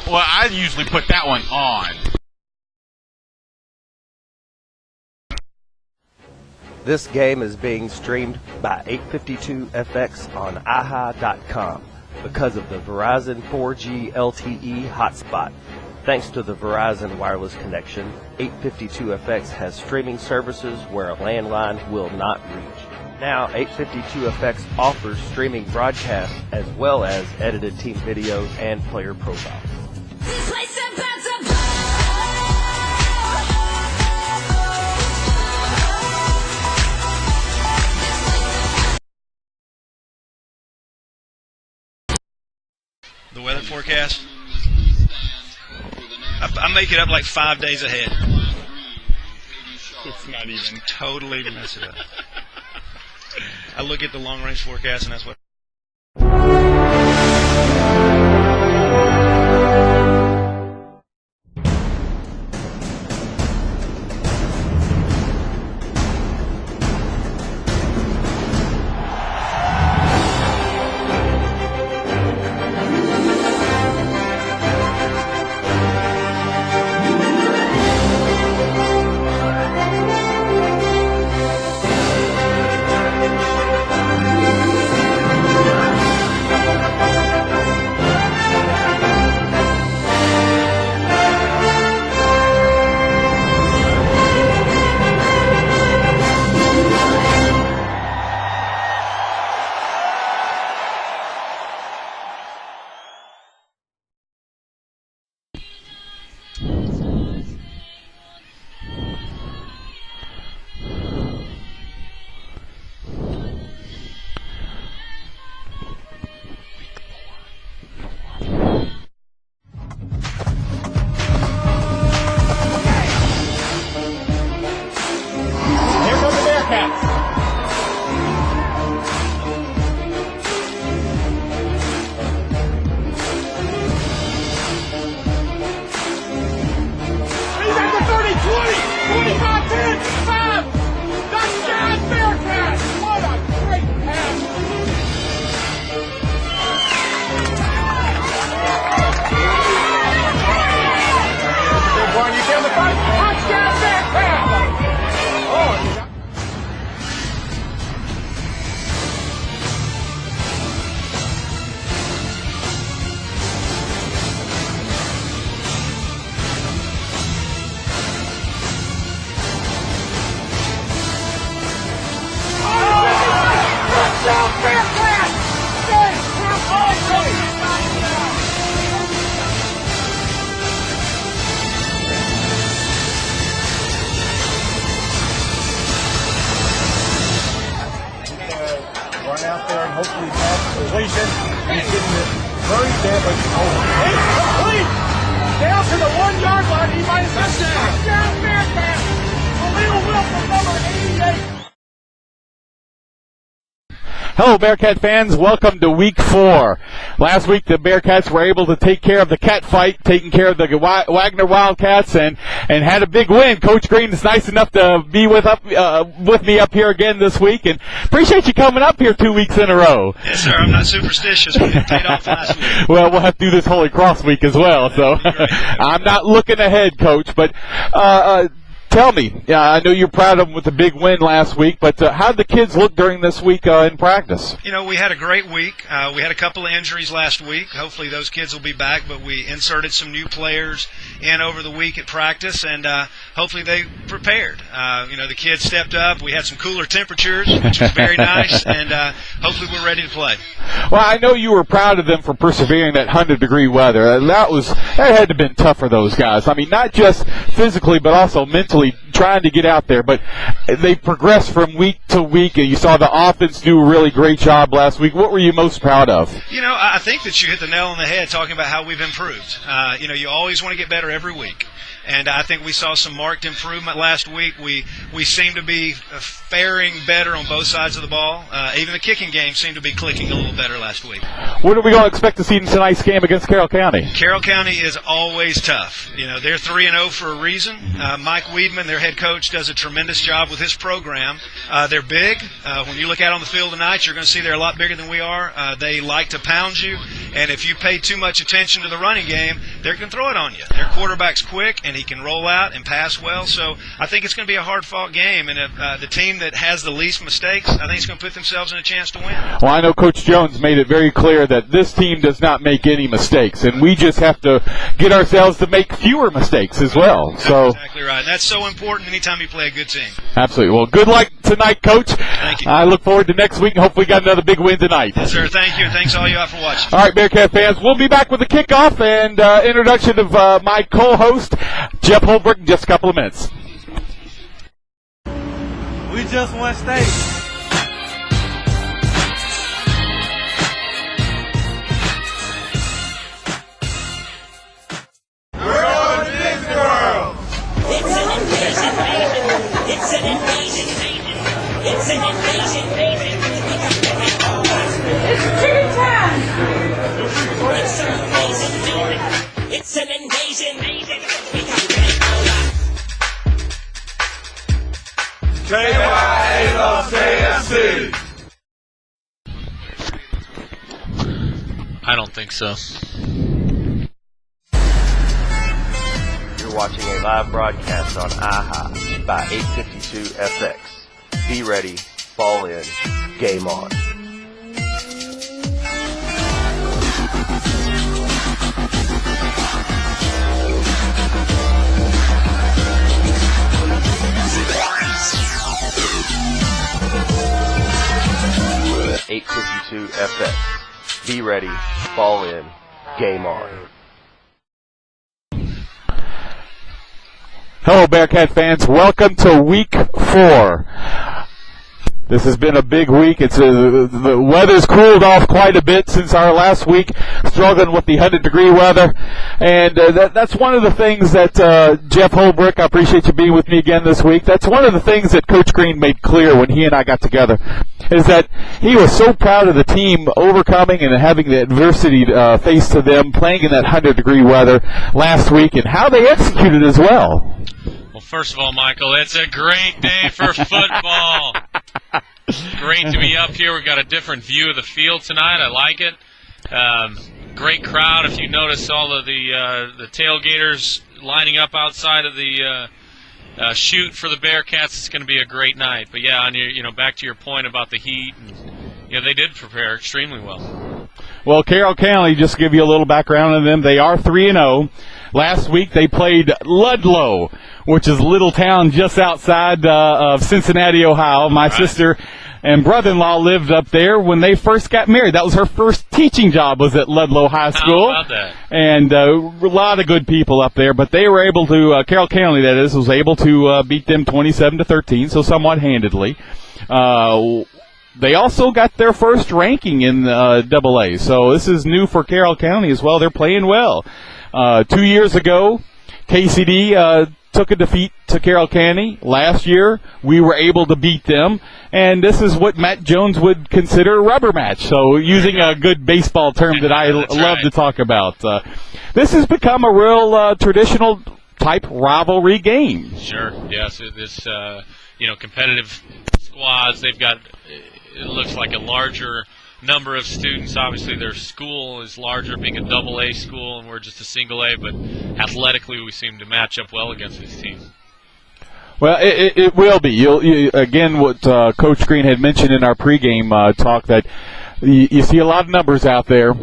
Well, I usually put that one on. This game is being streamed by 852FX on aha.com because of the Verizon 4G LTE hotspot. Thanks to the Verizon wireless connection, 852FX has streaming services where a landline will not reach. Now, 852FX offers streaming broadcasts as well as edited team videos and player profiles. The weather forecast? I make it up like 5 days ahead. It's not even. Totally mess it up. I look at the long-range forecast, and that's what. Out there and hopefully pass completion. He's getting it very badly. Incomplete! Down to the 1 yard line. He might have touchdown. Bearcats. Khalil Wilson, number 88. Hello, Bearcat fans. Welcome to Week 4. Last week, the Bearcats were able to take care of the cat fight, taking care of the Wagner Wildcats, and had a big win. Coach Green is nice enough to be with me up here again this week, and appreciate you coming up here 2 weeks in a row. Yes, sir. I'm not superstitious. We paid off last week. Well, we'll have to do this Holy Cross week as well, so I'm not looking ahead, Coach, but tell me, I know you're proud of them with the big win last week, but how did the kids look during this week in practice? You know, we had a great week. We had a couple of injuries last week. Hopefully those kids will be back, but we inserted some new players in over the week at practice, and hopefully they prepared. You know, the kids stepped up. We had some cooler temperatures, which was very nice, and hopefully we're ready to play. Well, I know you were proud of them for persevering that 100-degree weather. That had to have been tough for those guys. I mean, not just physically, but also mentally trying to get out there. But they progressed from week to week, and you saw the offense do a really great job last week. What were you most proud of? You know, I think that you hit the nail on the head talking about how we've improved. You know, you always want to get better every week. And I think we saw some marked improvement last week. We seem to be faring better on both sides of the ball. Even the kicking game seemed to be clicking a little better last week. What are we going to expect to see in tonight's game against Carroll County? Carroll County is always tough. You know, they're 3-0 for a reason. Mike Wheel Friedman, their head coach, does a tremendous job with his program. They're big. When you look out on the field tonight, you're going to see they're a lot bigger than we are. They like to pound you, and if you pay too much attention to the running game, they're going to throw it on you. Their quarterback's quick, and he can roll out and pass well. So I think it's going to be a hard-fought game, and the team that has the least mistakes, I think it's going to put themselves in a chance to win. Well, I know Coach Jones made it very clear that this team does not make any mistakes, and we just have to get ourselves to make fewer mistakes as well. So That's exactly right. That's so important anytime you play a good team. absolutely. Well, good luck tonight, Coach. Thank you. I look forward to next week, and hopefully got another big win tonight. Yes, sir. Thank you, and thanks all you out for watching. All right, Bearcat fans, we'll be back with the kickoff and introduction of my co-host, Jeff Holbrook, in just a couple of minutes. We just won state. It's an invasion. It's an invasion. It's chicken time. It's an invasion. It's an invasion. We got KYALKFC. I don't think so. You're watching a live broadcast on IHA by 852 FX. Be ready, fall in, game on. .852 FX. Be ready, fall in, game on. Hello, Bearcat fans. Welcome to Week 4. This has been a big week. The weather's cooled off quite a bit since our last week, struggling with the 100-degree weather. And that's one of the things that Jeff Holbrook, I appreciate you being with me again this week. That's one of the things that Coach Green made clear when he and I got together, is that he was so proud of the team overcoming and having the adversity faced to them, playing in that 100-degree weather last week, and how they executed as well. Well, first of all, Michael, it's a great day for football. Great to be up here. We've got a different view of the field tonight. I like it. Great crowd. If you notice all of the tailgaters lining up outside of the chute for the Bearcats, it's going to be a great night. But yeah, back to your point about the heat, they did prepare extremely well. Well, Carroll County, just to give you a little background on them, they are 3-0. Last week they played Ludlow, which is a little town just outside of Cincinnati, Ohio. My sister and brother-in-law lived up there when they first got married. That was her first teaching job, was at Ludlow High School. How about that? And a lot of good people up there. But they were able to, Carroll County, that is, was able to beat them 27-13, so somewhat handedly. They also got their first ranking in AA, so this is new for Carroll County as well. They're playing well. 2 years ago, KCD took a defeat to Carroll County. Last year, we were able to beat them, and this is what Matt Jones would consider a rubber match. So using a good baseball term that I love to talk about. This has become a real traditional type rivalry game. Sure, yes. This, competitive squads, they've got, it looks like a larger number of students. Obviously, their school is larger, being a AA school, and we're just a single A, but athletically we seem to match up well against these teams. Well, it will be. Again, what Coach Green had mentioned in our pregame talk, that you see a lot of numbers out there.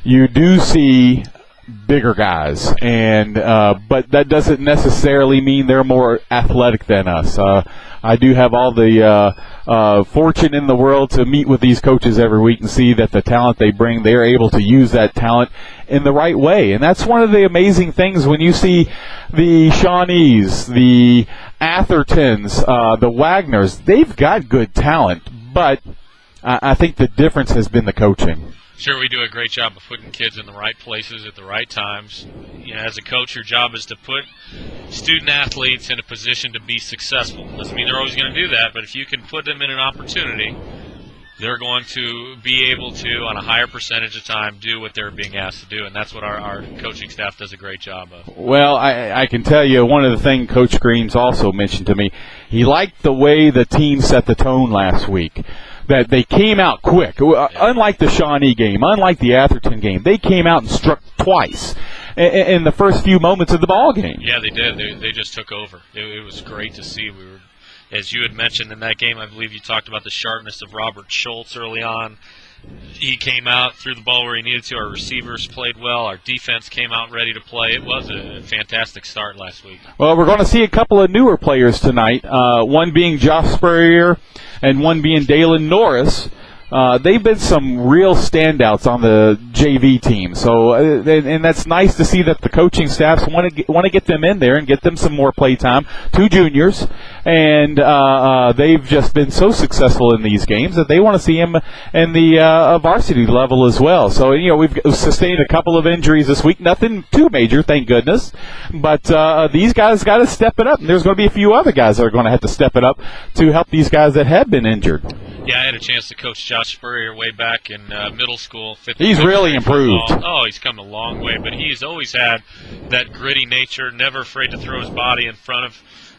You do see bigger guys, and but that doesn't necessarily mean they're more athletic than us. I do have all the fortune in the world to meet with these coaches every week and see that the talent they bring, they're able to use that talent in the right way. And that's one of the amazing things when you see the Shawnees, the Athertons, the Wagners. They've got good talent, but I think the difference has been the coaching. Sure, we do a great job of putting kids in the right places at the right times. As a coach, your job is to put student athletes in a position to be successful. Doesn't mean they're always going to do that, but if you can put them in an opportunity they're going to be able to, on a higher percentage of time, do what they're being asked to do, and that's what our coaching staff does a great job of. Well, I can tell you one of the things Coach Green's also mentioned to me, he liked the way the team set the tone last week, that they came out quick. Unlike the Shawnee game, unlike the Atherton game, they came out and struck twice in the first few moments of the ball game. Yeah, they did. They just took over. It was great to see. We were, as you had mentioned in that game, I believe you talked about the sharpness of Robert Schultz early on. He came out, threw the ball where he needed to. Our receivers played well. Our defense came out ready to play. It was a fantastic start last week. Well, we're going to see a couple of newer players tonight, one being Josh Spurrier and one being Dalen Norris. They've been some real standouts on the JV team, so and that's nice to see that the coaching staffs want to get them in there and get them some more play time. 2 juniors, and they've just been so successful in these games that they want to see them in the varsity level as well. So we've sustained a couple of injuries this week, nothing too major, thank goodness, but these guys got to step it up, and there's going to be a few other guys that are going to have to step it up to help these guys that have been injured. Yeah, I had a chance to coach Josh Spurrier way back in middle school. He's really improved. Oh, he's come a long way, but he's always had that gritty nature, never afraid to throw his body in front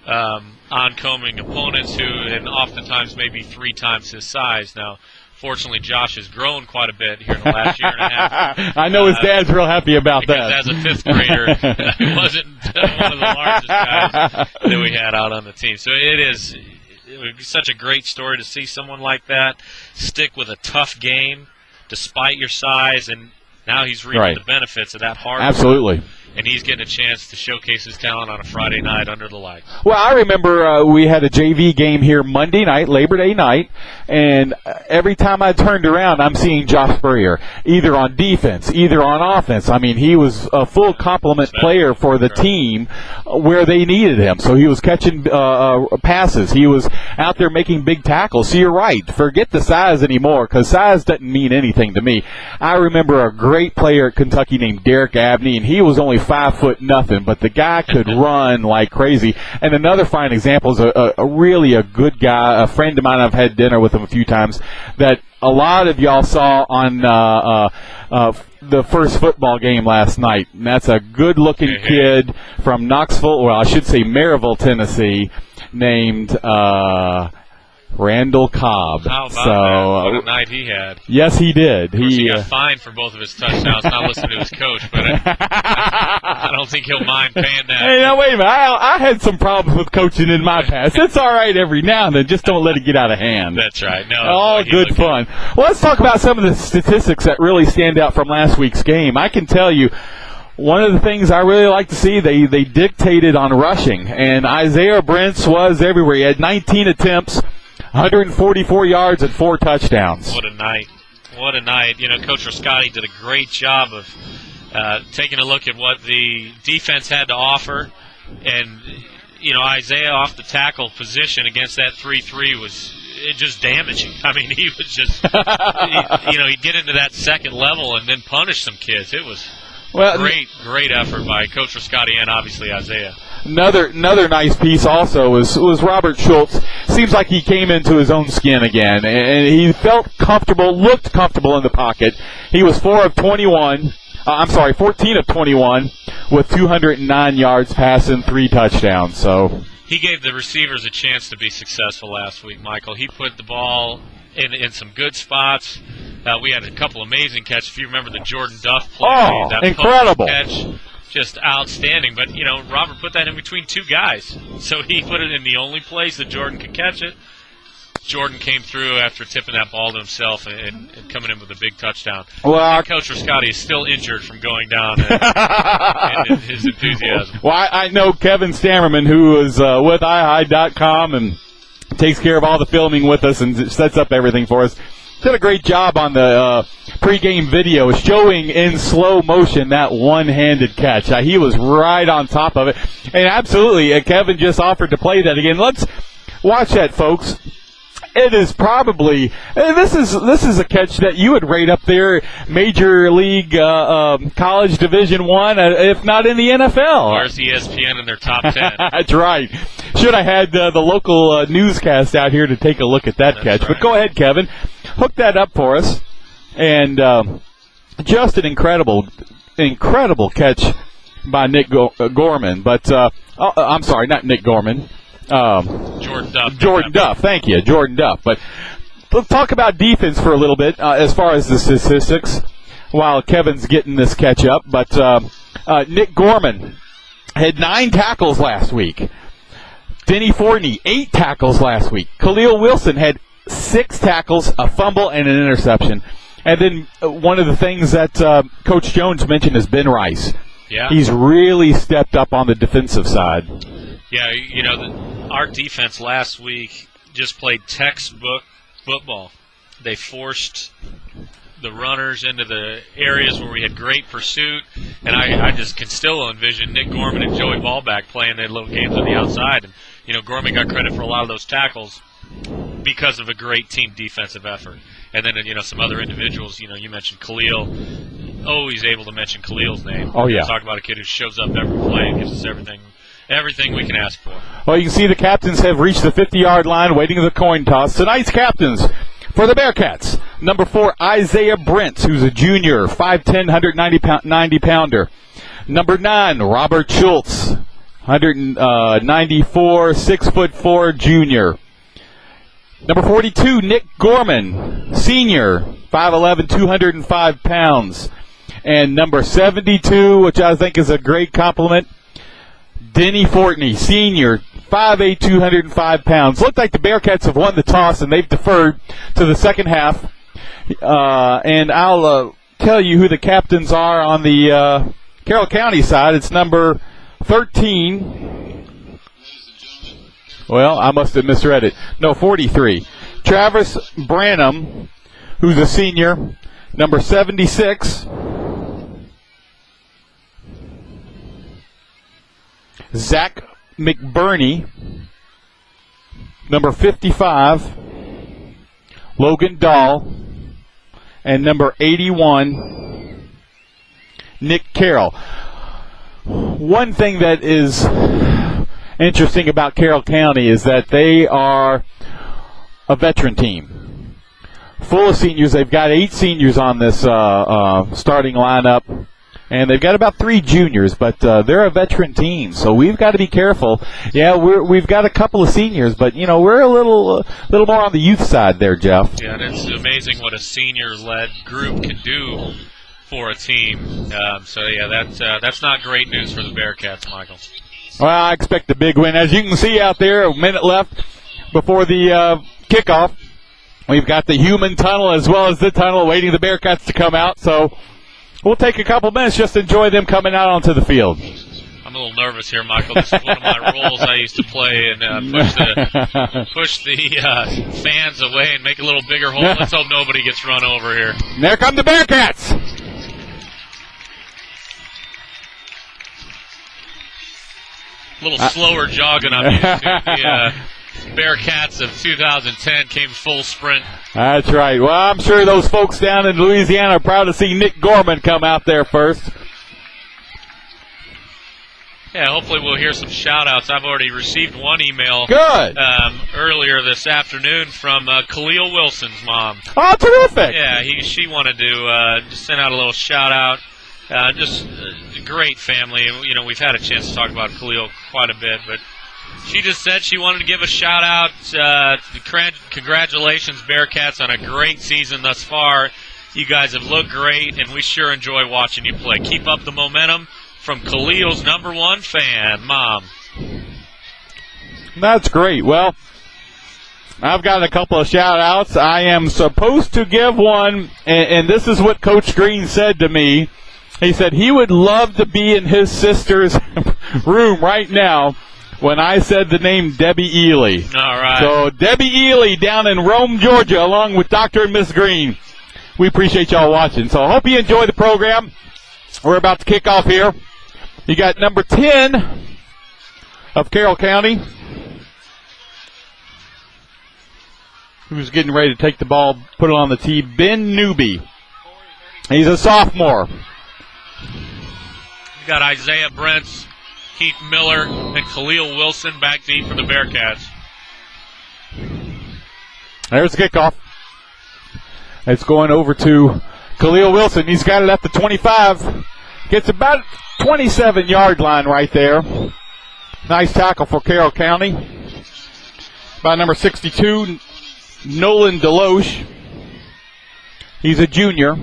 of oncoming opponents and oftentimes maybe 3 times his size. Now, fortunately, Josh has grown quite a bit here in the last year and a half. I know his dad's real happy about because that. As a 5th grader, he wasn't one of the largest guys that we had out on the team. So it would be such a great story to see someone like that stick with a tough game despite your size, and now he's reaping the benefits of that hard Absolutely. work, and he's getting a chance to showcase his talent on a Friday night under the lights. Well, I remember we had a JV game here Monday night, Labor Day night, and every time I turned around, I'm seeing Josh Spurrier, either on defense, either on offense. I mean, he was a full complement player for the team where they needed him. So he was catching passes. He was out there making big tackles. So you're right. Forget the size anymore, because size doesn't mean anything to me. I remember a great player at Kentucky named Derek Abney, and he was only 5 foot nothing, but the guy could run like crazy. And another fine example is a really a good guy, a friend of mine. I've had dinner with him a few times, that a lot of y'all saw on the first football game last night. And that's a good-looking kid from Knoxville, well, I should say Maryville, Tennessee, named Randall Cobb. How about that? What a night he had. Yes, he did. He got fined for both of his touchdowns, not listening to his coach, but I don't think he'll mind paying that. Hey, now wait a minute. I had some problems with coaching in my past. It's all right every now and then. Just don't let it get out of hand. That's right. No, all good fun. Well, let's talk about some of the statistics that really stand out from last week's game. I can tell you, one of the things I really like to see, they dictated on rushing, and Isaiah Brents was everywhere. He had 19 attempts, 144 yards, and 4 touchdowns. What a night. What a night. Coach Rascotti did a great job of taking a look at what the defense had to offer. And, Isaiah off the tackle position against that 3-3 was just damaging. I mean, he was just, he'd get into that second level and then punish some kids. It was great effort by Coach Rascotti and obviously Isaiah. Another nice piece also was Robert Schultz. Seems like he came into his own skin again, and he felt comfortable, looked comfortable in the pocket. He was 14 of 21 with 209 yards passing, 3 touchdowns. So he gave the receivers a chance to be successful last week, Michael. He put the ball in some good spots. We had a couple amazing catches. If you remember the Jordan Duff play, that incredible catch, just outstanding. But, Robert put that in between 2 guys. So he put it in the only place that Jordan could catch it. Jordan came through after tipping that ball to himself and coming in with a big touchdown. Well, Coach Rascotti is still injured from going down and his enthusiasm. Well, I know Kevin Stammerman, who is with iHide.com and takes care of all the filming with us and sets up everything for us. Did a great job on the pregame video showing in slow motion that one-handed catch. He was right on top of it. And absolutely, Kevin just offered to play that again. Let's watch that, folks. It is probably this is a catch that you would rate up there, Major League College Division I, if not in the NFL. Where's ESPN in their top 10? That's right. Should have had the local newscast out here to take a look at that catch. Right. But go ahead, Kevin. hooked that up for us. And just an incredible catch by Nick Gorman. But, I'm sorry, not Nick Gorman. Jordan Duff. Jordan Duff, thank you, Jordan Duff. But let's talk about defense for a little bit as far as the statistics while Kevin's getting this catch up. But Nick Gorman had 9 tackles last week. Denny Fortney, 8 tackles last week. Khalil Wilson had 6 tackles, a fumble, and an interception. And then one of the things that Coach Jones mentioned is Ben Rice. Yeah. He's really stepped up on the defensive side. Yeah, our defense last week just played textbook football. They forced the runners into the areas where we had great pursuit, and I just can still envision Nick Gorman and Joey Ballback playing their little games on the outside. And, Gorman got credit for a lot of those tackles because of a great team defensive effort. And then, some other individuals, you mentioned Khalil. Always able to mention Khalil's name. Oh, yeah. Talk about a kid who shows up every play and gives us everything we can ask for. Well, you can see the captains have reached the 50-yard line, waiting for the coin toss. Tonight's captains for the Bearcats, number 4, Isaiah Brents, who's a junior, 5'10", 190-pounder. Number 9, Robert Schultz, 194, 6'4", junior. Number 42, Nick Gorman, senior, 5'11", 205 pounds. And number 72, which I think is a great compliment, Denny Fortney, senior, 5'8", 205 pounds. Looked like the Bearcats have won the toss, and they've deferred to the second half. And I'll tell you who the captains are on the Carroll County side. It's number 13. Well, I must have misread it. No, 43. Travis Branham, who's a senior, number 76. Zach McBurney, number 55. Logan Dahl, and number 81, Nick Carroll. One thing that is interesting about Carroll County is that they are a veteran team. Full of seniors. They've got 8 seniors on this starting lineup, and they've got about 3 juniors, but they're a veteran team, so we've got to be careful. Yeah, we've got a couple of seniors, but, we're a little more on the youth side there, Jeff. Yeah, and it's amazing what a senior-led group can do for a team. That's not great news for the Bearcats, Michael. Well, I expect a big win. As you can see out there, a minute left before the kickoff. We've got the human tunnel as well as the tunnel waiting the Bearcats to come out. So we'll take a couple minutes just to enjoy them coming out onto the field. I'm a little nervous here, Michael. This is one of my roles I used to play and push the fans away and make a little bigger hole. Let's hope nobody gets run over here. And there come the Bearcats. A little slower jogging I'm used to. The Bearcats of 2010 came full sprint. That's right. Well, I'm sure those folks down in Louisiana are proud to see Nick Gorman come out there first. Yeah, hopefully we'll hear some shout-outs. I've already received one email earlier this afternoon from Khalil Wilson's mom. Oh, terrific. Yeah, she wanted to just send out a little shout-out. Just a great family. We've had a chance to talk about Khalil quite a bit, but she just said she wanted to give a shout-out. Congratulations, Bearcats, on a great season thus far. You guys have looked great, and we sure enjoy watching you play. Keep up the momentum. From Khalil's number 1 fan, Mom. That's great. Well, I've got a couple of shout-outs. I am supposed to give one, and this is what Coach Green said to me. He said he would love to be in his sister's room right now when I said the name Debbie Ely. All right. So Debbie Ely down in Rome, Georgia, along with Dr. and Miss Green. We appreciate y'all watching. So I hope you enjoy the program. We're about to kick off here. You got number 10 of Carroll County, who's getting ready to take the ball, put it on the tee, Ben Newby. He's a sophomore. You got Isaiah Brents, Keith Miller, and Khalil Wilson back deep for the Bearcats. There's the kickoff. It's going over to Khalil Wilson. He's got it at the 25. Gets about 27-yard line right there. Nice tackle for Carroll County by number 62, Nolan Deloche. He's a junior.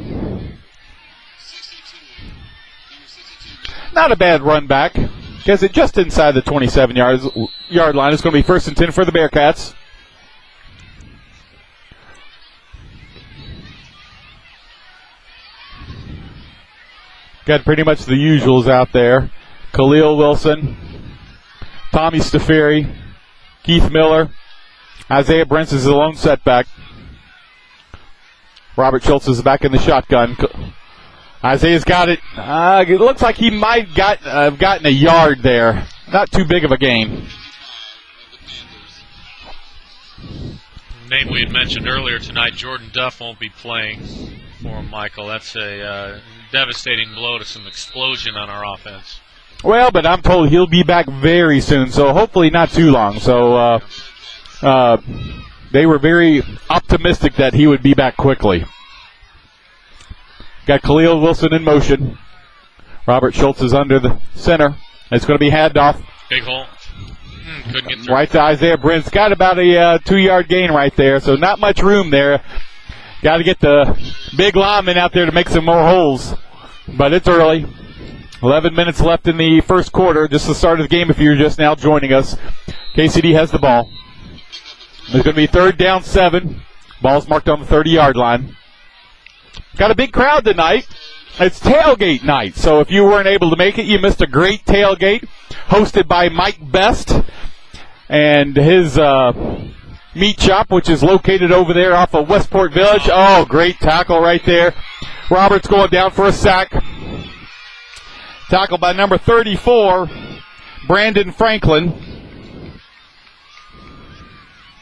Not a bad run back. Gets it just inside the 27-yard line. It's going to be 1st and 10 for the Bearcats. Got pretty much the usuals out there. Khalil Wilson, Tommy Stafiri, Keith Miller, Isaiah Brents is the lone setback. Robert Schultz is back in the shotgun. Isaiah's got it. It looks like he might have gotten a yard there. Not too big of a gain. Name we had mentioned earlier tonight, Jordan Duff won't be playing for Michael. That's a devastating blow to some explosion on our offense. Well, but I'm told he'll be back very soon, so hopefully not too long. So they were very optimistic that he would be back quickly. Got Khalil Wilson in motion. Robert Schultz is under the center. It's going to be handoff. Big hole. Couldn't get through. Right to Isaiah Brent's got about a 2-yard gain right there, so not much room there. Got to get the big lineman out there to make some more holes. But it's early. 11 minutes left in the first quarter. Just the start of the game if you're just now joining us. KCD has the ball. There's going to be 3rd down 7. Ball's marked on the 30-yard line. Got a big crowd tonight. It's tailgate night, so if you weren't able to make it, you missed a great tailgate hosted by Mike Best and his meat shop, which is located over there off of Westport Village. Oh, great tackle right there. Roberts going down for a sack. Tackle by number 34, Brandon Franklin.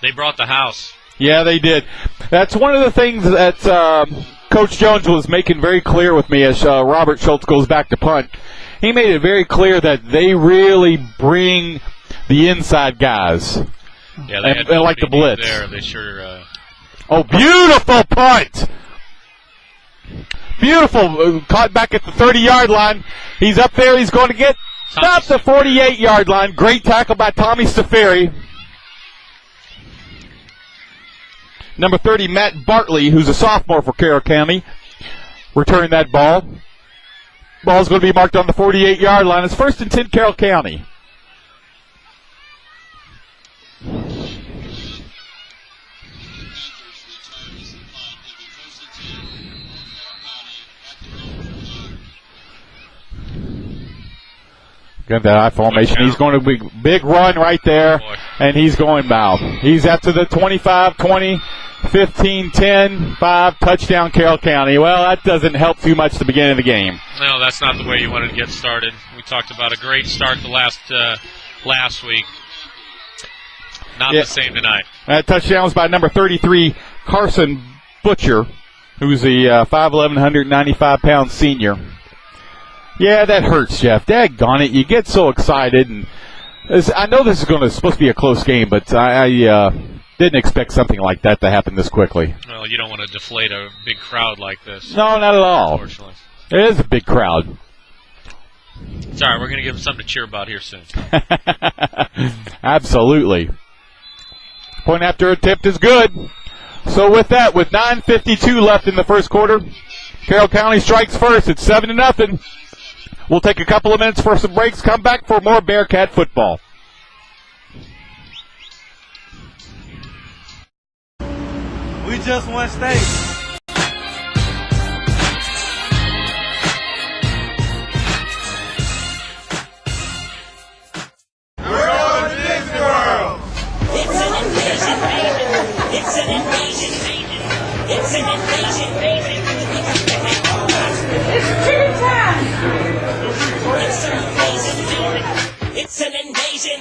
They brought the house. Yeah, they did. That's one of the things that Coach Jones was making very clear with me as Robert Schultz goes back to punt. He made it very clear that they really bring the inside guys. Yeah, they and like the blitz. There, they sure. Oh, beautiful punt! Beautiful. Caught back at the 30-yard line. He's up there. He's going to get about the 48-yard line. Great tackle by Tommy Stafiri. Number 30, Matt Bartley, who's a sophomore for Carroll County, returned that ball. Ball's going to be marked on the 48-yard line. It's 1st and 10, Carroll County. Got that I formation. He's going to be big run right there, and he's going mouth. He's out to the 25, 20, 15, 10, 5, touchdown Carroll County. Well, that doesn't help too much at the beginning of the game. No, that's not the way you wanted to get started. We talked about a great start the last week. Not the same tonight. That touchdown was by number 33, Carson Butcher, who's a 5'11", 195-pound senior. Yeah, that hurts, Jeff. Daggone it. You get so excited. And I know this is supposed to be a close game, but I didn't expect something like that to happen this quickly. Well, you don't want to deflate a big crowd like this. No, not at all. Unfortunately. It is a big crowd. It's all right. We're going to give them something to cheer about here soon. Absolutely. Point after attempt is good. So with that, with 9:52 left in the first quarter, Carroll County strikes first. It's 7-0. We'll take a couple of minutes for some breaks, come back for more Bearcat football. We just won state. It's an invasion, It's an invasion, It's tea time! It's an invasion, It's an invasion,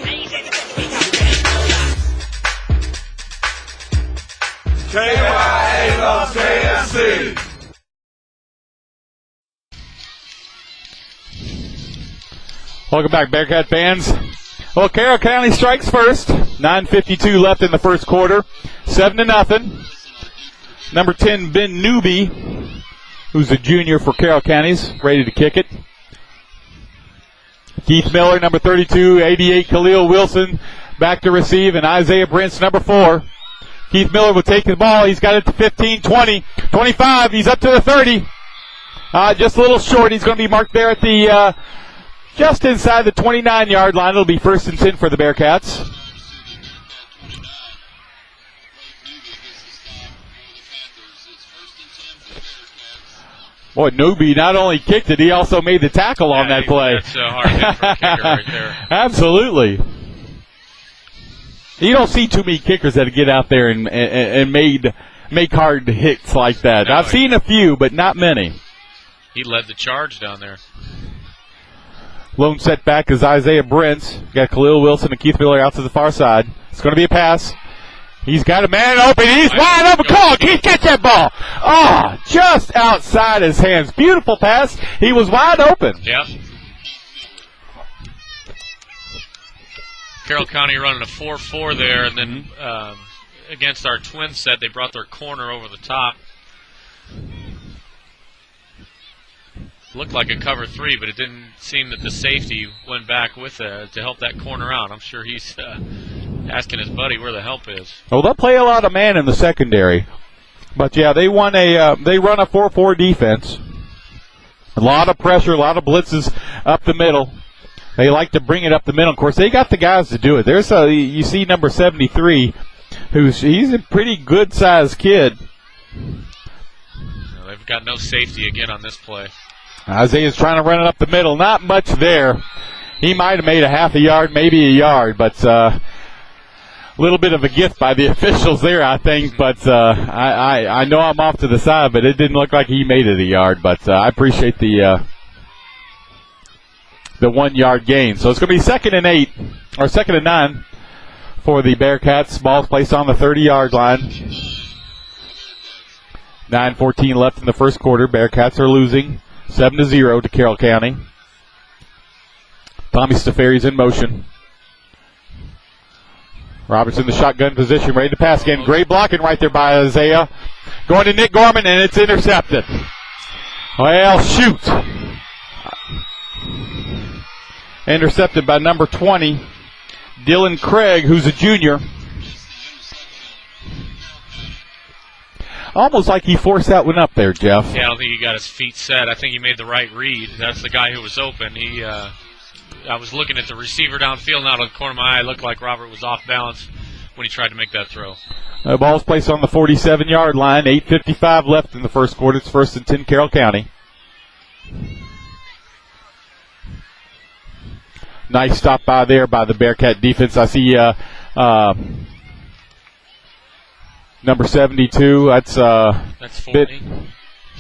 KYA loves KFC. Welcome back, Bearcat fans. Well, Carroll County strikes first. 9:52 left in the first quarter. 7-0. Number 10, Ben Newby, who's a junior for Carroll County's, ready to kick it. Keith Miller, number 32, 88, Khalil Wilson, back to receive, and Isaiah Brents, number 4. Keith Miller will take the ball. He's got it to 15, 20, 25. He's up to the 30. Just a little short. He's going to be marked there at the just inside the 29-yard line. It'll be 1st and 10 for the Bearcats. Boy, Newby not only kicked it, he also made the tackle on that play. That's a hard hit for a kicker right there. Absolutely. You don't see too many kickers that get out there and make hard hits like that. No, I've seen a few, but not many. He led the charge down there. Lone setback is Isaiah Brents. Got Khalil Wilson and Keith Miller out to the far side. It's going to be a pass. He's got a man open. He's wide open. Come on, Keith, catch that ball. Oh, just outside his hands. Beautiful pass. He was wide open. Yep. Carroll County running a 4-4 there, and then against our twin set, they brought their corner over the top. Looked like a cover 3, but it didn't seem that the safety went back with it to help that corner out. I'm sure he's asking his buddy where the help is. Well, they'll play a lot of man in the secondary, but yeah, they run a 4-4 defense. A lot of pressure, a lot of blitzes up the middle. They like to bring it up the middle. Of course, they got the guys to do it. You see number 73, he's a pretty good-sized kid. They've got no safety again on this play. Isaiah's trying to run it up the middle. Not much there. He might have made a half a yard, maybe a yard, but a little bit of a gift by the officials there, I think. But I know I'm off to the side, but it didn't look like he made it a yard. But I appreciate the 1 yard gain. So it's going to be 2nd and 8, or 2nd and 9 for the Bearcats. Ball's placed on the 30-yard line. 9:14 left in the first quarter. Bearcats are losing 7-0 to Carroll County. Tommy Stafari's in motion. Roberts in the shotgun position, ready to pass again. Great blocking right there by Isaiah. Going to Nick Gorman, and it's intercepted. Well, shoot. Intercepted by number 20, Dylan Craig, who's a junior. Almost like he forced that one up there, Jeff. Yeah, I don't think he got his feet set. I think he made the right read. That's the guy who was open. I was looking at the receiver downfield, and out of the corner of my eye, it looked like Robert was off balance when he tried to make that throw. The ball's placed on the 47-yard line. 8:55 left in the first quarter. It's 1st and 10 Carroll County. Nice stop by there by the Bearcat defense. I see number 72. That's Fortney.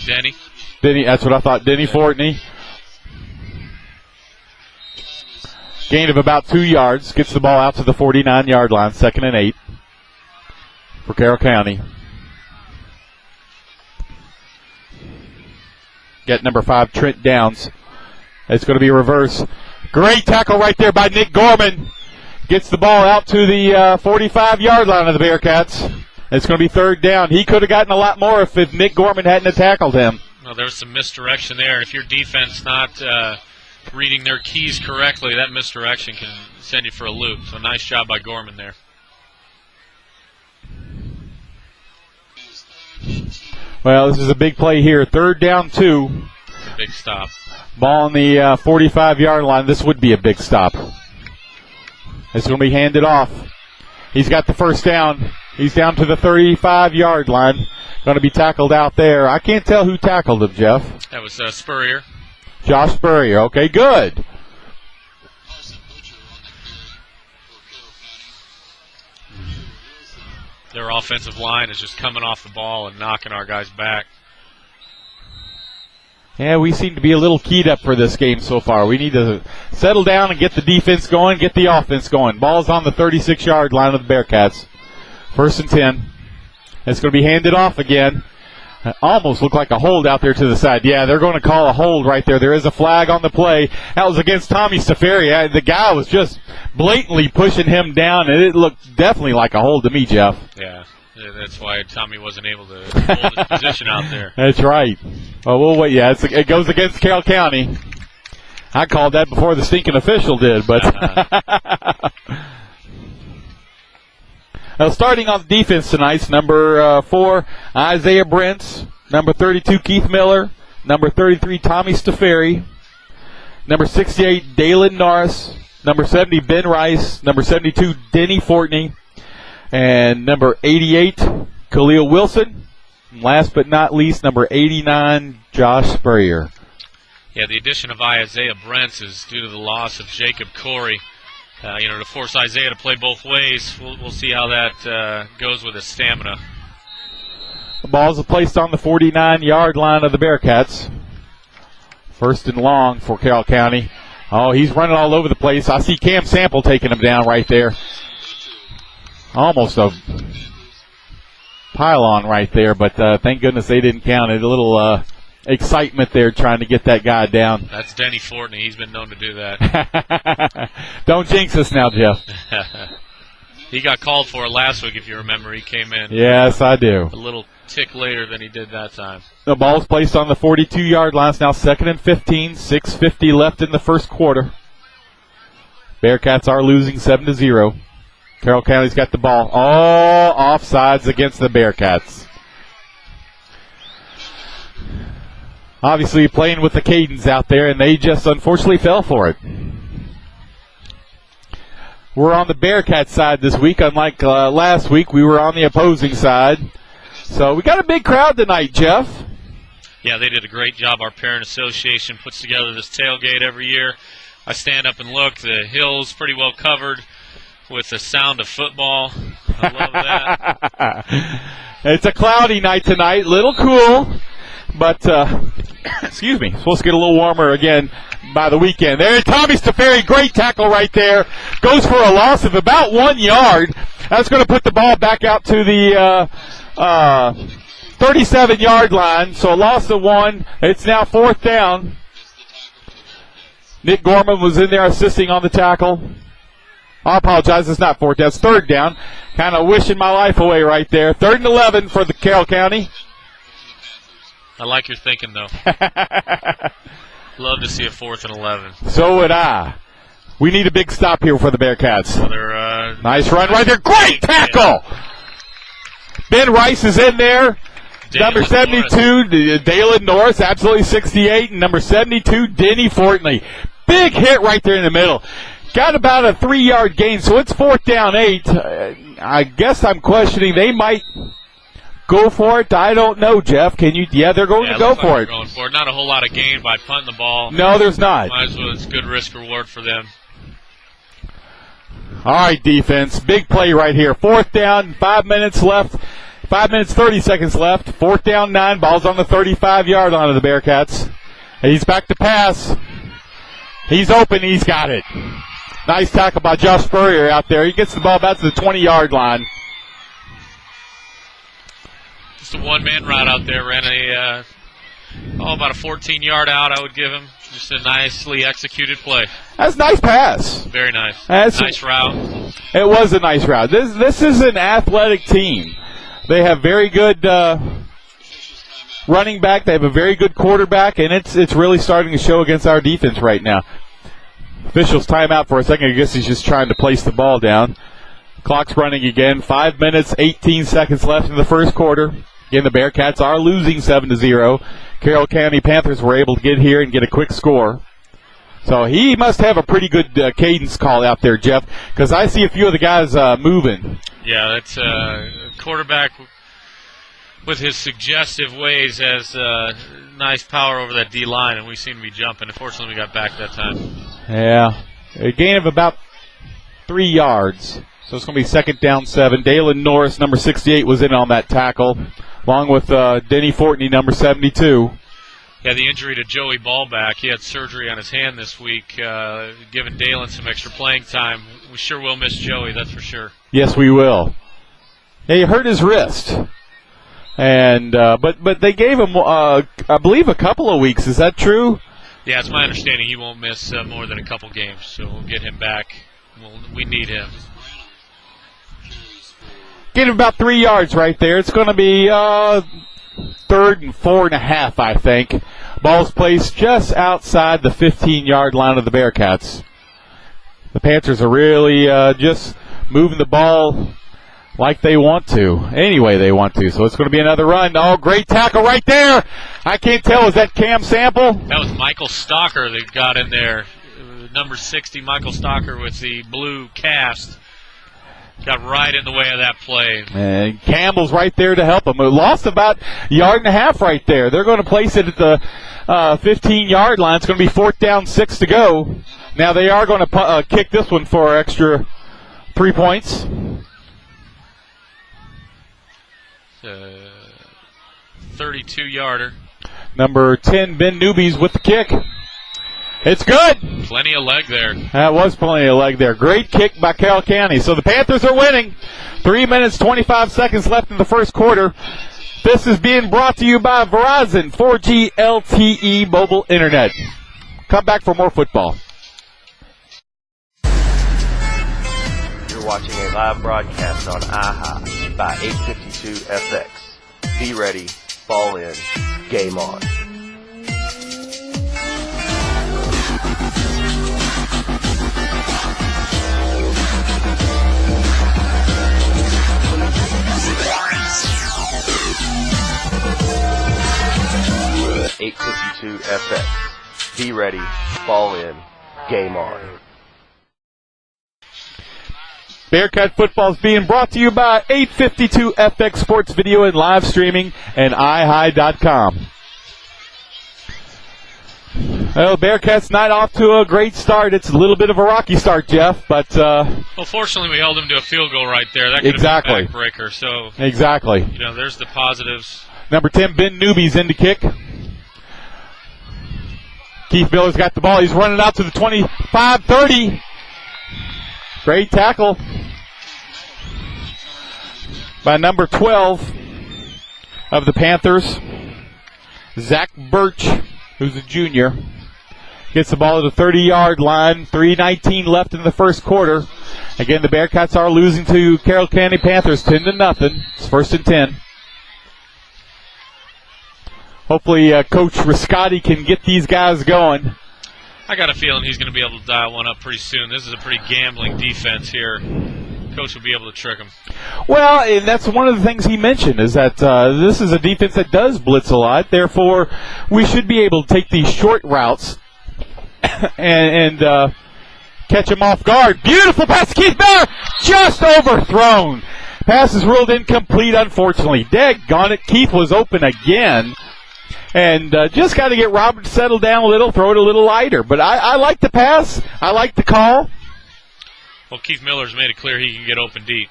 Denny. That's what I thought. Denny Fortney. Gain of about 2 yards. Gets the ball out to the 49-yard line. 2nd and 8 for Carroll County. Get number 5, Trent Downs. It's going to be a reverse. Great tackle right there by Nick Gorman. Gets the ball out to the 45-yard line of the Bearcats. It's going to be 3rd down. He could have gotten a lot more if Nick Gorman hadn't have tackled him. Well, there was some misdirection there. If your defense not reading their keys correctly, that misdirection can send you for a loop. So nice job by Gorman there. Well, this is a big play here. 3rd down 2. It's a big stop. Ball on the 45-yard line. This would be a big stop. It's going to be handed off. He's got the 1st down. He's down to the 35-yard line. Going to be tackled out there. I can't tell who tackled him, Jeff. That was Spurrier. Josh Spurrier. Okay, good. Their offensive line is just coming off the ball and knocking our guys back. Yeah, we seem to be a little keyed up for this game so far. We need to settle down and get the defense going, get the offense going. Ball's on the 36-yard line of the Bearcats. 1st and 10. It's going to be handed off again. Almost looked like a hold out there to the side. Yeah, they're going to call a hold right there. There is a flag on the play. That was against Tommy Stafari. The guy was just blatantly pushing him down, and it looked definitely like a hold to me, Jeff. Yeah, That's why Tommy wasn't able to hold his position out there. That's right. Oh, well, wait, yeah, it goes against Carroll County. I called that before the stinking official did, but starting on defense tonight's number 4, Isaiah Brents, number 32, Keith Miller, number 33, Tommy Staferi, number 68, Dalen Norris, number 70, Ben Rice, number 72, Denny Fortney, and number 88, Khalil Wilson. And last but not least, number 89, Josh Spurrier. Yeah, the addition of Isaiah Brents is due to the loss of Jacob Corey. To force Isaiah to play both ways. We'll see how that goes with his stamina. The balls are placed on the 49-yard line of the Bearcats. First and long for Carroll County. Oh, he's running all over the place. I see Cam Sample taking him down right there. Almost a pylon right there, but thank goodness they didn't count it. A little excitement there trying to get that guy down. That's Denny Fortney. He's been known to do that. Don't jinx us now, Jeff. He got called for it last week, if you remember. He came in. Yes, I do. A little tick later than he did that time. The ball's placed on the 42-yard line. It's now 2nd and 15. 6:50 left in the first quarter. Bearcats are losing 7-0. Carroll County's got the ball. All offsides against the Bearcats. Obviously playing with the Cadence out there, and they just unfortunately fell for it. We're on the Bearcat side this week. Unlike last week, we were on the opposing side. So we got a big crowd tonight, Jeff. Yeah, they did a great job. Our parent association puts together this tailgate every year. I stand up and look. The hill's pretty well covered with the sound of football. I love that. It's a cloudy night tonight, little cool, but excuse me, supposed to get a little warmer again by the weekend. There, Tommy Staferi, great tackle right there. Goes for a loss of about 1 yard. That's going to put the ball back out to the 37-yard line. So a loss of 1. It's now 4th down. Nick Gorman was in there assisting on the tackle. I apologize, it's not 4th down, it's 3rd down. Kind of wishing my life away right there. 3rd and 11 for the Carroll County. I like your thinking, though. Love to see a 4th and 11. So would I. We need a big stop here for the Bearcats. Nice run right there. Great tackle! Yeah. Ben Rice is in there. Number 72, Dalen Norris, absolutely 68. And number 72, Denny Fortney. Big hit right there in the middle. Got about a 3-yard gain, so it's 4th down 8. I guess I'm questioning they might go for it. I don't know, Jeff. Can you? Yeah, they're going to go for it. Going for it. Not a whole lot of gain by punting the ball. No, there's not. Might as well. It's good risk reward for them. All right, defense. Big play right here. 4th down, 5 minutes left. 5 minutes, 30 seconds left. 4th down, 9. Ball's on the 35-yard line of the Bearcats. And he's back to pass. He's open. He's got it. Nice tackle by Josh Spurrier out there. He gets the ball back to the 20-yard line. Just a one-man route out there. Ran about a 14-yard out, I would give him. Just a nicely executed play. That's a nice pass. Very nice. Nice route. It was a nice route. This is an athletic team. They have very good running back. They have a very good quarterback, and it's really starting to show against our defense right now. Officials timeout for a second. I guess he's just trying to place the ball down. Clock's running again. 5 minutes, 18 seconds left in the first quarter. Again, the Bearcats are losing 7-0. Carroll County Panthers were able to get here and get a quick score. So he must have a pretty good cadence call out there, Jeff, because I see a few of the guys moving. Yeah, that's quarterback with his suggestive ways has nice power over that D-line, and we seem to be jumping. Unfortunately, we got back that time. Yeah, a gain of about 3 yards. So it's going to be 2nd down 7. Dalen Norris, number 68, was in on that tackle, along with Denny Fortney, number 72. Yeah, the injury to Joey Ballback. He had surgery on his hand this week, giving Dalen some extra playing time. We sure will miss Joey, that's for sure. Yes, we will. Yeah, he hurt his wrist. And but they gave him, I believe, a couple of weeks. Is that true? Yeah, it's my understanding he won't miss more than a couple games, so we'll get him back. We need him. Get him about 3 yards right there. It's going to be 3rd and 4.5, I think. Ball's placed just outside the 15-yard line of the Bearcats. The Panthers are really just moving the ball like they want to. Anyway they want to. So it's going to be another run. Oh, great tackle right there. I can't tell. Is that Cam Sample? That was Michael Stalker that got in there. Number 60, Michael Stalker with the blue cast. Got right in the way of that play. And Campbell's right there to help him. Lost about 1.5 yards right there. They're going to place it at the 15-yard line. It's going to be 4th down, 6 to go. Now they are going to kick this one for extra 3 points. 32-yarder. Number 10, Ben Newby's with the kick. It's good. Plenty of leg there. That was plenty of leg there. Great kick by Carroll County. So the Panthers are winning. 3 minutes, 25 seconds left in the first quarter. This is being brought to you by Verizon 4G LTE mobile internet. Come back for more football. You're watching a live broadcast on IHI by 852 FX. Be ready, ball in, game on. .852 FX. Be ready, ball in, game on. Bearcat football is being brought to you by 852 FX Sports Video and Live Streaming and iHigh.com. Well, Bearcats not off to a great start. It's a little bit of a rocky start, Jeff, but well, fortunately we held them to a field goal right there. That could have been a backbreaker. So exactly. There's the positives. Number 10, Ben Newby's in to kick. Keith Miller's got the ball. He's running out to the 25-30. Great tackle by number 12 of the Panthers, Zach Birch, who's a junior. Gets the ball at the 30-yard line. 3:19 left in the first quarter. Again, the Bearcats are losing to Carroll County Panthers 10-0. It's 1st and 10. Hopefully, Coach Riscotti can get these guys going. I got a feeling he's going to be able to dial one up pretty soon. This is a pretty gambling defense here. Coach will be able to trick him. Well, and that's one of the things he mentioned is that this is a defense that does blitz a lot. Therefore, we should be able to take these short routes and catch him off guard. Beautiful pass to Keith Miller, just overthrown. Pass is ruled incomplete, unfortunately. Daggone it, Keith was open again. And just got to get Robert settled down a little, throw it a little lighter. But I like the pass. I like the call. Well, Keith Miller's made it clear he can get open deep.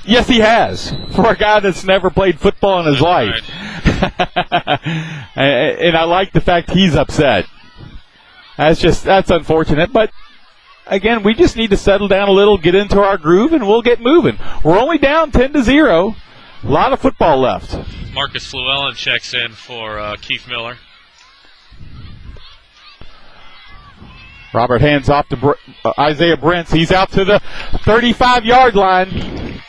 Yes, he has. For a guy that's never played football in his life. Right. And I like the fact he's upset. That's unfortunate. But, again, we just need to settle down a little, get into our groove, and we'll get moving. We're only down 10-0. A lot of football left. Marcus Llewellyn checks in for Keith Miller. Robert hands off to Isaiah Brents. He's out to the 35-yard line.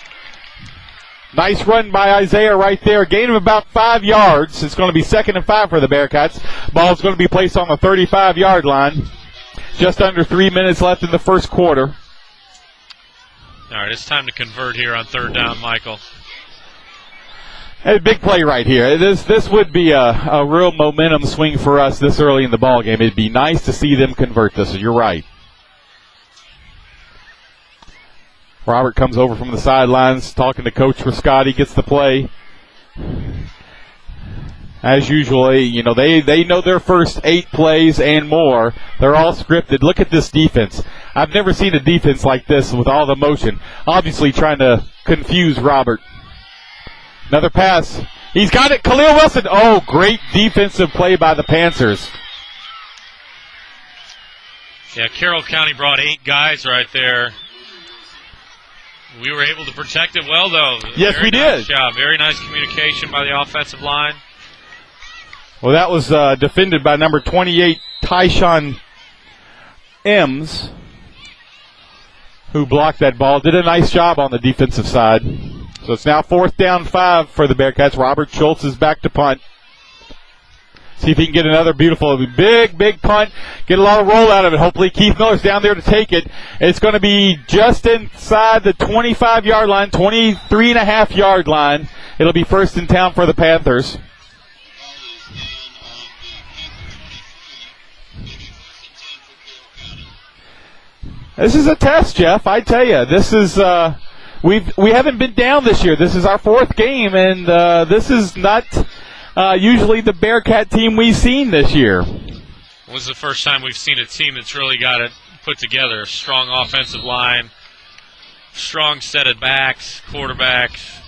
Nice run by Isaiah right there. Gain of about 5 yards. It's going to be 2nd and 5 for the Bearcats. Ball's going to be placed on the 35-yard line. Just under 3 minutes left in the first quarter. All right, it's time to convert here on 3rd down, Michael. A big play right here. This would be a real momentum swing for us this early in the ball game. It'd be nice to see them convert this. You're right. Robert comes over from the sidelines, talking to Coach Riscotti, gets the play. As usual, they know their first 8 plays and more. They're all scripted. Look at this defense. I've never seen a defense like this with all the motion. Obviously trying to confuse Robert. Another pass. He's got it. Khalil Wilson. Oh, great defensive play by the Panthers. Yeah, Carroll County brought 8 guys right there. We were able to protect it well, though. Yes, we did. Nice job. Very nice communication by the offensive line. Well, that was defended by number 28, Tyshawn Ems, who blocked that ball. Did a nice job on the defensive side. So it's now 4th down 5 for the Bearcats. Robert Schultz is back to punt. See if he can get another beautiful, big punt. Get a lot of roll out of it. Hopefully Keith Miller's down there to take it. It's going to be just inside the 25-yard line, 23.5-yard line. It'll be first in town for the Panthers. This is a test, Jeff. I tell you, this is we haven't been down this year. This is our 4th game, and this is not usually the Bearcat team we've seen this year. This is the first time we've seen a team that's really got it put together. A strong offensive line, strong set of backs, quarterbacks.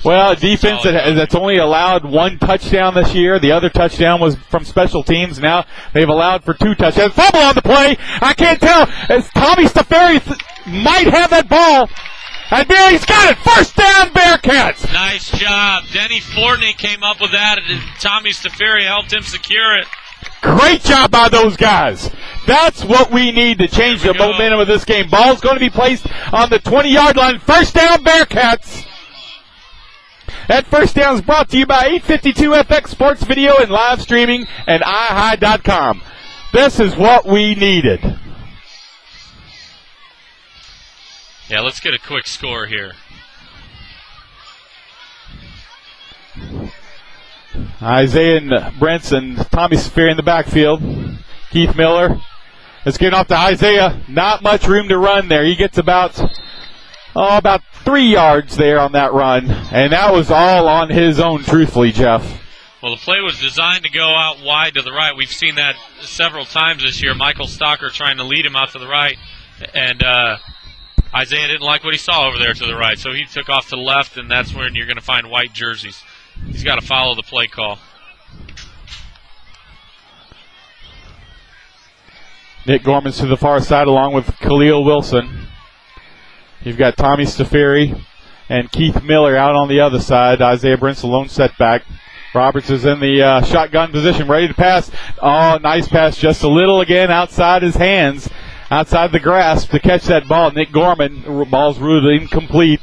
Well, defense that's only allowed 1 touchdown this year. The other touchdown was from special teams. Now they've allowed for 2 touchdowns. Fumble on the play. I can't tell. As Tommy Staferi might have that ball. And there he's got it. First down, Bearcats. Nice job. Denny Fortney came up with that, and Tommy Staferi helped him secure it. Great job by those guys. That's what we need to change the momentum of this game. Ball's going to be placed on the 20-yard line. First down, Bearcats. That first down is brought to you by 852FX Sports Video and live streaming and iHigh.com. This is what we needed. Yeah, let's get a quick score here. Isaiah and Brinson, Tommy Safiri in the backfield. Keith Miller is getting off to Isaiah. Not much room to run there. He gets about 3 yards there on that run. And that was all on his own, truthfully, Jeff. Well, the play was designed to go out wide to the right. We've seen that several times this year. Michael Stocker trying to lead him out to the right. And Isaiah didn't like what he saw over there to the right. So he took off to the left, and that's when you're going to find white jerseys. He's got to follow the play call. Nick Gorman's to the far side along with Khalil Wilson. You've got Tommy Stafiri and Keith Miller out on the other side. Isaiah Brent's lone setback. Roberts is in the shotgun position, ready to pass. Oh, nice pass, just a little again outside his hands, outside the grasp to catch that ball. Nick Gorman, ball's ruled incomplete.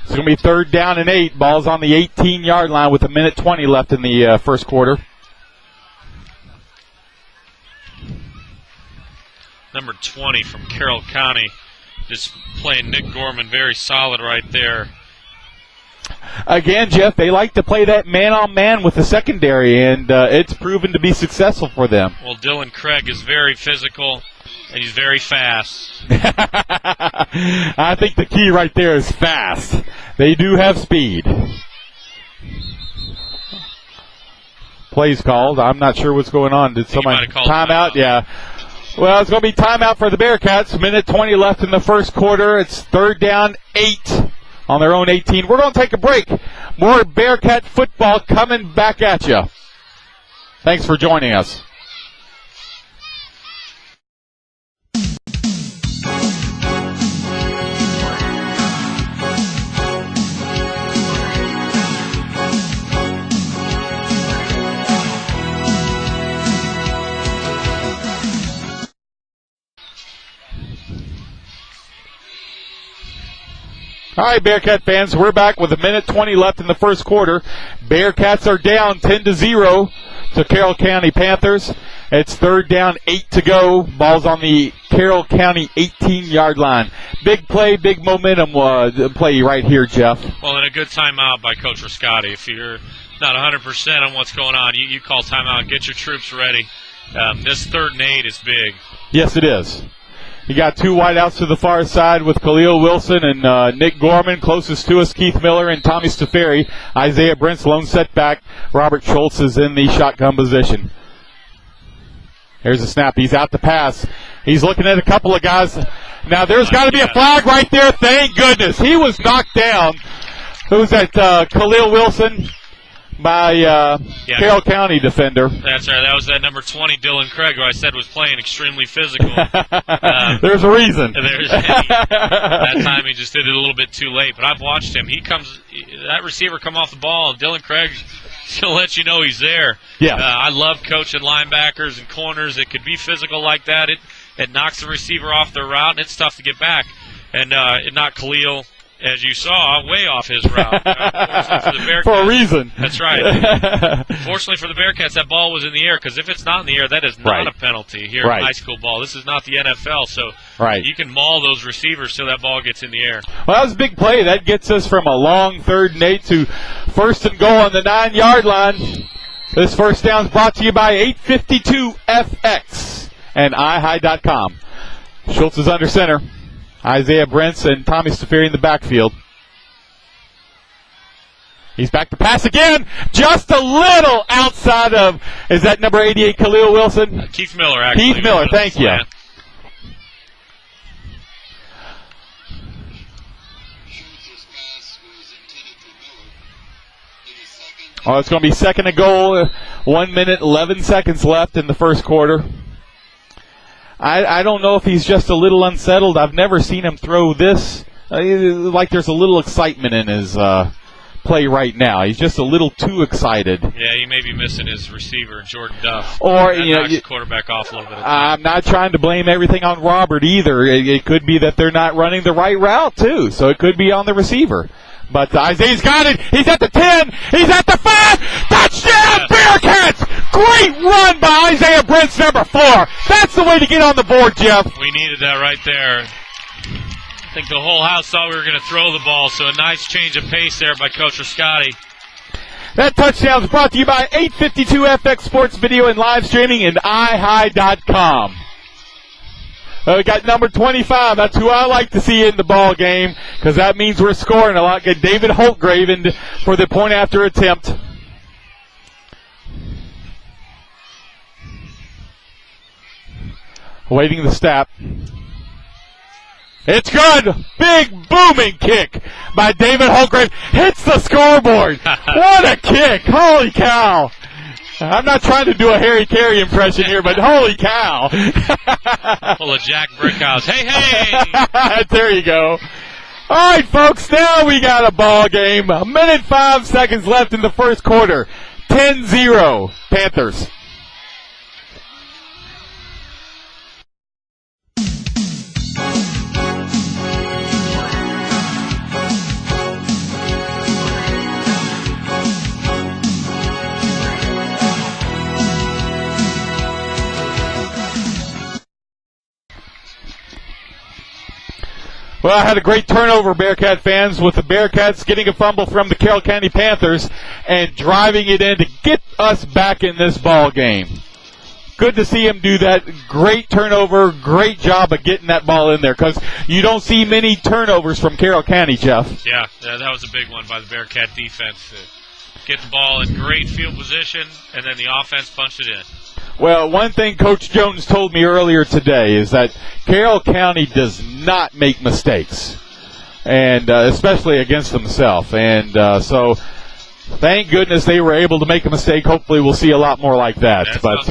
It's going to be 3rd down and 8. Ball's on the 18-yard line with 1:20 left in the first quarter. Number 20 from Carroll County, just playing Nick Gorman very solid right there. Again, Jeff, they like to play that man-on-man with the secondary, and it's proven to be successful for them. Well, Dylan Craig is very physical, and he's very fast. I think the key right there is fast. They do have speed. Plays called. I'm not sure what's going on. Did somebody timeout? Yeah. Well, it's going to be timeout for the Bearcats. 1:20 left in the first quarter. It's 3rd down, 8 on their own 18. We're going to take a break. More Bearcat football coming back at you. Thanks for joining us. All right, Bearcat fans, we're back with 1:20 left in the first quarter. Bearcats are down 10-0 to Carroll County Panthers. It's 3rd down, 8 to go. Ball's on the Carroll County 18-yard line. Big play, big momentum play right here, Jeff. Well, and a good timeout by Coach Rascotti. If you're not 100% on what's going on, you call timeout, get your troops ready. This 3rd and 8 is big. Yes, it is. You got 2 wideouts to the far side with Khalil Wilson and Nick Gorman. Closest to us, Keith Miller and Tommy Staferi. Isaiah Brent's lone setback. Robert Schultz is in the shotgun position. Here's a snap. He's out to pass. He's looking at a couple of guys. Now, there's got to be a flag right there. Thank goodness. He was knocked down. Who's that? Khalil Wilson by Carroll County defender. That's right. That was that number 20, Dylan Craig, who I said was playing extremely physical. There's a reason. That time he just did it a little bit too late. But I've watched him. That receiver come off the ball, and Dylan Craig will let you know he's there. Yeah. I love coaching linebackers and corners. It could be physical like that. It knocks the receiver off their route, and it's tough to get back. And it knocked Khalil as you saw, way off his route. Fortunately for the Bearcats, for a reason. That's right. Fortunately for the Bearcats, that ball was in the air, because if it's not in the air, that is not a penalty here in high school ball. This is not the NFL, so you can maul those receivers till that ball gets in the air. Well, that was a big play. That gets us from a long 3rd and 8 to 1st and goal on the 9-yard line. This first down is brought to you by 852FX and iHigh.com. Schultz is under center. Isaiah Brents and Tommy Stafiri in the backfield. He's back to pass again. Just a little outside of, is that number 88, Khalil Wilson? Keith Miller, actually. Keith Miller, thank you. Oh, it's going to be 2nd and goal. 1 minute, 11 seconds left in the first quarter. I don't know if he's just a little unsettled. I've never seen him throw this. Like there's a little excitement in his play right now. He's just a little too excited. Yeah, he may be missing his receiver, Jordan Duff. Or that knocks the quarterback off a little bit. I'm not trying to blame everything on Robert either. It could be that they're not running the right route too, so it could be on the receiver. But Isaiah's got it. He's at the 10. He's at the 5. Touchdown, Bearcats! Great run by Isaiah Brents, number 4. That's the way to get on the board, Jeff. We needed that right there. I think the whole house thought we were going to throw the ball, so a nice change of pace there by Coach Rascotti. That touchdown is brought to you by 852FX Sports Video and Live Streaming and iHigh.com. We got number 25. That's who I like to see in the ball game, because that means we're scoring a lot. Get David Holtgraven for the point after attempt. Waiting the snap. It's good. Big booming kick by David Holtgraven. Hits the scoreboard. What a kick. Holy cow. I'm not trying to do a Harry Carey impression here, but holy cow. Full of Jack Brickhouse. Hey, hey! There you go. All right, folks, now we got a ball game. 1 minute 5 seconds left in the first quarter. 10-0 Panthers. Well, I had a great turnover, Bearcat fans, with the Bearcats getting a fumble from the Carroll County Panthers and driving it in to get us back in this ball game. Good to see him do that. Great turnover. Great job of getting that ball in there, because you don't see many turnovers from Carroll County, Jeff. Yeah, that was a big one by the Bearcat defense. Get the ball in great field position, and then the offense punched it in. Well, one thing Coach Jones told me earlier today is that Carroll County does not make mistakes, and especially against themselves. And so thank goodness they were able to make a mistake. Hopefully we'll see a lot more like that. But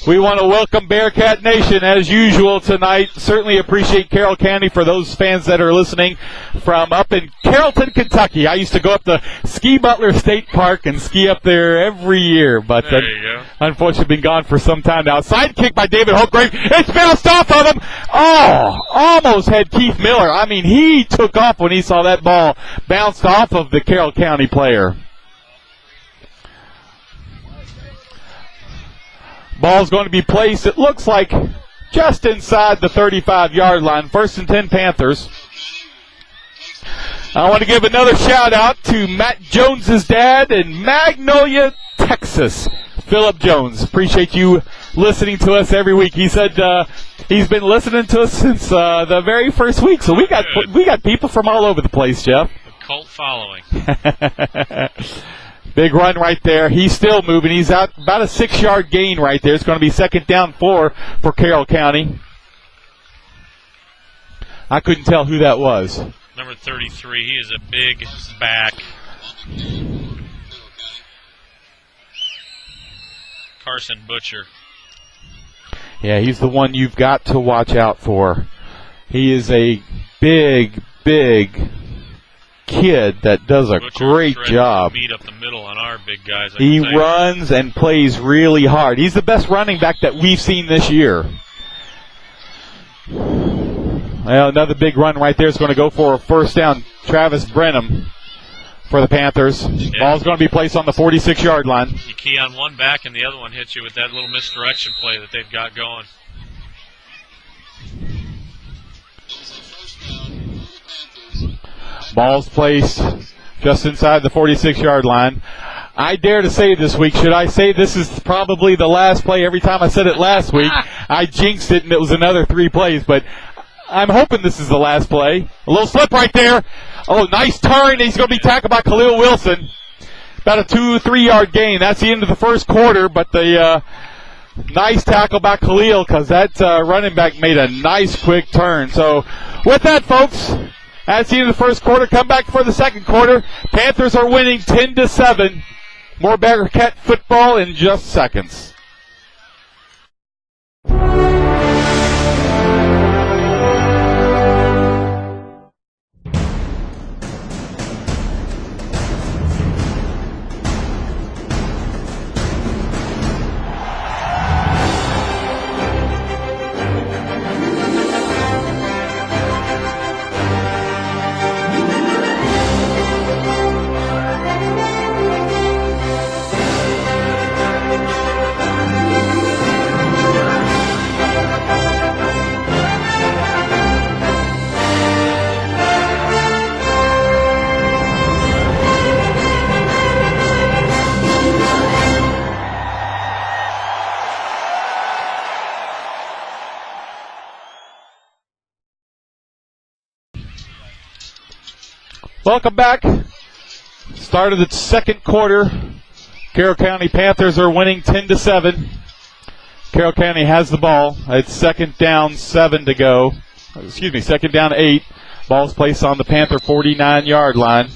we want to welcome Bearcat Nation as usual tonight. Certainly appreciate Carroll County for those fans that are listening from up in Carrollton, Kentucky. I used to go up to Ski Butler State Park and ski up there every year, but unfortunately been gone for some time now. Side kick by David Holtgrave. It's bounced off of him. Oh, almost had Keith Miller. I mean, he took off when he saw that ball bounced off of the Carroll County player. Ball's going to be placed, it looks like, just inside the 35-yard line. 1st and 10 Panthers. I want to give another shout-out to Matt Jones's dad in Magnolia, Texas, Philip Jones. Appreciate you listening to us every week. He said he's been listening to us since the very first week. So we got people from all over the place, Jeff. A cult following. Big run right there. He's still moving. He's out about a 6-yard gain right there. It's going to be 2nd down 4 for Carroll County. I couldn't tell who that was. Number 33. He is a big back. Carson Butcher. Yeah, he's the one you've got to watch out for. He is a big kid that does a great job. Beat up the middle on our big guys. He runs and plays really hard. He's the best running back that we've seen this year. Well, another big run right there is going to go for a 1st down. Travis Brenham for the Panthers. Yeah. Ball's going to be placed on the 46-yard line. You key on one back and the other one hits you with that little misdirection play that they've got going. Ball's placed just inside the 46-yard line. I dare to say this week, should I say this is probably the last play? Every time I said it last week, I jinxed it and it was another 3 plays, but I'm hoping this is the last play. A little slip right there. Oh, nice turn. He's going to be tackled by Khalil Wilson. About a 2-3 yard gain. That's the end of the first quarter, but the nice tackle by Khalil because that running back made a nice quick turn. So with that, folks, that's the end of the first quarter. Come back for the second quarter. Panthers are winning 10-7. More Bearcat football in just seconds. Welcome back. Start of the second quarter. Carroll County Panthers are winning 10-7. Carroll County has the ball. It's second down, 7 to go. Second down, 8. Ball's placed on the Panther 49-yard line.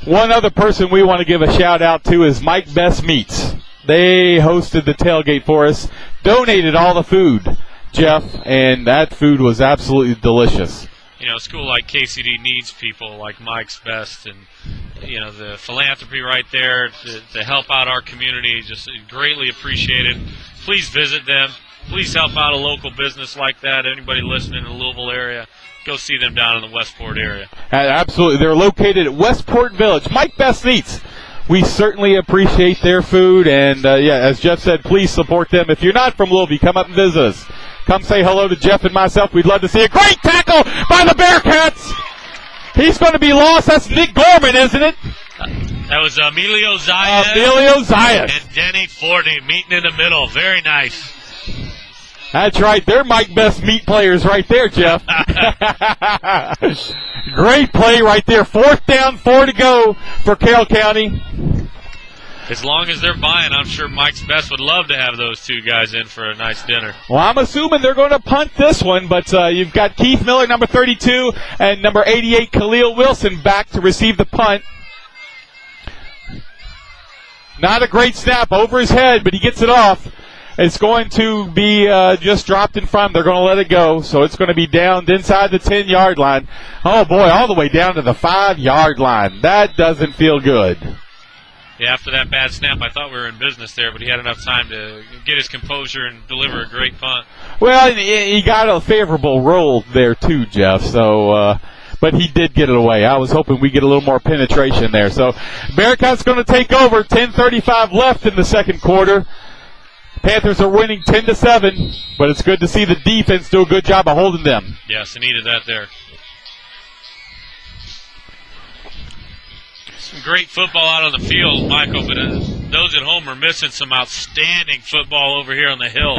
One other person we want to give a shout out to is Mike Best Meats. They hosted the tailgate for us, donated all the food, Jeff, and that food was absolutely delicious. You know, a school like KCD needs people like Mike's Best, and, you know, the philanthropy right there to help out our community, just greatly appreciated. Please visit them. Please help out a local business like that. Anybody listening in the Louisville area, go see them down in the Westport area. Absolutely. They're located at Westport Village. Mike Best Meats. We certainly appreciate their food, and, as Jeff said, please support them. If you're not from Louisville, come up and visit us. Come say hello to Jeff and myself. We'd love to see a great tackle by the Bearcats. He's going to be lost. That's Nick Gorman, isn't it? That was Emilio Zayas. Emilio Zayas. And Denny Forty meeting in the middle. Very nice. That's right. They're Mike Best Meat players right there, Jeff. Great play right there. 4th down, 4 to go for Carroll County. As long as they're buying, I'm sure Mike's Best would love to have those two guys in for a nice dinner. Well, I'm assuming they're going to punt this one, but you've got Keith Miller, number 32, and number 88, Khalil Wilson, back to receive the punt. Not a great snap over his head, but he gets it off. It's going to be just dropped in front. They're going to let it go, so it's going to be down inside the 10-yard line. Oh, boy, all the way down to the 5-yard line. That doesn't feel good. Yeah, after that bad snap, I thought we were in business there, but he had enough time to get his composure and deliver a great punt. Well, he got a favorable roll there, too, Jeff, so... but he did get it away. I was hoping we'd get a little more penetration there. So Bearcats going to take over. 10:35 left in the second quarter. Panthers are winning 10-7, but it's good to see the defense do a good job of holding them. Yes, they needed that there. Some great football out on the field, Michael, but those at home are missing some outstanding football over here on the hill.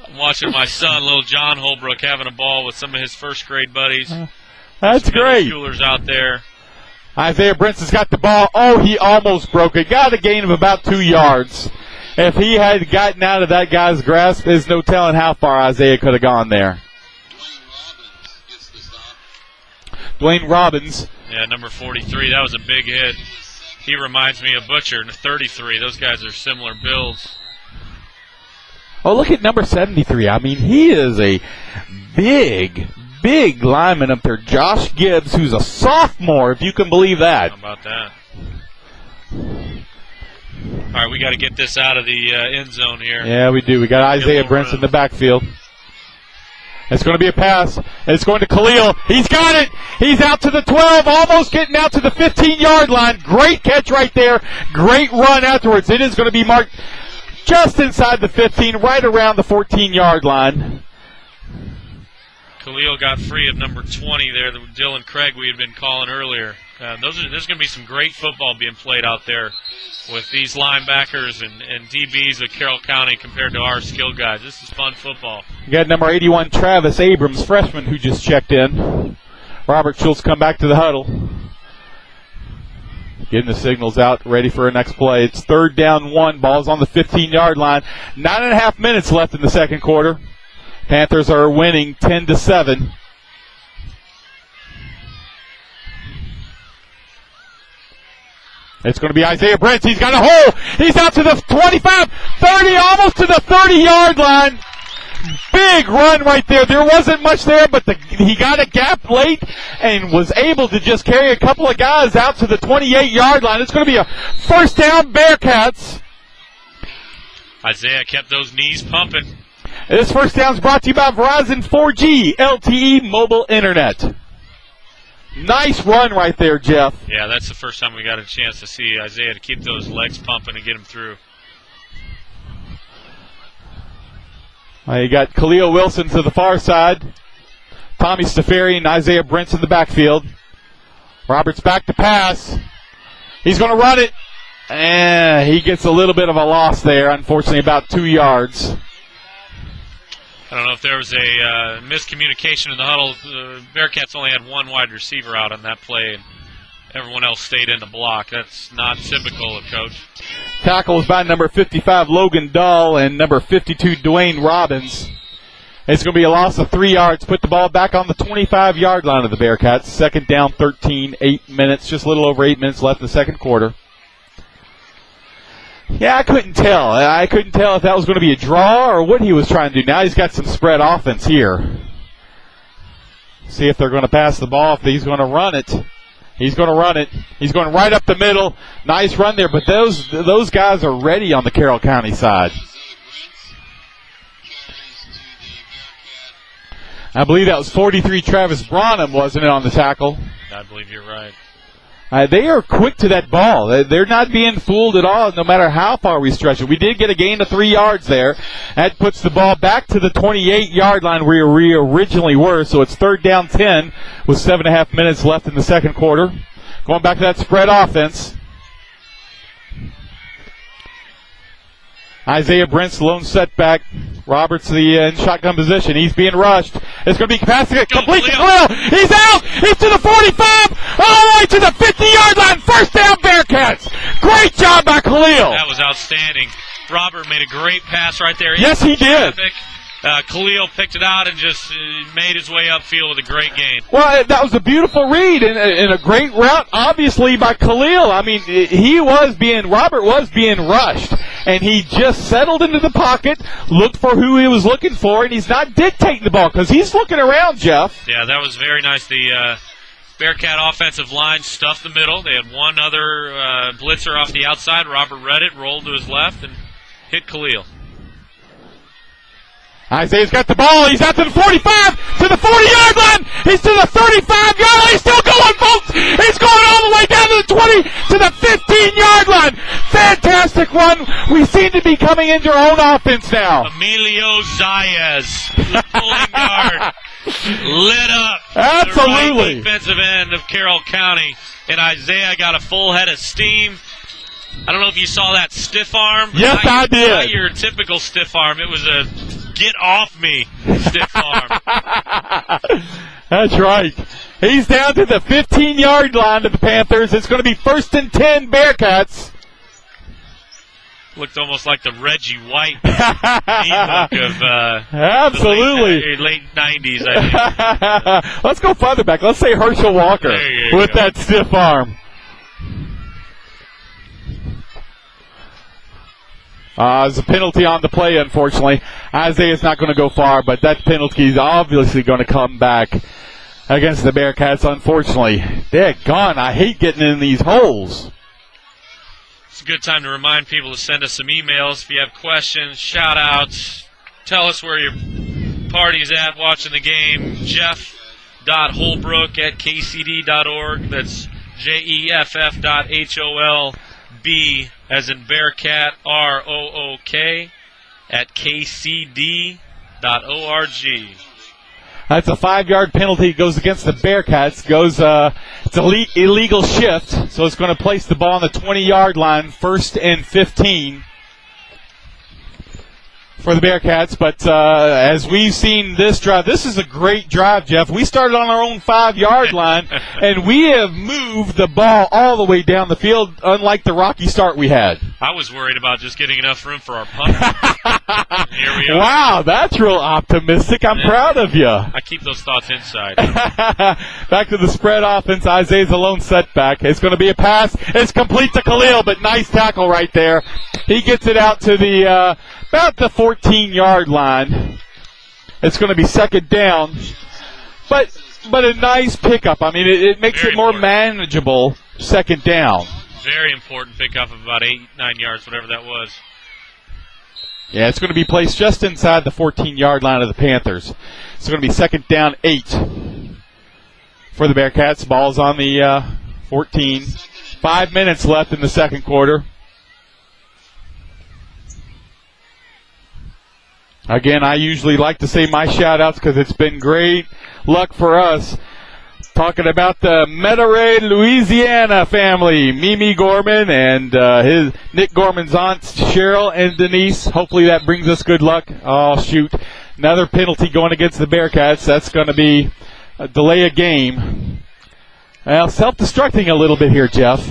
I'm watching my son, little John Holbrook, having a ball with some of his first-grade buddies. That's great. Schoolers out there. Isaiah Brinson's got the ball. Oh, he almost broke it. Got a gain of about 2 yards. If he had gotten out of that guy's grasp, there's no telling how far Isaiah could have gone there. Dwayne Robbins. Yeah, number 43. That was a big hit. He reminds me of Butcher, 33. Those guys are similar builds. Oh, look at number 73. I mean, he is a big lineman up there. Josh Gibbs, who's a sophomore, if you can believe that. How about that? All right, we got to get this out of the end zone here. Yeah, we do. We got Isaiah Brinson in the backfield. It's going to be a pass. It's going to Khalil. He's got it. He's out to the 12, almost getting out to the 15-yard line. Great catch right there. Great run afterwards. It is going to be marked just inside the 15, right around the 14-yard line. Khalil got free of number 20 there, the Dylan Craig we had been calling earlier. There's going to be some great football being played out there with these linebackers and DBs of Carroll County compared to our skill guys. This is fun football. You got number 81, Travis Abrams, freshman, who just checked in. Robert Schultz come back to the huddle. Getting the signals out, ready for a next play. It's 3rd down 1. Ball's on the 15-yard line. 9.5 minutes left in the second quarter. Panthers are winning 10-7. It's going to be Isaiah Brents. He's got a hole. He's out to the 25, 30, almost to the 30-yard line. Big run right there. There wasn't much there, but he got a gap late and was able to just carry a couple of guys out to the 28-yard line. It's going to be a first down, Bearcats. Isaiah kept those knees pumping. This first down is brought to you by Verizon 4G LTE mobile internet. Nice run right there, Jeff. Yeah, that's the first time we got a chance to see Isaiah to keep those legs pumping and get him through. You got Khalil Wilson to the far side. Tommy Stafari and Isaiah Brents in the backfield. Roberts back to pass. He's going to run it. And he gets a little bit of a loss there, unfortunately, about 2 yards. I don't know if there was a miscommunication in the huddle. The Bearcats only had one wide receiver out on that play, and everyone else stayed in the block. That's not typical of Coach. Tackles by number 55, Logan Dahl, and number 52, Dwayne Robbins. It's going to be a loss of 3 yards. Put the ball back on the 25-yard line of the Bearcats. 2nd down, 13, 8 minutes, just a little over 8 minutes left in the second quarter. Yeah, I couldn't tell. I couldn't tell if that was going to be a draw or what he was trying to do. Now he's got some spread offense here. See if they're going to pass the ball, if he's going to run it. He's going to run it. He's going right up the middle. Nice run there, but those guys are ready on the Carroll County side. I believe that was 43 Travis Branham, wasn't it, on the tackle? I believe you're right. They are quick to that ball. They're not being fooled at all, no matter how far we stretch it. We did get a gain of 3 yards there. That puts the ball back to the 28-yard line where we originally were. So it's 3rd down 10 with 7.5 minutes left in the second quarter. Going back to that spread offense. Isaiah Brent's lone setback. Roberts in shotgun position. He's being rushed. It's going to be capacity complete to Khalil. He's out. He's to the 45. All the way to the 50-yard line. First down, Bearcats. Great job by Khalil. That was outstanding. Robert made a great pass right there. Yes, he did. Khalil picked it out and just made his way upfield with a great gain. Well, that was a beautiful read and a great route, obviously, by Khalil. I mean, Robert was being rushed, and he just settled into the pocket, looked for who he was looking for, and he's not dictating the ball because he's looking around, Jeff. Yeah, that was very nice. The Bearcat offensive line stuffed the middle. They had one other blitzer off the outside. Robert read it, rolled to his left, and hit Khalil. Isaiah's got the ball. He's out to the 45, to the 40-yard line. He's to the 35-yard line. He's still going, folks. He's going all the way down to the 20, to the 15-yard line. Fantastic run. We seem to be coming into our own offense now. Emilio Zayas, the pulling guard, lit up. Absolutely. The right defensive end of Carroll County. And Isaiah got a full head of steam. I don't know if you saw that stiff arm. Yes, I did. Not your typical stiff arm. It was a get off me stiff arm. That's right. He's down to the 15-yard line of the Panthers. It's going to be 1st and 10 Bearcats. Looked almost like the Reggie White look of absolutely the late 90s, I think. Let's go farther back. Let's say Herschel Walker with that stiff arm. There's a penalty on the play, unfortunately. Isaiah's not going to go far, but that penalty is obviously going to come back against the Bearcats, unfortunately. Daggone, I hate getting in these holes. It's a good time to remind people to send us some emails if you have questions, shout-outs. Tell us where you're parties at watching the game. Jeff.Holbrook@kcd.org. That's JEFF.HOLB as in Bearcat ROOK at KCD.org. That's a 5-yard penalty. Goes against the Bearcats. It's an illegal shift, so it's going to place the ball on the 20-yard line, 1st and 15 for the Bearcats. But as we've seen this drive, this is a great drive, Jeff. We started on our own 5-yard line, and we have moved the ball all the way down the field, unlike the rocky start we had. I was worried about just getting enough room for our punter. Here we are. Wow, that's real optimistic. I'm proud of you. I keep those thoughts inside. Back to the spread offense. Isaiah's a lone setback. It's going to be a pass. It's complete to Khalil, but nice tackle right there. He gets it out to the about the 14-yard line. It's going to be 2nd down, but a nice pickup. I mean, it makes it more manageable 2nd down. Very important pickup of about 8-9 yards, whatever that was. Yeah, it's going to be placed just inside the 14-yard line of the Panthers. It's going to be 2nd down 8 for the Bearcats. Ball's on the 14. 5 minutes left in the second quarter. Again, I usually like to say my shout-outs because it's been great luck for us. Talking about the Metairie, Louisiana family, Mimi Gorman and his Nick Gorman's aunts, Cheryl and Denise. Hopefully that brings us good luck. Oh, shoot. Another penalty going against the Bearcats. That's going to be a delay a game. Well, self-destructing a little bit here, Jeff.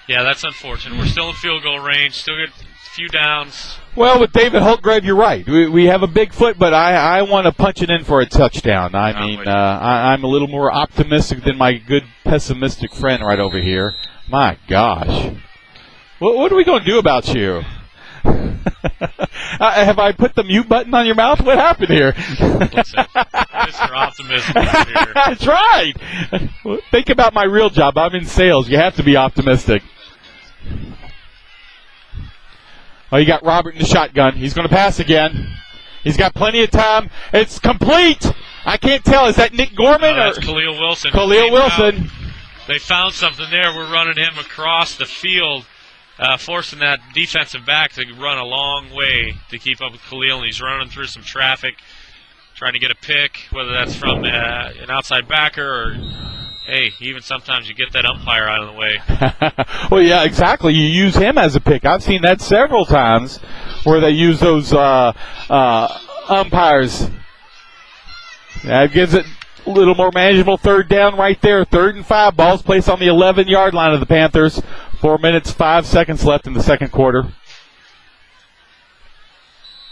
Yeah, that's unfortunate. We're still in field goal range, still get a few downs. Well, with David Holtgrave, you're right. We have a big foot, but I want to punch it in for a touchdown. I'm a little more optimistic than my good pessimistic friend right over here. My gosh. What are we going to do about you? Have I put the mute button on your mouth? What happened here? Listen, Mr. Optimism here. That's right. Think about my real job. I'm in sales. You have to be optimistic. Oh, you got Robert in the shotgun. He's going to pass again. He's got plenty of time. It's complete. I can't tell. Is that Nick Gorman? No, that's Khalil Wilson. Khalil Wilson. They found something there. We're running him across the field, forcing that defensive back to run a long way to keep up with Khalil, and he's running through some traffic, trying to get a pick, whether that's from an outside backer or, hey, even sometimes you get that umpire out of the way. Well, yeah, exactly. You use him as a pick. I've seen that several times where they use those umpires. That gives it a little more manageable 3rd down right there. 3rd and 5. Ball's placed on the 11-yard line of the Panthers. 4 minutes, 5 seconds left in the second quarter.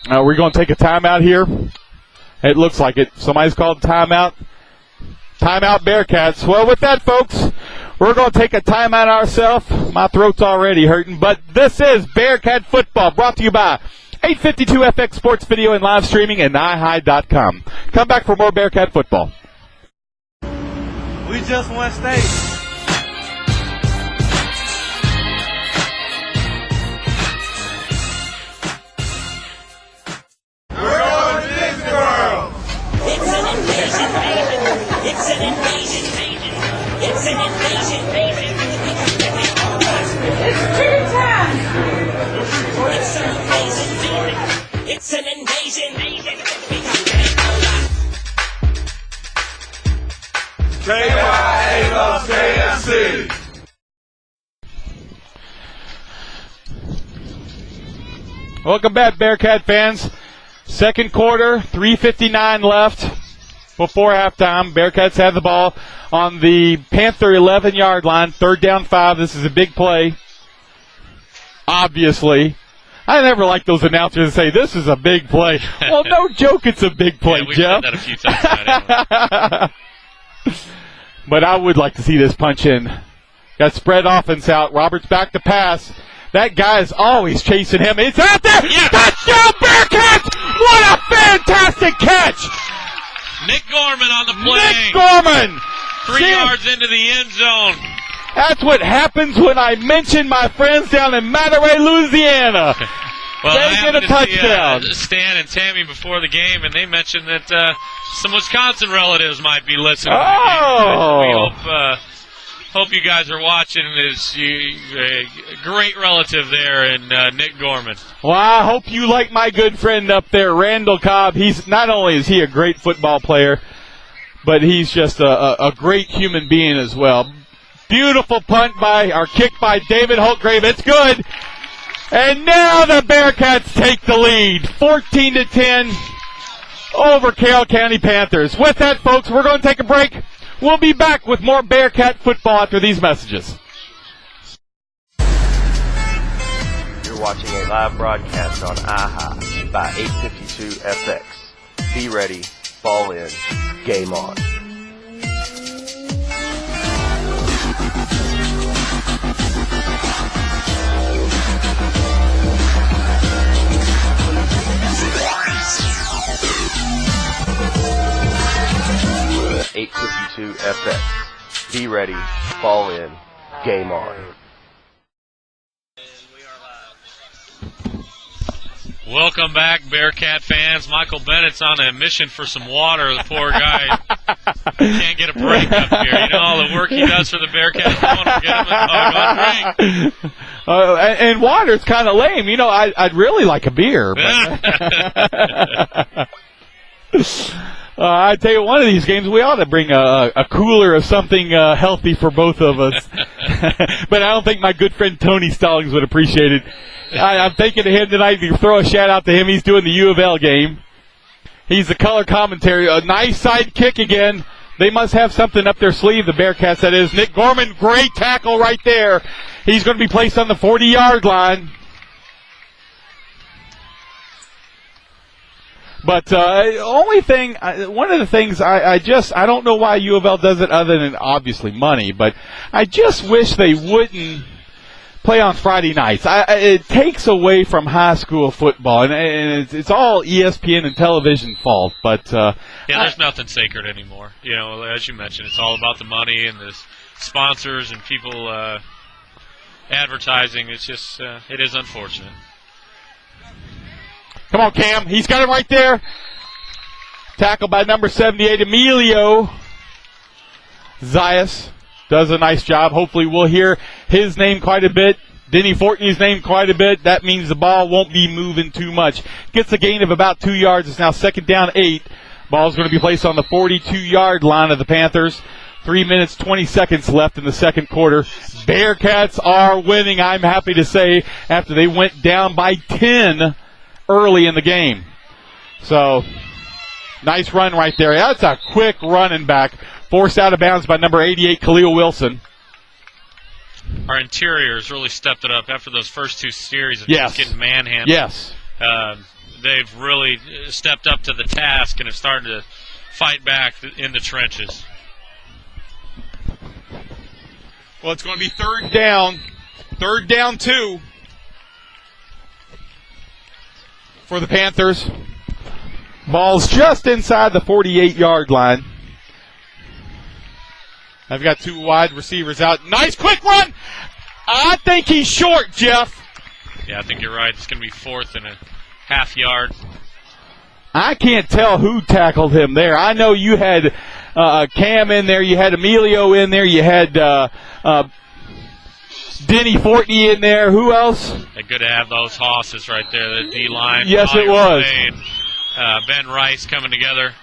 We're going to take a timeout here. It looks like it. Somebody's called timeout. Timeout Bearcats. Well, with that, folks, we're going to take a timeout ourselves. My throat's already hurting, but this is Bearcat Football, brought to you by 852 FX Sports Video and live streaming and iHigh.com. Come back for more Bearcat Football. We just won state. It's an invasion, baby. It's an invasion, baby. It's chicken time. It's an invasion, baby. It's an invasion, baby. KYA loves KFC. Welcome back, Bearcat fans. Second quarter, 3:59 left before halftime. Bearcats have the ball on the Panther 11-yard line. 3rd down 5. This is a big play. Obviously. I never like those announcers that say, this is a big play. Well, no joke, it's a big play, we've Jeff. said that a few times tonight, But I would like to see this punch in. Got spread offense out. Roberts back to pass. That guy is always chasing him. It's out there. Yeah. Touchdown, Bearcats! What a fantastic catch! Nick Gorman on the play. Nick Gorman! 3 yards into the end zone. That's what happens when I mention my friends down in Metairie, Louisiana. Well, they get a touchdown. Stan and Tammy before the game, and they mentioned that some Wisconsin relatives might be listening. Oh. We hope you guys are watching. There's a great relative there in Nick Gorman. Well, I hope you like my good friend up there, Randall Cobb. He's not only is he a great football player, but he's just a great human being as well. Beautiful punt kick by David Holtgrave. It's good. And now the Bearcats take the lead, 14-10 over Carroll County Panthers. With that, folks, we're going to take a break. We'll be back with more Bearcat football after these messages. You're watching a live broadcast on IHI by 852 FX. Be ready, ball in, game on. .852 FX. Be ready, ball in, game on. Welcome back, Bearcat fans. Michael Bennett's on a mission for some water. The poor guy can't get a break up here. You know all the work he does for the Bearcats. I want to get him a drink. And water's kind of lame. You know, I'd really like a beer. But I tell you, one of these games we ought to bring a cooler of something healthy for both of us. But I don't think my good friend Tony Stallings would appreciate it. I'm thinking of him tonight to throw a shout out to him. He's doing the U of L game. He's the color commentary. A nice side kick again. They must have something up their sleeve, the Bearcats, that is. Nick Gorman, great tackle right there. He's going to be placed on the 40-yard line. But one of the things I don't know why U of L does it other than obviously money, but I just wish they wouldn't play on Friday nights. It takes away from high school football, and it's all ESPN and television fault. But there's nothing sacred anymore. You know, as you mentioned, it's all about the money and the sponsors and people advertising. It's just it is unfortunate. Come on, Cam. He's got it right there. Tackled by number 78, Emilio Zayas. Does a nice job. Hopefully we'll hear his name quite a bit. Denny Fortney's name quite a bit. That means the ball won't be moving too much. Gets a gain of about 2 yards. It's now 2nd down 8. Ball's going to be placed on the 42-yard line of the Panthers. 3 minutes, 20 seconds left in the second quarter. Bearcats are winning, I'm happy to say, after they went down by 10 early in the game. So, nice run right there. That's a quick running back. Forced out of bounds by number 88, Khalil Wilson. Our interiors really stepped it up after those first two series of Yes. just getting manhandled. Yes. They've really stepped up to the task and have started to fight back in the trenches. Well, it's going to be third down. 2 for the Panthers. Ball's just inside the 48-yard line. I've got 2 wide receivers out. Nice quick run. I think he's short, Jeff. Yeah, I think you're right. It's going to be 4th and a half yard. I can't tell who tackled him there. I know you had Cam in there. You had Emilio in there. You had Denny Fortney in there. Who else? It's good to have those hosses right there, the D-line. Yes, it was. Ben Rice coming together.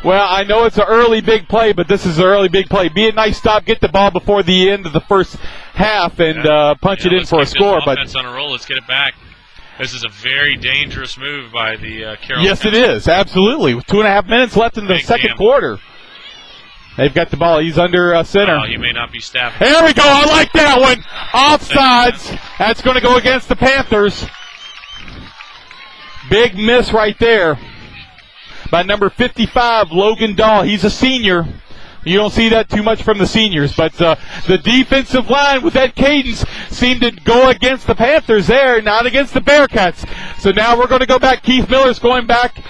Well, I know it's an early big play, but this is an early big play. Be a nice stop, get the ball before the end of the first half, and punch it in for a score. But offense on a roll. Let's get it back. This is a very dangerous move by the Carroll. Yes, it is. Absolutely. With 2.5 minutes left in the second quarter. They've got the ball. He's under center. Oh, he may not be staffing. There we go. I like that one. Offsides. That's going to go against the Panthers. Big miss right there by number 55, Logan Dahl. He's a senior. You don't see that too much from the seniors, but the defensive line with that cadence seemed to go against the Panthers there, not against the Bearcats. So now we're going to go back. Keith Miller's going back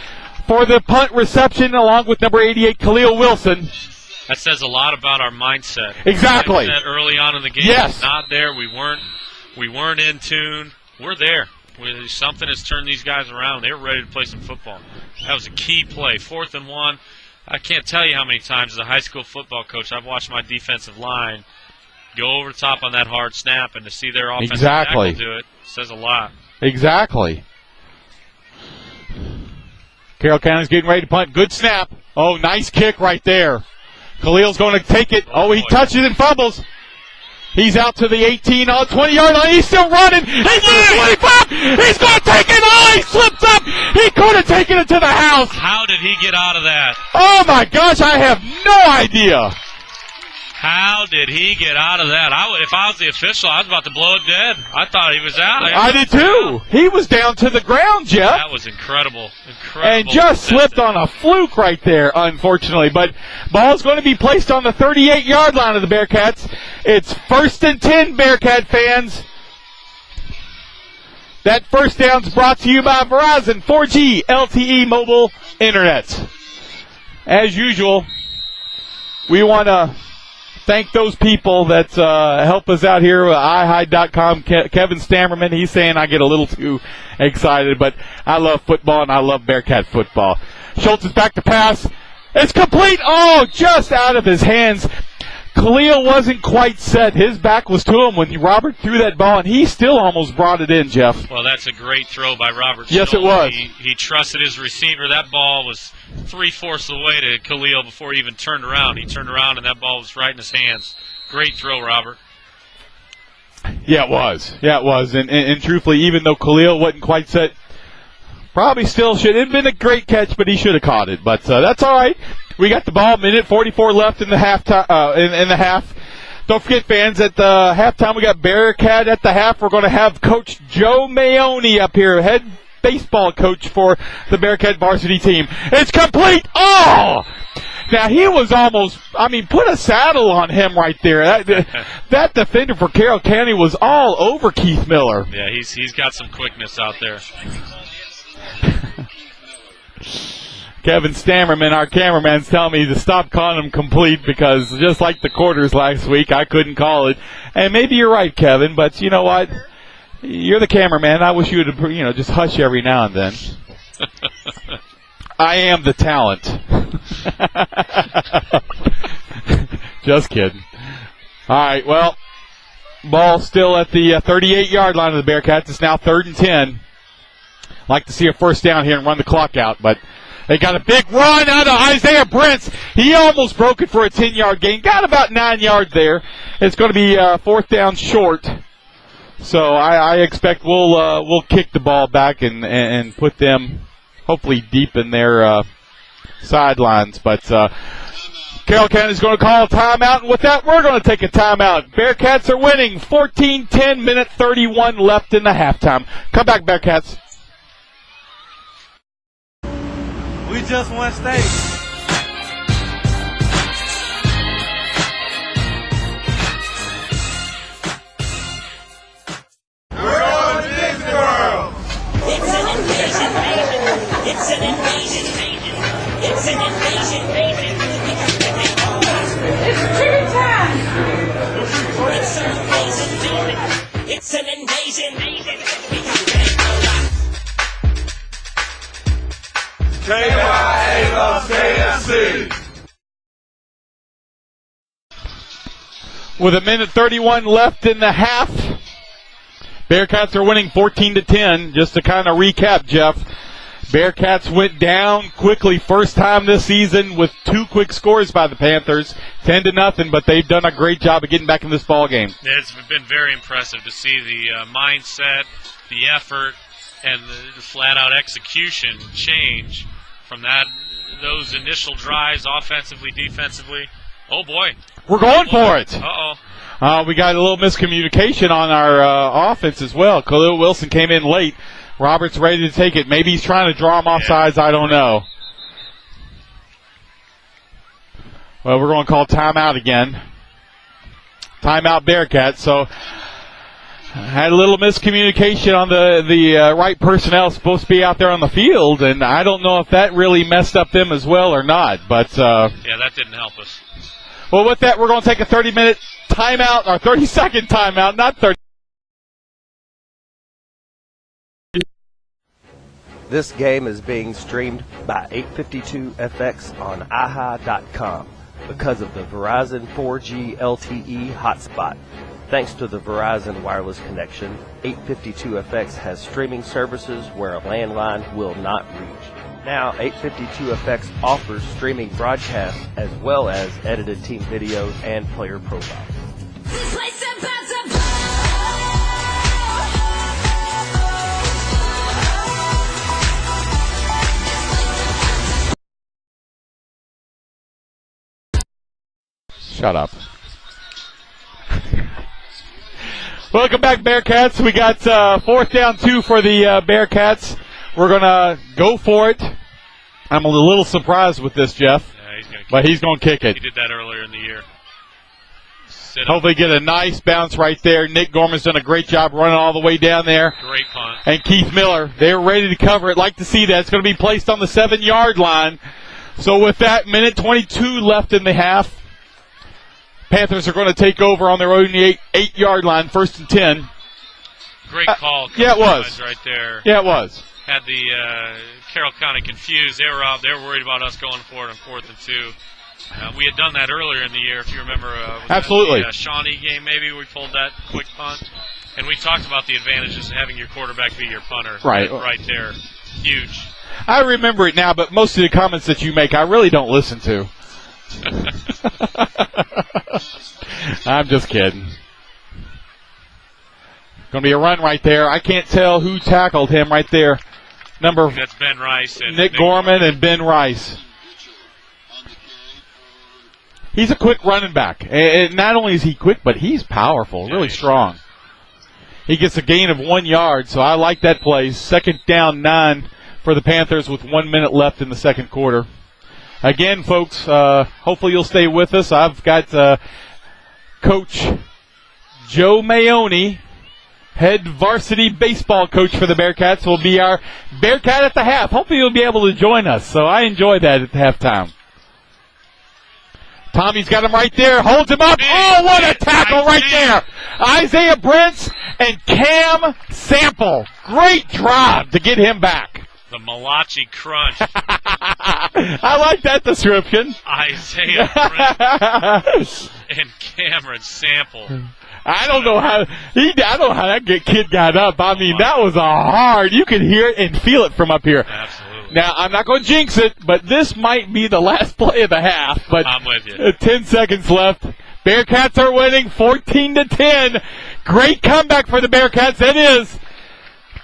for the punt reception along with number 88, Khalil Wilson. That says a lot about our mindset. Exactly. Mindset early on in the game. Yes. Not there. We weren't in tune. We're there. Something has turned these guys around. They were ready to play some football. That was a key play. 4th and 1. I can't tell you how many times as a high school football coach I've watched my defensive line go over the top on that hard snap, and to see their offensive tackle do it says a lot. Exactly. Carroll County's getting ready to punt. Good snap. Oh, nice kick right there. Khalil's going to take it. Oh, he touches and fumbles. He's out to the 18 on 20-yard line. He's still running. He's to the 25. He's going to take it. Oh, he slips up. He could have taken it to the house. How did he get out of that? Oh, my gosh. I have no idea. How did he get out of that? If I was the official, I was about to blow it dead. I thought he was out. I did too. He was down to the ground, Jeff. That was incredible. And just slipped on a fluke right there, unfortunately. But ball's going to be placed on the 38-yard line of the Bearcats. It's 1st and 10, Bearcat fans. That first down's brought to you by Verizon 4G LTE mobile internet. As usual, we want to thank those people that help us out here at ihide.com. Kevin Stammerman, he's saying I get a little too excited, but I love football and I love Bearcat football. Schultz is back to pass. It's complete. Oh, just out of his hands. Khalil wasn't quite set. His back was to him when Robert threw that ball, and he still almost brought it in, Jeff. Well, that's a great throw by Robert. Yes, it was. He trusted his receiver. That ball was 3/4 of the way to Khalil before he even turned around. He turned around, and that ball was right in his hands. Great throw, Robert. Yeah, it was. Yeah, it was. And truthfully, even though Khalil wasn't quite set, probably still should have been a great catch, but he should have caught it. But that's all right. We got the ball. 1:44 left in the half. In the half. Don't forget, fans, at the halftime we got Bearcat at the half. We're going to have Coach Joe Mayoni up here, head baseball coach for the Bearcat varsity team. It's complete. Oh! Now, he was almost, put a saddle on him right there. That defender for Carroll County was all over Keith Miller. Yeah, he's got some quickness out there. Kevin Stammerman, our cameraman's telling me to stop calling him complete because just like the quarters last week, I couldn't call it. And maybe you're right, Kevin, but you know what? You're the cameraman. I wish you would, just hush every now and then. I am the talent. Just kidding. All right, well, ball still at the 38-yard line of the Bearcats. It's now 3rd and 10. Like to see a first down here and run the clock out, but they got a big run out of Isaiah Brents. He almost broke it for a 10-yard gain. Got about 9 yards there. It's going to be 4th down short. So I expect we'll kick the ball back and put them hopefully deep in their sidelines. But Carroll County is going to call a timeout, and with that, we're going to take a timeout. Bearcats are winning 14-10, minute 31 left in the halftime. Come back, Bearcats. We just won state. We're going to Disney World. It's an invasion. It's an invasion. It's an invasion. It's tea time. It's an invasion. It's an invasion. KYA loves KFC. With a minute 31 left in the half, Bearcats are winning 14-10. Just to kind of recap, Jeff, Bearcats went down quickly first time this season with 2 quick scores by the Panthers, 10-0, but they've done a great job of getting back in this ball game. It's been very impressive to see the mindset, the effort, and the flat-out execution change from those initial drives, offensively, defensively. Oh, boy. We're going for it. Uh-oh. We got a little miscommunication on our offense as well. Khalil Wilson came in late. Robert's ready to take it. Maybe he's trying to draw him off sides. I don't know. Well, we're going to call timeout again. Timeout Bearcats. So had a little miscommunication on the right personnel supposed to be out there on the field, and I don't know if that really messed up them as well or not. But yeah, that didn't help us. Well, with that, we're going to take a 30-minute timeout, or 30-second timeout, not 30. This game is being streamed by 852FX on iHi.com because of the Verizon 4G LTE hotspot. Thanks to the Verizon wireless connection, 852FX has streaming services where a landline will not reach. Now, 852FX offers streaming broadcasts as well as edited team videos and player profiles. This place about to Shut up. Welcome back, Bearcats. We got 4th down 2 for the Bearcats. We're going to go for it. I'm a little surprised with this, Jeff. Yeah, he's going to kick it. He did that earlier in the year. Hopefully get a nice bounce right there. Nick Gorman's done a great job running all the way down there. Great punt. And Keith Miller, they're ready to cover it. Like to see that. It's going to be placed on the 7-yard line. So with that, minute 22 left in the half. Panthers are going to take over on their own 8-yard line, 1st and 10. Great call. Yeah, it was. Right there. Yeah, it was. Had the Carroll kind of confused. They were out. They were worried about us going for it on 4th and 2. We had done that earlier in the year, if you remember. Absolutely. The Shawnee game, maybe we pulled that quick punt. And we talked about the advantages of having your quarterback be your punter. Right. Right there. Huge. I remember it now, but most of the comments that you make, I really don't listen to. I'm just kidding. Going to be a run right there. I can't tell who tackled him right there. That's Ben Rice. And Nick Gorman and Ben Rice. He's a quick running back. And not only is he quick, but he's powerful, really strong. He gets a gain of 1 yard, so I like that play. 2nd down 9 for the Panthers with 1 minute left in the second quarter. Again, folks, hopefully you'll stay with us. I've got Coach Joe Mayoni, head varsity baseball coach for the Bearcats, will be our Bearcat at the half. Hopefully you'll be able to join us. So I enjoy that at the halftime. Tommy's got him right there, holds him up. Oh, what a tackle right there. Isaiah Brents and Cam Sample. Great drive to get him back. The Malachi Crunch. I like that description. Isaiah Brent and Cameron Sample. I don't know how that kid got up. I mean, that was a hard. You could hear it and feel it from up here. Absolutely. Now, I'm not going to jinx it, but this might be the last play of the half. But I'm with you. 10 seconds left. Bearcats are winning 14-10. Great comeback for the Bearcats. That is.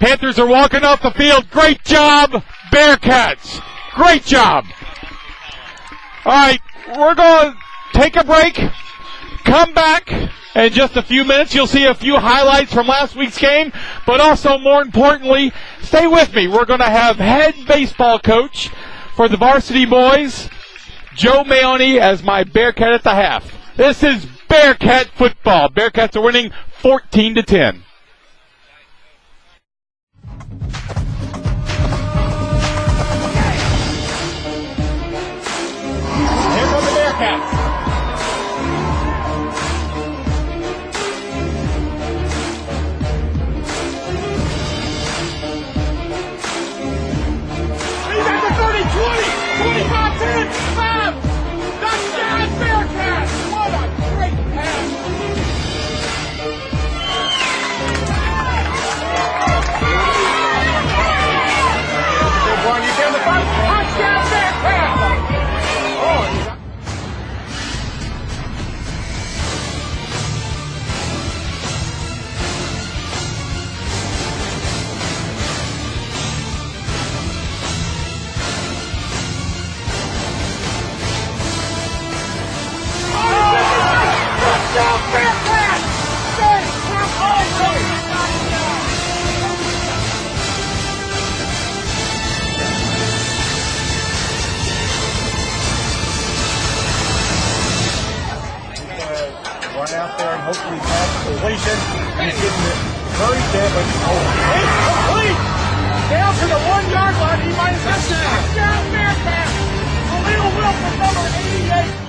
Panthers are walking off the field. Great job, Bearcats. Great job. All right, we're going to take a break. Come back in just a few minutes. You'll see a few highlights from last week's game, but also, more importantly, stay with me. We're going to have head baseball coach for the varsity boys, Joe Mayoni, as my Bearcat at the half. This is Bearcat football. Bearcats are winning 14-10. Here come the Bearcats. He's at the 30, 20, 25, 10, 5. Touchdown, Bearcats. What a great pass. Big one, you down the front. Touchdown, Bearcats. Oh, touchdown, Bearcats. Run out there and hopefully pass completion. He's getting it very dead, but it's complete. Down to the 1 yard line. He might have touchdown, Bearcats. Khalil Wilson, number 88.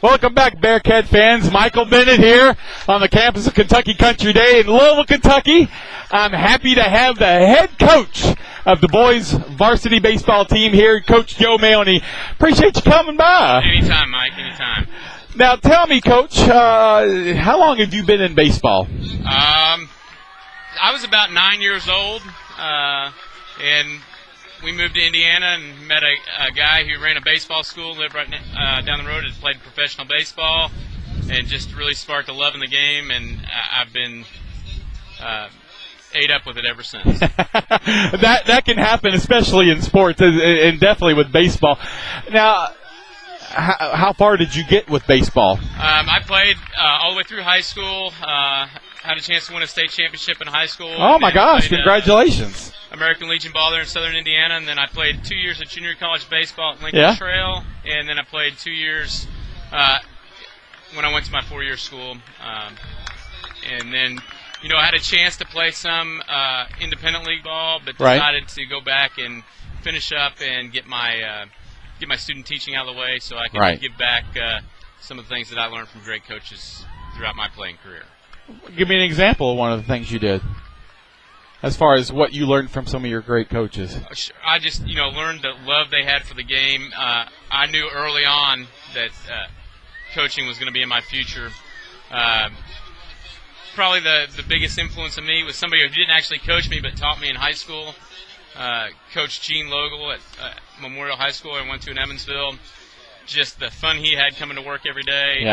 Welcome back, Bearcat fans. Michael Bennett here on the campus of Kentucky Country Day in Louisville, Kentucky. I'm happy to have the head coach of the boys varsity baseball team here, Coach Joe Maloney. Appreciate you coming by. Anytime, Mike, anytime. Now, tell me, Coach, how long have you been in baseball? I was about 9 years old, and we moved to Indiana and met a guy who ran a baseball school, lived right down the road, and played professional baseball, and just really sparked a love in the game, and I've been ate up with it ever since. that can happen, especially in sports, and definitely with baseball. Now, how far did you get with baseball? I played all the way through high school. Had a chance to win a state championship in high school. Oh, my gosh, congratulations. American Legion ball there in southern Indiana, and then I played 2 years of junior college baseball at Lincoln Trail, and then I played 2 years when I went to my 4-year school. And then, I had a chance to play some independent league ball, but decided to go back and finish up and get my student teaching out of the way so I can give back some of the things that I learned from great coaches throughout my playing career. Give me an example of one of the things you did, as far as what you learned from some of your great coaches. I just, learned the love they had for the game. I knew early on that coaching was going to be in my future. Probably the biggest influence on me was somebody who didn't actually coach me but taught me in high school. Coach Gene Logal at Memorial High School I went to in Evansville. Just the fun he had coming to work every day.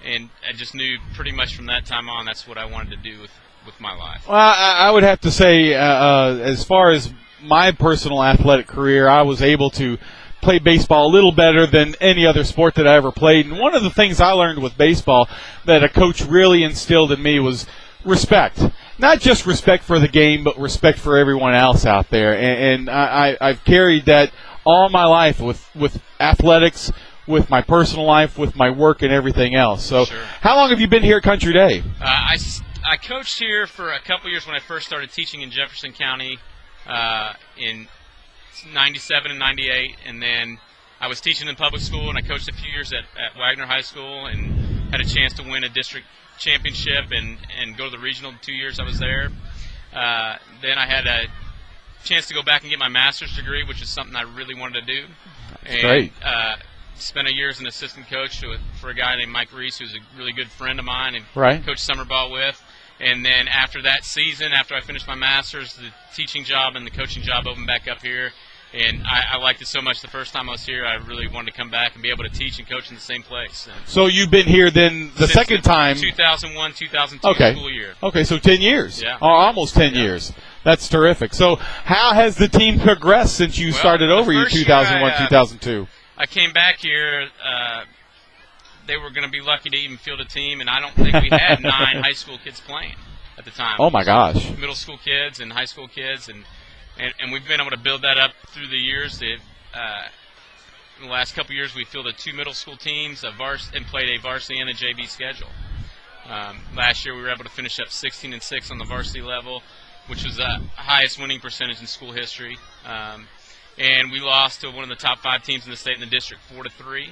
And I just knew pretty much from that time on that's what I wanted to do with my life. Well, I would have to say, as far as my personal athletic career, I was able to play baseball a little better than any other sport that I ever played. And one of the things I learned with baseball that a coach really instilled in me was respect. Not just respect for the game, but respect for everyone else out there. And I've carried that all my life with athletics, with my personal life, with my work and everything else. So how long have you been here at Country Day? I coached here for a couple years when I first started teaching in Jefferson County in 97 and 98, and then I was teaching in public school, and I coached a few years at Wagner High School and had a chance to win a district championship and go to the regional the 2 years I was there. Then I had a chance to go back and get my master's degree, which is something I really wanted to do. That's great. Spent a year as an assistant coach for a guy named Mike Reese, who's a really good friend of mine and coached summer ball with. And then after that season, after I finished my master's, the teaching job and the coaching job opened back up here. And I liked it so much the first time I was here, I really wanted to come back and be able to teach and coach in the same place. So you've been here then the second time? 2001, 2002 school year. Okay, so 10 years. Yeah. Almost 10 years. That's terrific. So how has the team progressed since you started over your 2001, 2002? I came back here. They were going to be lucky to even field a team, and I don't think we had 9 high school kids playing at the time. Oh, my gosh. Middle school kids and high school kids, and we've been able to build that up through the years. In the last couple of years, we fielded 2 middle school teams and played a varsity and a JV schedule. Last year, we were able to finish up 16-6 on the varsity level, which was the highest winning percentage in school history. And we lost to one of the top 5 teams in the state in the district, 4-3.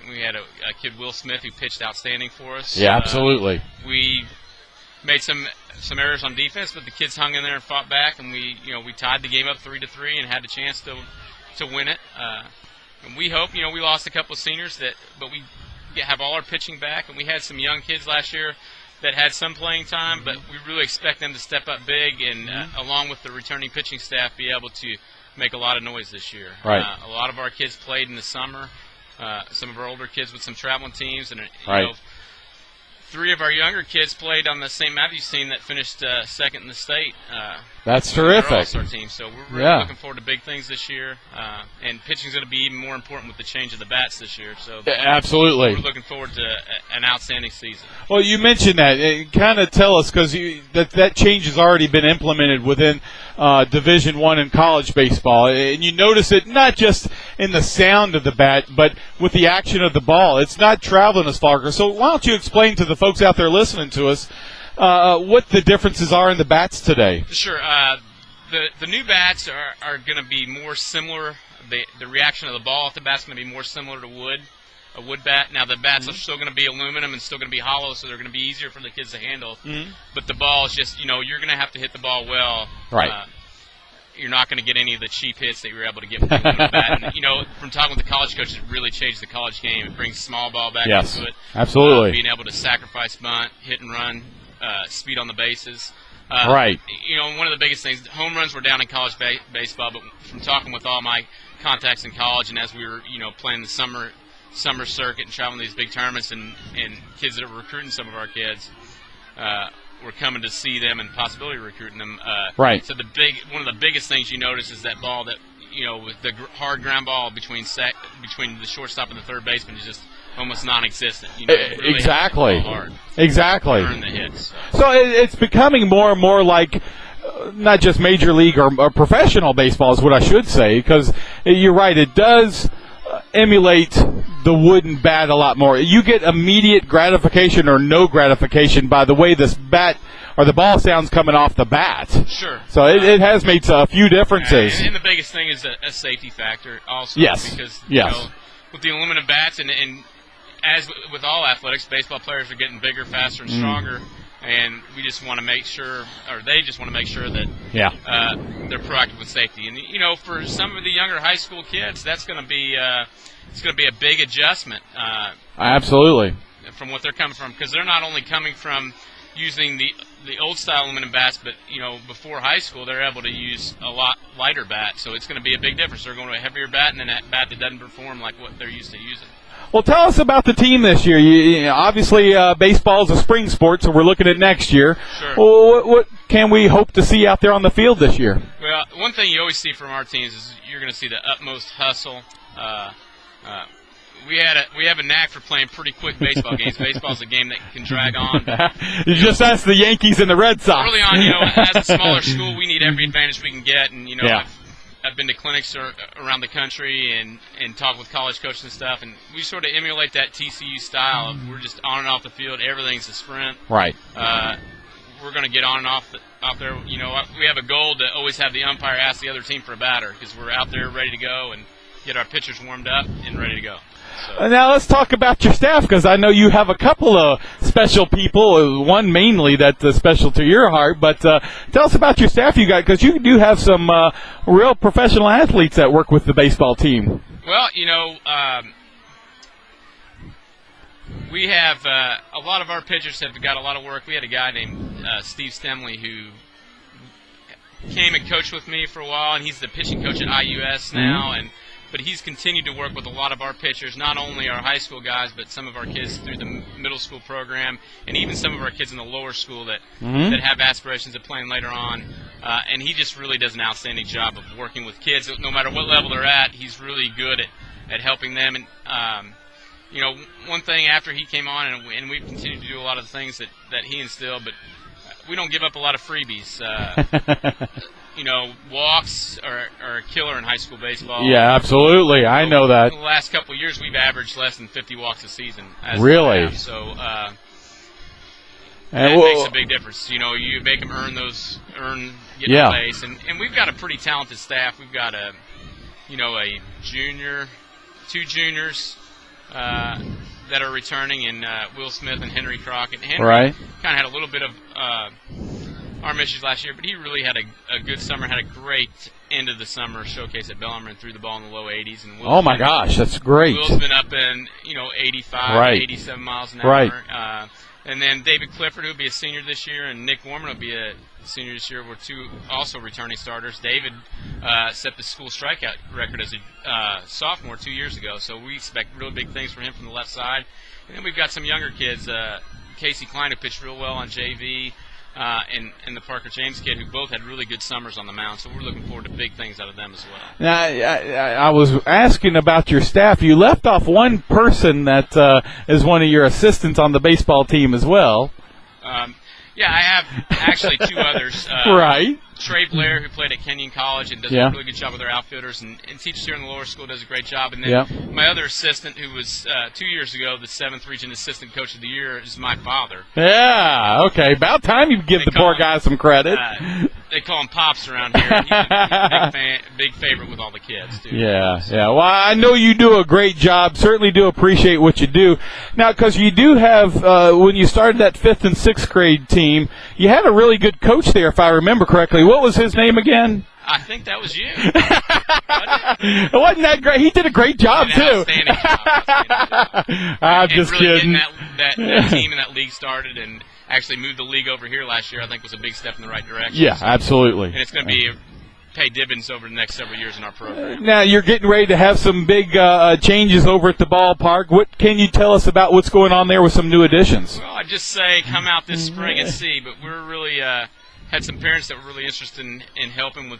We had a kid, Will Smith, who pitched outstanding for us. Yeah, absolutely. We made some errors on defense, but the kids hung in there and fought back, and we tied the game up 3-3 and had a chance to win it. And we hope, we lost a couple of seniors but we have all our pitching back, and we had some young kids last year that had some playing time, but we really expect them to step up big and, along with the returning pitching staff, be able to make a lot of noise this year. Right. A lot of our kids played in the summer. Some of our older kids with some traveling teams, and 3 of our younger kids played on the St. Matthews team that finished second in the state. That's terrific. All-star team. So we're really looking forward to big things this year, and pitching's going to be even more important with the change of the bats this year. So absolutely, we're looking forward to an outstanding season. Well, you mentioned that. Kind of tell us, because that change has already been implemented within Division I in college baseball, and you notice it not just in the sound of the bat, but with the action of the ball. It's not traveling as far. So why don't you explain to the folks out there listening to us what the differences are in the bats today? Sure. The new bats are going to be more similar. The reaction of the ball at the bat's going to be more similar to wood. a wood bat. Now the bats are still going to be aluminum and still going to be hollow, so they're going to be easier for the kids to handle. But the ball is just, you're going to have to hit the ball well. Right. You're not going to get any of the cheap hits that you were able to get with the aluminum bat. And, from talking with the college coaches, it really changed the college game. It brings small ball back into it. Absolutely. Being able to sacrifice bunt, hit and run, speed on the bases. Right. One of the biggest things, home runs were down in college baseball, but from talking with all my contacts in college and as we were, playing the summer circuit and traveling these big tournaments and kids that are recruiting some of our kids, we're coming to see them and possibility recruiting them. Right. So one of the biggest things you notice is that ball that, with the hard ground ball between the shortstop and the third baseman is just almost non-existent. Really exactly. Hard exactly. to earn the hits. So it's becoming more and more like not just major league or professional baseball is what I should say, because you're right, it does emulate the wooden bat a lot more. You get immediate gratification or no gratification by the way this bat or the ball sounds coming off the bat. Sure. So it has made a few differences. And the biggest thing is a safety factor also. Yes. Because, yes. With the aluminum bats and as with all athletics, baseball players are getting bigger, faster, and stronger. And we just want to make sure, or they just want to make sure that they're proactive with safety. And for some of the younger high school kids, that's going to be it's going to be a big adjustment. Absolutely. From what they're coming from, because they're not only coming from using the old style aluminum bats, but before high school they're able to use a lot lighter bat. So it's going to be a big difference. They're going to a heavier bat and then a bat that doesn't perform like what they're used to using. Well, tell us about the team this year. Obviously, baseball is a spring sport, so we're looking at next year. Sure. Well, what can we hope to see out there on the field this year? Well, one thing you always see from our teams is you're going to see the utmost hustle. We have a knack for playing pretty quick baseball games. Baseball's a game that can drag on. You just asked the Yankees and the Red Sox. Early on, as a smaller school, we need every advantage we can get, and I've been to clinics around the country and talk with college coaches and stuff, and we sort of emulate that TCU style of we're just on and off the field. Everything's a sprint. Right. We're going to get on and off there. We have a goal to always have the umpire ask the other team for a batter because we're out there ready to go and get our pitchers warmed up and ready to go. So. Now let's talk about your staff, because I know you have a couple of special people, one mainly that's special to your heart, but tell us about your staff you got, because you do have some real professional athletes that work with the baseball team. Well, we have a lot of our pitchers have got a lot of work. We had a guy named Steve Stemley who came and coached with me for a while, and he's the pitching coach at IUS now, but he's continued to work with a lot of our pitchers, not only our high school guys, but some of our kids through the middle school program, and even some of our kids in the lower school that have aspirations of playing later on. And he just really does an outstanding job of working with kids, no matter what level they're at. He's really good at helping them. And one thing after he came on, and we've continued to do a lot of the things that he instilled, but we don't give up a lot of freebies. Walks are a killer in high school baseball. Yeah, absolutely. I know that. In the last couple of years, we've averaged less than 50 walks a season. Really? So that makes a big difference. You make them get on base. And we've got a pretty talented staff. We've got a junior, two juniors that are returning, and Will Smith and Henry Crockett. Henry kind of had a little bit of arm issues last year, but he really had a good summer, had a great end of the summer showcase at Bellarmine and threw the ball in the low 80s. And oh, my gosh, that's great. Will's been up in, 85, 87 miles an hour. Right. And then David Clifford, who will be a senior this year, and Nick Warman will be a senior this year, were two also returning starters. David set the school strikeout record as a sophomore 2 years ago, so we expect really big things from him from the left side. And then we've got some younger kids, Casey Klein, who pitched real well on JV, and the Parker James kid, who both had really good summers on the mound. So we're looking forward to big things out of them as well. Now, I was asking about your staff. You left off one person that is one of your assistants on the baseball team as well. Yeah, I have actually two others. Right. Trey Blair, who played at Kenyon College and does a really good job with their outfielders, and teaches here in the lower school, does a great job. And then my other assistant, who was 2 years ago the 7th Region Assistant Coach of the Year, is my father. Yeah, okay. About time you give the poor guy some credit. They they call him Pops around here. He's a big favorite with all the kids, too. Yeah. Well, I know you do a great job. Certainly do appreciate what you do. Now, because you do have, when you started that 5th and 6th grade team, you had a really good coach there, if I remember correctly. What was his name again? I think that was you. Wasn't that great? He did a great job, too. Outstanding job. I'm just really kidding. Getting that team and that league started and actually moved the league over here last year, I think was a big step in the right direction. Yeah, absolutely. And it's going to pay dividends over the next several years in our program. Now, you're getting ready to have some big changes over at the ballpark. What can you tell us about what's going on there with some new additions? Well, I'd just say come out this spring and see, but we're really had some parents that were really interested in helping with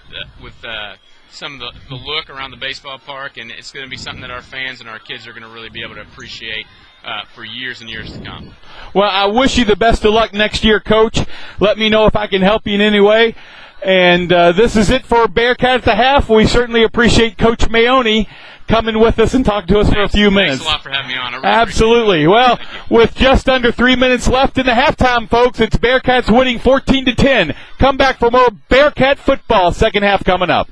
some of the look around the baseball park, and it's going to be something that our fans and our kids are going to really be able to appreciate for years and years to come. Well, I wish you the best of luck next year, Coach. Let me know if I can help you in any way. And this is it for Bearcat at the Half. We certainly appreciate Coach Maone coming with us and talking to us for a few minutes. Thanks a lot for having me on. I really Absolutely. Well, with just under 3 minutes left in the halftime, folks, it's Bearcats winning 14-10. Come back for more Bearcat football. Second half coming up.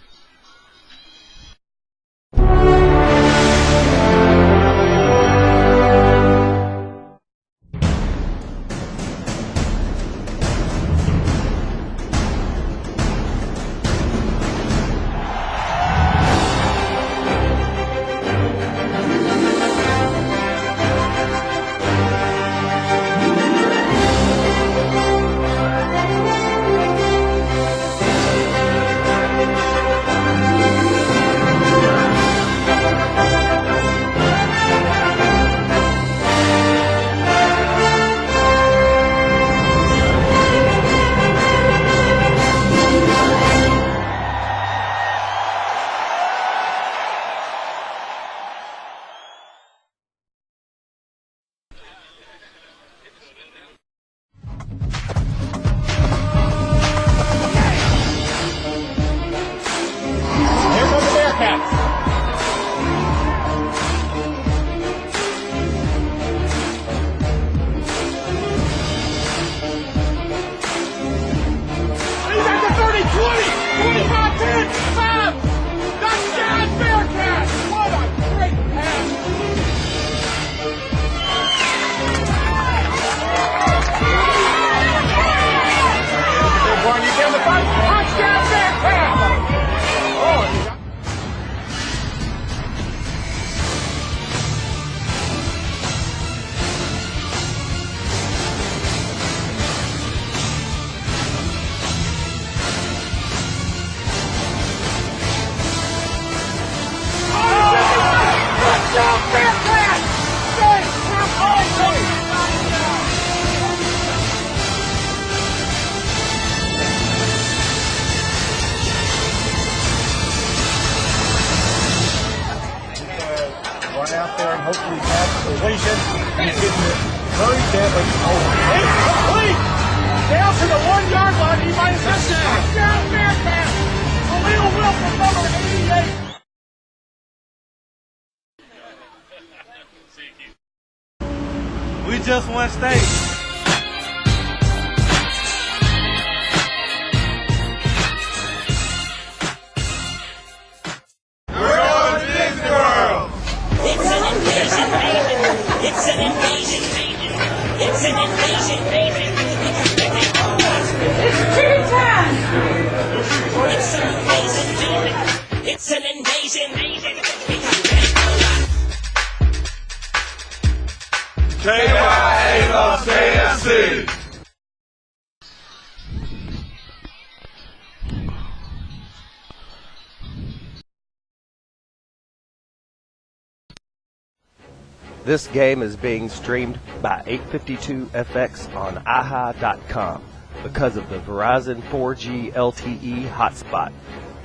Out there and hopefully catch the completion. He's getting it very gently. Incomplete! Down to the 1 yard line. He might have touchdown Bearcat. Khalil Wilson, number 88. We just won state. It's an invasion, it's an invasion, It's tea time! it's an invasion, it's an invasion, KYA loves KFC. This game is being streamed by 852FX on aha.com because of the Verizon 4G LTE hotspot.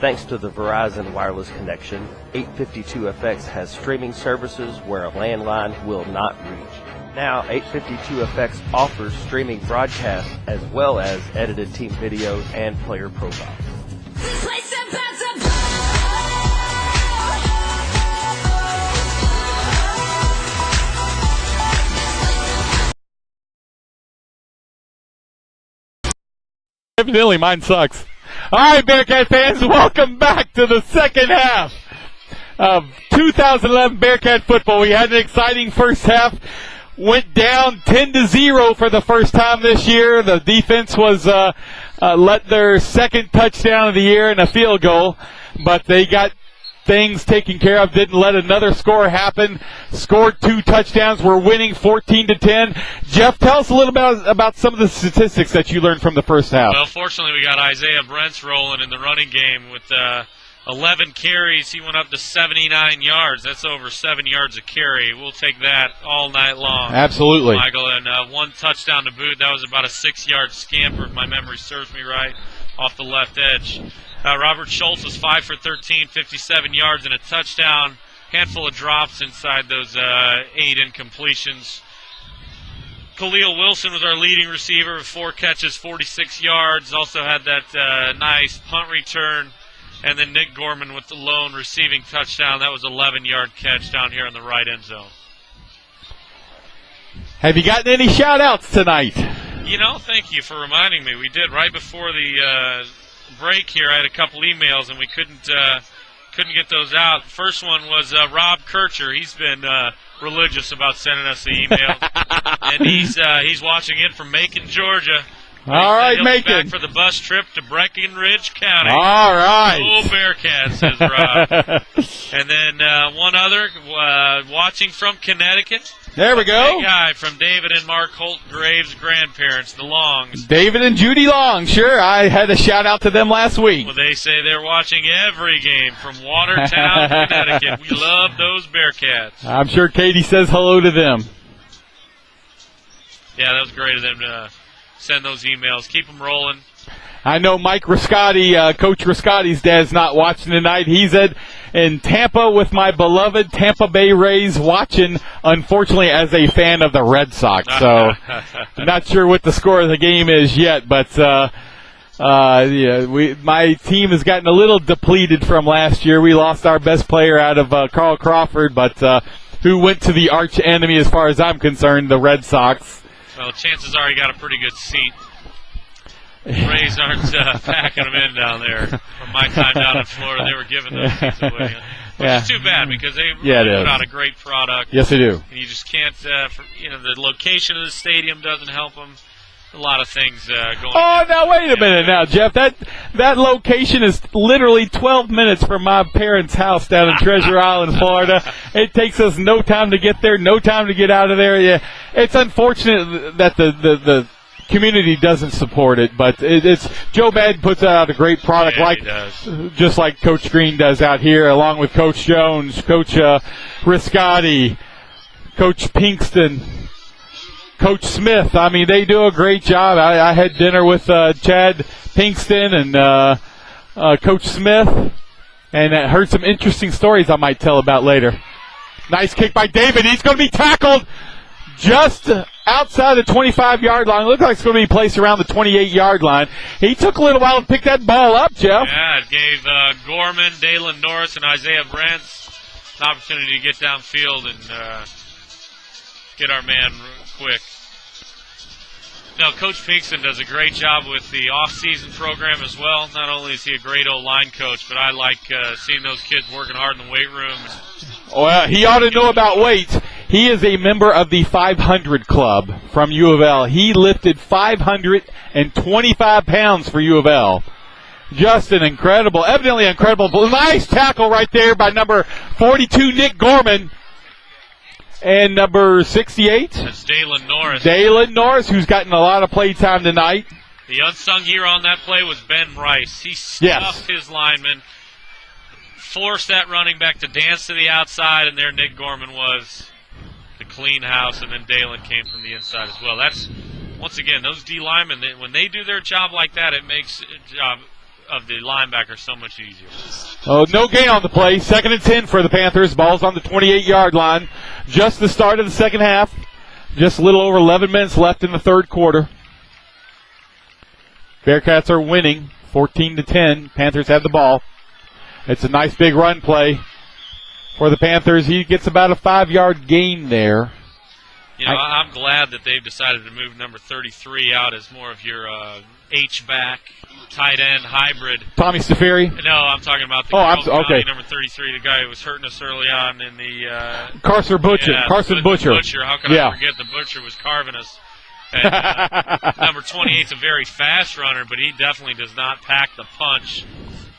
Thanks to the Verizon wireless connection, 852FX has streaming services where a landline will not reach. Now, 852FX offers streaming broadcasts as well as edited team videos and player profiles. Evidently, mine sucks. All right, Bearcat fans, welcome back to the second half of 2011 Bearcat football. We had an exciting first half. Went down 10-0 for the first time this year. The defense was let their second touchdown of the year and a field goal, but they got things taken care of, didn't let another score happen, scored 2 touchdowns. We're winning 14-10. Jeff, tell us a little bit about some of the statistics that you learned from the first half. Well, fortunately, we got Isaiah Brents rolling in the running game with 11 carries. He went up to 79 yards. That's over 7 yards a carry. We'll take that all night long. Absolutely. Michael, and 1 touchdown to boot. That was about a 6-yard scamper, if my memory serves me right, off the left edge. Robert Schultz was 5 for 13, 57 yards and a touchdown. Handful of drops inside those 8 incompletions. Khalil Wilson was our leading receiver with 4 catches, 46 yards. Also had that nice punt return. And then Nick Gorman with the lone receiving touchdown. That was an 11-yard catch down here in the right end zone. Have you gotten any shout-outs tonight? You know, thank you for reminding me. We did right before the break here. I had a couple emails, and we couldn't get those out. First one was Rob Kircher. He's been religious about sending us the emails, and he's watching it from Macon, Georgia. All right, Macon. Back for the bus trip to Breckenridge County. All right. Oh, Bearcat, says Rob. And then one other, watching from Connecticut. There we go. Big guy from David and Mark Holt Graves' grandparents, the Longs. David and Judy Long, sure. I had a shout-out to them last week. Well, they say they're watching every game from Watertown, Connecticut. We love those Bearcats. I'm sure Katie says hello to them. Yeah, that was great of them to send those emails. Keep them rolling. I know Mike Riscotti, Coach Riscotti's dad's not watching tonight. He's in Tampa with my beloved Tampa Bay Rays, watching, unfortunately, as a fan of the Red Sox. So, not sure what the score of the game is yet, but my team has gotten a little depleted from last year. We lost our best player out of Carl Crawford, but who went to the arch enemy, as far as I'm concerned, the Red Sox. Well, chances are you got a pretty good seat. Rays aren't packing them in down there. From my time down in Florida, they were giving those seats away. Which is too bad because they really put out a great product. Yes, they do. And you just can't, the location of the stadium doesn't help them. A lot of things going on. Oh, now wait a minute now, Jeff. That location is literally 12 minutes from my parents' house down in Treasure Island, Florida. It takes us no time to get there, no time to get out of there. Yeah, it's unfortunate that the community doesn't support it, but it's Joe Madden puts out a great product, just like Coach Green does out here, along with Coach Jones, Coach Riscotti, Coach Pinkston, Coach Smith. I mean, they do a great job. I had dinner with Chad Pinkston and Coach Smith, and heard some interesting stories I might tell about later. Nice kick by David. He's going to be tackled just outside the 25-yard line. Looks like it's going to be placed around the 28-yard line. He took a little while to pick that ball up, Jeff. Yeah, it gave Gorman, Dalen Norris, and Isaiah Brents an opportunity to get downfield and get our man quick. No, Coach Pinkston does a great job with the off-season program as well. Not only is he a great O-line coach, but I like seeing those kids working hard in the weight room. Well, he ought to know about weights. He is a member of the 500 Club from U of L. He lifted 525 pounds for U of L. Just evidently incredible. Nice tackle right there by number 42, Nick Gorman. And number 68? That's Dalen Norris. Dalen Norris, who's gotten a lot of play time tonight. The unsung hero on that play was Ben Rice. He stuffed his lineman, forced that running back to dance to the outside, and there Nick Gorman was, the clean house, and then Dalen came from the inside as well. That's, once again, those D linemen, when they do their job like that, it makes the job of the linebacker so much easier. Oh, no gain on the play. 2nd and 10 for the Panthers. Ball's on the 28-yard line. Just the start of the second half. Just a little over 11 minutes left in the third quarter. Bearcats are winning 14-10. Panthers have the ball. It's a nice big run play for the Panthers. He gets about a 5-yard gain there. You know, I'm glad that they've decided to move number 33 out as more of your H-back. tight end hybrid. Tommy Stafiri? No, I'm talking about the okay. number 33, the guy who was hurting us early on in the Carson Butcher. Yeah, Carson Butcher. How could I forget the Butcher was carving us? And, number 28 is a very fast runner, but he definitely does not pack the punch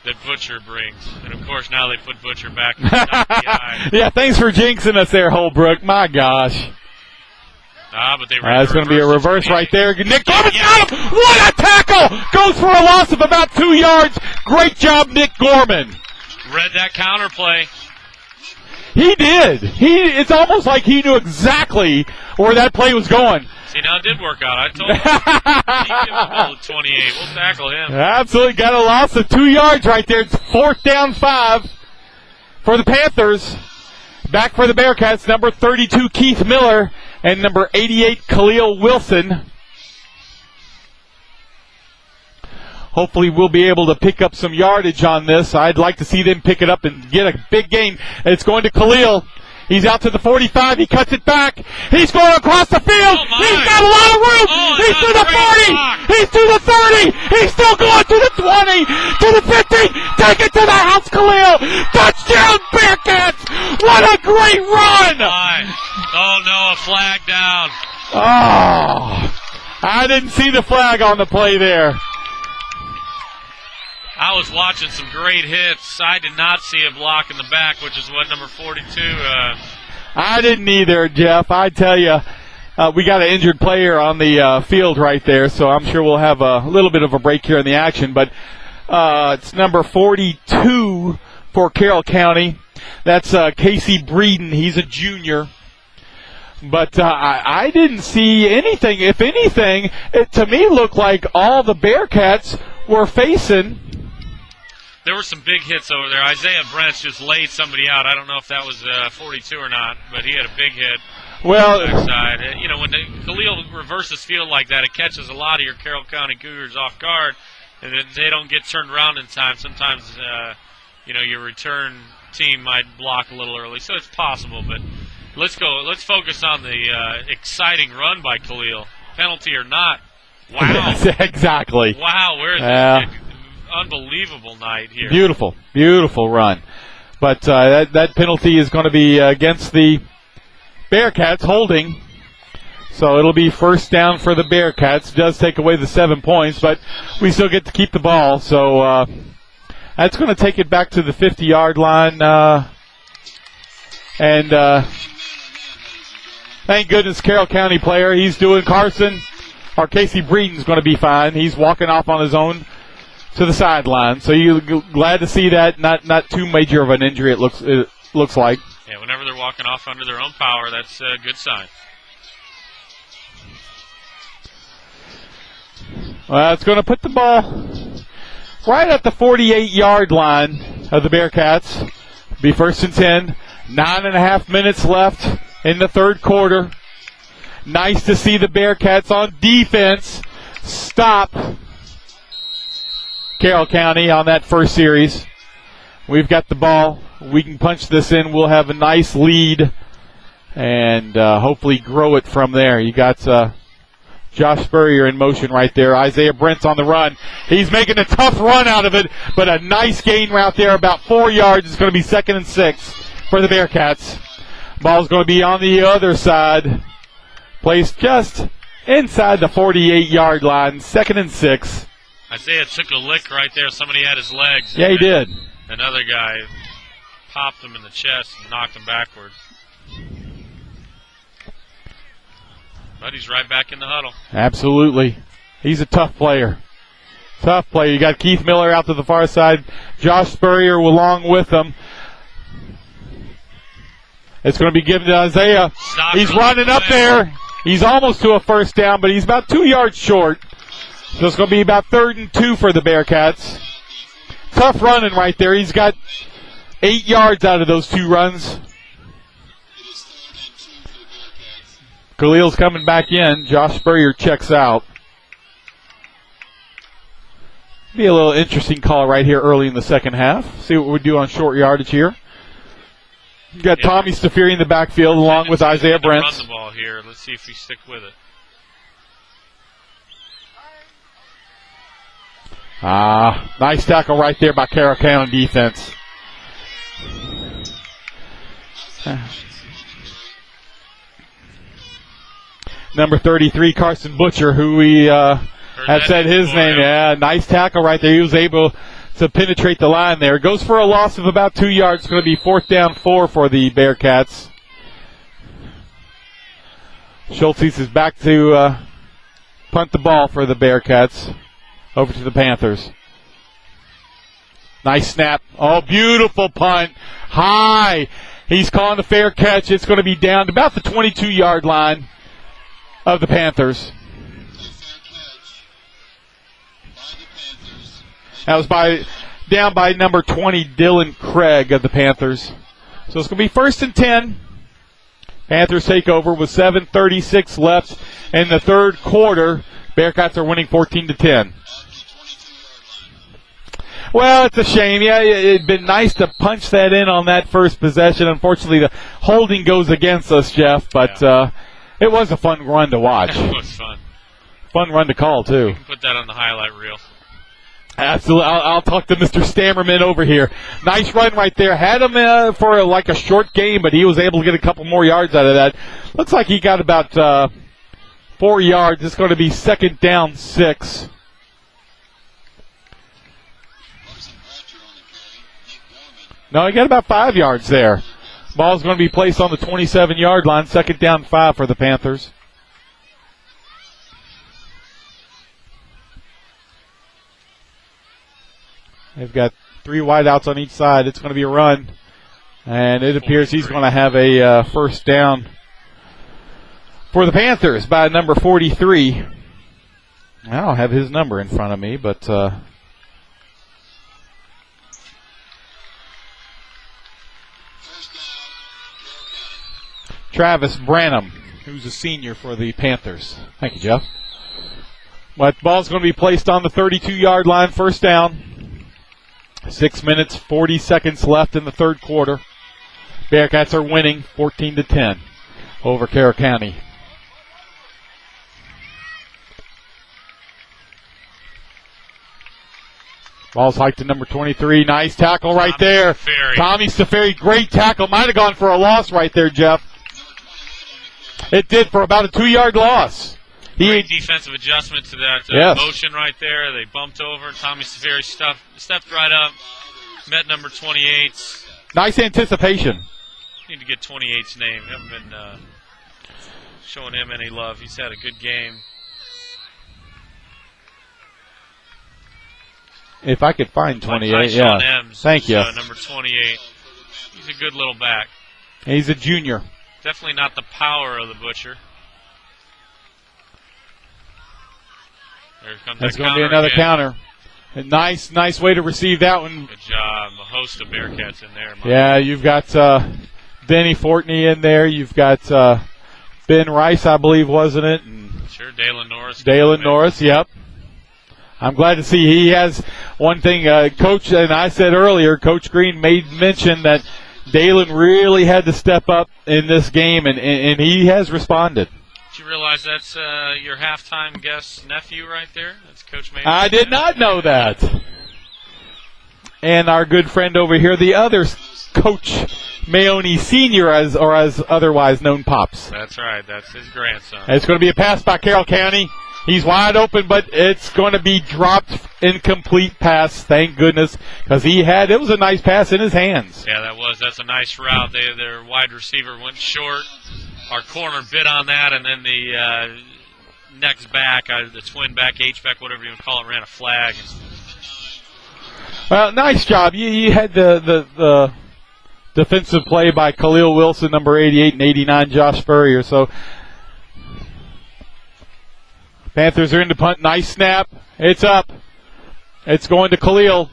that Butcher brings. And, of course, now they put Butcher back in the eye. Yeah, thanks for jinxing us there, Holbrook. My gosh. But they That's going to be a reverse right there. Nick Gorman got him. What a tackle! Goes for a loss of about 2 yards. Great job, Nick Gorman. Read that counter play. He did. It's almost like he knew exactly where that play was going. See, now it did work out. I told him. He can hold 28. We'll tackle him. Absolutely. Got a loss of 2 yards right there. It's 4th down 5 for the Panthers. Back for the Bearcats, number 32, Keith Miller, and number 88, Khalil Wilson. Hopefully we'll be able to pick up some yardage on this. I'd like to see them pick it up and get a big gain. It's going to Khalil. He's out to the 45. He cuts it back. He's going across the field. He's got a lot of room. He's to the 40. He's to the 30. He's still going to the 20. To the 50. Take it to the house, Khalil. Touchdown, Bearcats. What a great run. Oh, no, a flag down. Oh, I didn't see the flag on the play there. I was watching some great hits. I did not see a block in the back, which is what number 42. I didn't either, Jeff. I tell you, we got an injured player on the field right there, so I'm sure we'll have a little bit of a break here in the action. But it's number 42 for Carroll County. That's Casey Breeden. He's a junior. But I didn't see anything. If anything, it to me looked like all the Bearcats were facing. There were some big hits over there. Isaiah Brents just laid somebody out. I don't know if that was 42 or not, but he had a big hit. Well, backside. When Khalil reverses field like that, it catches a lot of your Carroll County Cougars off guard, and they don't get turned around in time. Sometimes, your return team might block a little early, so it's possible. But let's go. Let's focus on the exciting run by Khalil, penalty or not. Wow! Exactly. Wow, where is this? Unbelievable night here. Beautiful run. But that penalty is going to be against the Bearcats holding. So it'll be first down for the Bearcats. Does take away the 7 points, but we still get to keep the ball. So that's going to take it back to the 50-yard line. And thank goodness Carroll County player. He's doing Carson. Or Casey Breeden's going to be fine. He's walking off on his own to the sideline. So you're glad to see that. Not too major of an injury, it looks like. Yeah, whenever they're walking off under their own power, that's a good sign. Well, it's going to put the ball right at the 48-yard line of the Bearcats. Be first and 10. 9.5 minutes left in the third quarter. Nice to see the Bearcats on defense stop Carroll County on that first series. We've got the ball. We can punch this in. We'll have a nice lead and hopefully grow it from there. You got Josh Spurrier in motion right there. Isaiah Brent's on the run. He's making a tough run out of it, but a nice gain out there, about 4 yards. It's going to be 2nd and 6 for the Bearcats. Ball's going to be on the other side. Placed just inside the 48-yard line. 2nd and 6. Isaiah took a lick right there. Somebody had his legs. Yeah, he did. Another guy popped him in the chest and knocked him backwards. But he's right back in the huddle. Absolutely. He's a tough player. Tough player. You got Keith Miller out to the far side. Josh Spurrier along with him. It's going to be given to Isaiah. He's running up there. He's almost to a first down, but he's about 2 yards short. So it's going to be about 3rd and 2 for the Bearcats. Tough running right there. He's got 8 yards out of those 2 runs. Khalil's coming back in. Josh Spurrier checks out. Be a little interesting call right here early in the second half. See what we do on short yardage here. You got Tommy Stafiri in the backfield along with Isaiah Brent. Run the ball here. Let's see if we stick with it. Nice tackle right there by Carroll County defense. Number 33, Carson Butcher, who we have said his name. Yeah, nice tackle right there. He was able to penetrate the line there. Goes for a loss of about 2 yards. It's going to be 4th down 4 for the Bearcats. Schultz is back to punt the ball for the Bearcats. Over to the Panthers. Nice snap. Oh, beautiful punt. High. He's calling the fair catch. It's going to be down to about the 22-yard line of the Panthers. That was down by number 20, Dylan Craig of the Panthers. So it's going to be 1st and 10. Panthers take over with 7:36 left in the third quarter. Bearcats are winning 14-10. Well, it's a shame. Yeah, it'd been nice to punch that in on that first possession. Unfortunately, the holding goes against us, Jeff, but it was a fun run to watch. It was fun. Fun run to call, too. You can put that on the highlight reel. Absolutely. I'll talk to Mr. Stammerman over here. Nice run right there. Had him for like a short game, but he was able to get a couple more yards out of that. Looks like he got about 4 yards. It's going to be 2nd down 6. No, he got about 5 yards there. Ball's going to be placed on the 27-yard line. 2nd down 5 for the Panthers. They've got 3 wideouts on each side. It's going to be a run. And it appears he's going to have a first down for the Panthers by number 43. I don't have his number in front of me, but Travis Branham, who's a senior for the Panthers. Thank you, Jeff. But ball's going to be placed on the 32-yard line, 1st down. 6 minutes, 40 seconds left in the third quarter. Bearcats are winning 14-10 over Carroll County. Ball's hiked to number 23. Nice tackle right there. Tommy Staferi, great tackle. Might have gone for a loss right there, Jeff. It did, for about a 2-yard loss. Great defensive adjustment to that motion right there. They bumped over. Tommy Staferi stepped right up, met number 28. Nice anticipation. Need to get 28's name. Haven't been showing him any love. He's had a good game. If I could find 28, Sean Ems, thank you. Number 28. He's a good little back. He's a junior. Definitely not the power of the Butcher. There comes That's that going to be counter another again. counter. A nice way to receive that one. Good job. A host of Bearcats in there. Yeah, you've got Benny Fortney in there. You've got Ben Rice, I believe, wasn't it? And sure, Dalen Norris. Dalen Norris, yep. I'm glad to see he has one thing. Coach, and I said earlier, Coach Green made mention that Dalen really had to step up in this game, and he has responded. Did you realize that's your halftime guest nephew right there? That's Coach Mason. I did not know that. And our good friend over here, the other Coach Mayoni Sr., as otherwise known, Pops. That's right. That's his grandson. And it's going to be a pass by Carroll County. He's wide open, but it's going to be dropped. Incomplete pass, thank goodness, because it was a nice pass in his hands. Yeah, that's a nice route. Their wide receiver went short. Our corner bit on that, and then the next back, the twin back, H-back, whatever you want to call it, ran a flag. Well, nice job. You had the defensive play by Khalil Wilson, number 88, and 89, Josh Spurrier. So Panthers are in to punt. Nice snap. It's up. It's going to Khalil.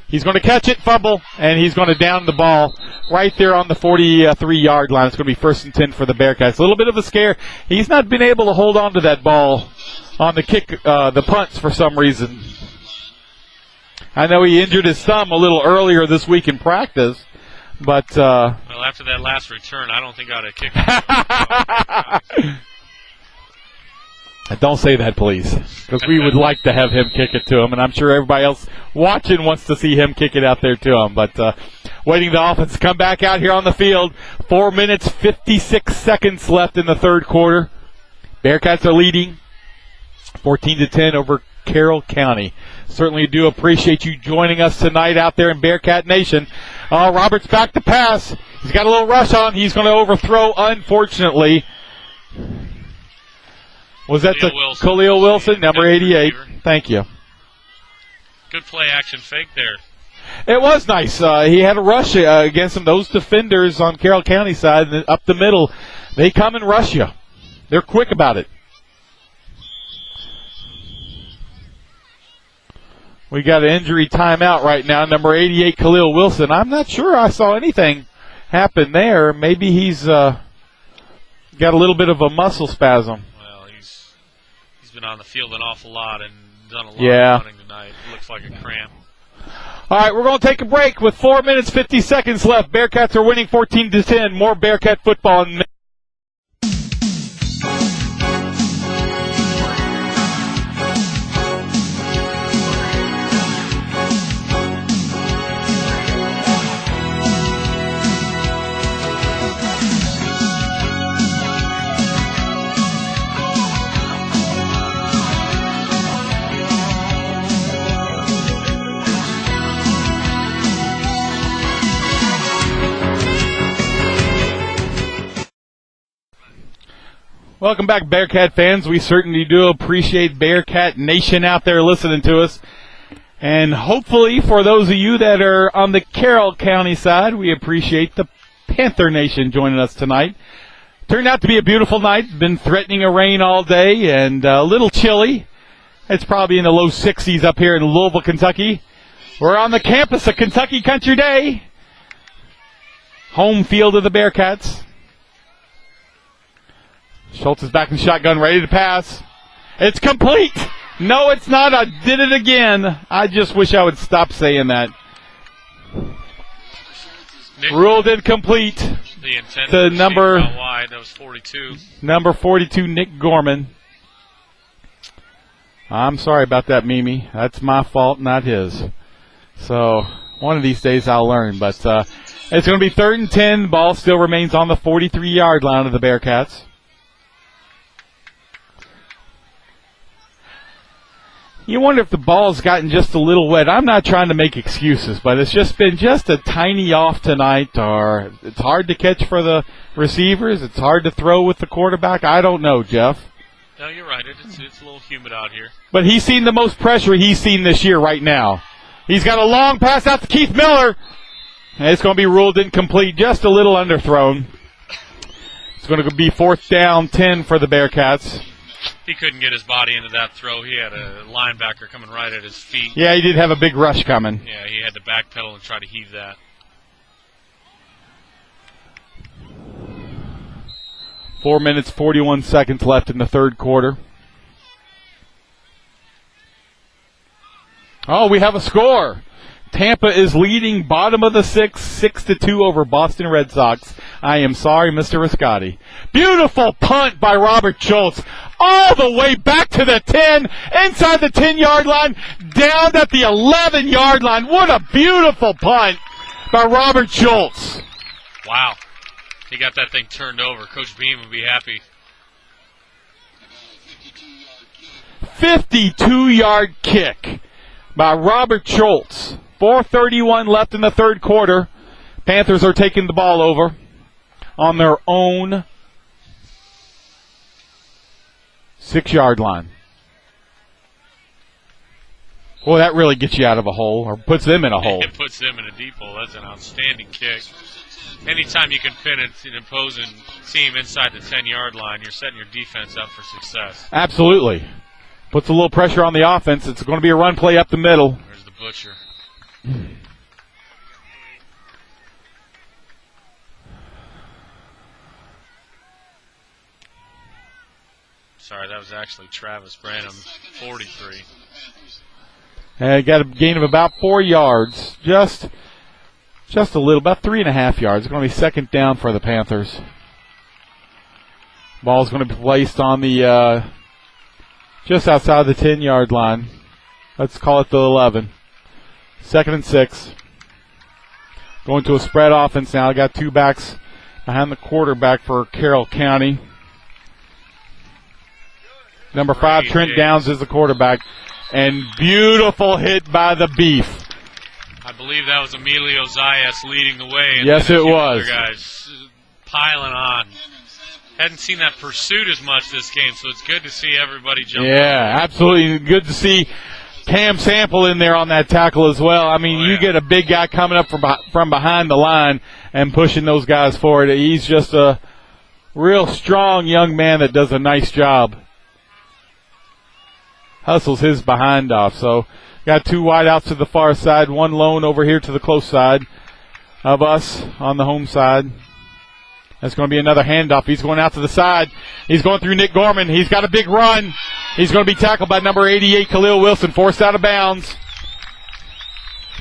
He's going to catch it, fumble, and he's going to down the ball right there on the 43-yard line. It's going to be 1st and 10 for the Bearcats. A little bit of a scare. He's not been able to hold on to that ball on the kick, the punts for some reason. I know he injured his thumb a little earlier this week in practice, but well, after that last return, I don't think I ought to kick it. Don't say that, please, because we would like to have him kick it to him, and I'm sure everybody else watching wants to see him kick it out there to him. But waiting the offense to come back out here on the field. 4 minutes, 56 seconds left in the third quarter. Bearcats are leading 14-10 over Carroll County. Certainly do appreciate you joining us tonight out there in Bearcat Nation. Roberts back to pass. He's got a little rush on. He's going to overthrow, unfortunately. Was that Khalil Wilson, number 88? Thank you. Good play action fake there. It was nice. He had a rush against them. Those defenders on Carroll County side, and up the middle, they come and rush you. They're quick about it. We got an injury timeout right now. Number 88, Khalil Wilson. I'm not sure I saw anything happen there. Maybe he's got a little bit of a muscle spasm. Well, he's been on the field an awful lot and done a lot of running tonight. It looks like a cramp. All right, we're going to take a break with 4 minutes, 50 seconds left. Bearcats are winning 14-10. More Bearcat football in Welcome back, Bearcat fans. We certainly do appreciate Bearcat Nation out there listening to us. And hopefully, for those of you that are on the Carroll County side, we appreciate the Panther Nation joining us tonight. Turned out to be a beautiful night. Been threatening a rain all day and a little chilly. It's probably in the low 60s up here in Louisville, Kentucky. We're on the campus of Kentucky Country Day. Home field of the Bearcats. Schultz is back in shotgun, ready to pass. It's complete. No, it's not. I did it again. I just wish I would stop saying that. Ruled incomplete. The intent to number wide. That was 42. Number 42, Nick Gorman. I'm sorry about that, Mimi. That's my fault, not his. So one of these days I'll learn. But it's going to be 3rd and 10. Ball still remains on the 43-yard line of the Bearcats. You wonder if the ball's gotten just a little wet. I'm not trying to make excuses, but it's just been just a tiny off tonight, or it's hard to catch for the receivers. It's hard to throw with the quarterback. I don't know, Jeff. No, you're right. It's a little humid out here. But he's seen the most pressure he's seen this year right now. He's got a long pass out to Keith Miller. And it's going to be ruled incomplete, just a little underthrown. It's going to be 4th down, 10 for the Bearcats. He couldn't get his body into that throw. He had a linebacker coming right at his feet. Yeah, he did have a big rush coming. Yeah, he had to backpedal and try to heave that. Four minutes, 41 seconds left in the third quarter. Oh, we have a score. Tampa is leading bottom of the 6-2 over Boston Red Sox. I am sorry, Mr. Riscotti. Beautiful punt by Robert Schultz. All the way back to the 10, inside the 10-yard line, down at the 11-yard line. What a beautiful punt by Robert Schultz. Wow. He got that thing turned over. Coach Beam would be happy. 52-yard kick by Robert Schultz. 4:31 left in the third quarter. Panthers are taking the ball over on their own 6-yard line. Boy, that really gets you out of a hole, or puts them in a hole. It puts them in a deep hole. That's an outstanding kick. Anytime you can pin an opposing team inside the 10-yard line, you're setting your defense up for success. Absolutely. Puts a little pressure on the offense. It's going to be a run play up the middle. There's the butcher. Sorry, that was actually Travis Branham, 43. Got a gain of about 4 yards. Just a little, about 3.5 yards. It's going to be second down for the Panthers. Ball's going to be placed on the just outside the 10-yard line. Let's call it the 11. 2nd and 6. Going to a spread offense now. I got 2 backs behind the quarterback for Carroll County. Number 5, Trent Downs is the quarterback. And beautiful hit by the Beef. I believe that was Emilio Zayas leading the way. And yes, then it was. Other guys piling on. Hadn't seen that pursuit as much this game, so it's good to see everybody jump. Yeah, absolutely. Good to see Cam Sample in there on that tackle as well. I mean, you get a big guy coming up from behind the line and pushing those guys forward. He's just a real strong young man that does a nice job. Hustles his behind off. So got 2 wide outs to the far side, 1 lone over here to the close side of us on the home side. That's going to be another handoff. He's going out to the side. He's going through Nick Gorman. He's got a big run. He's going to be tackled by number 88, Khalil Wilson, forced out of bounds.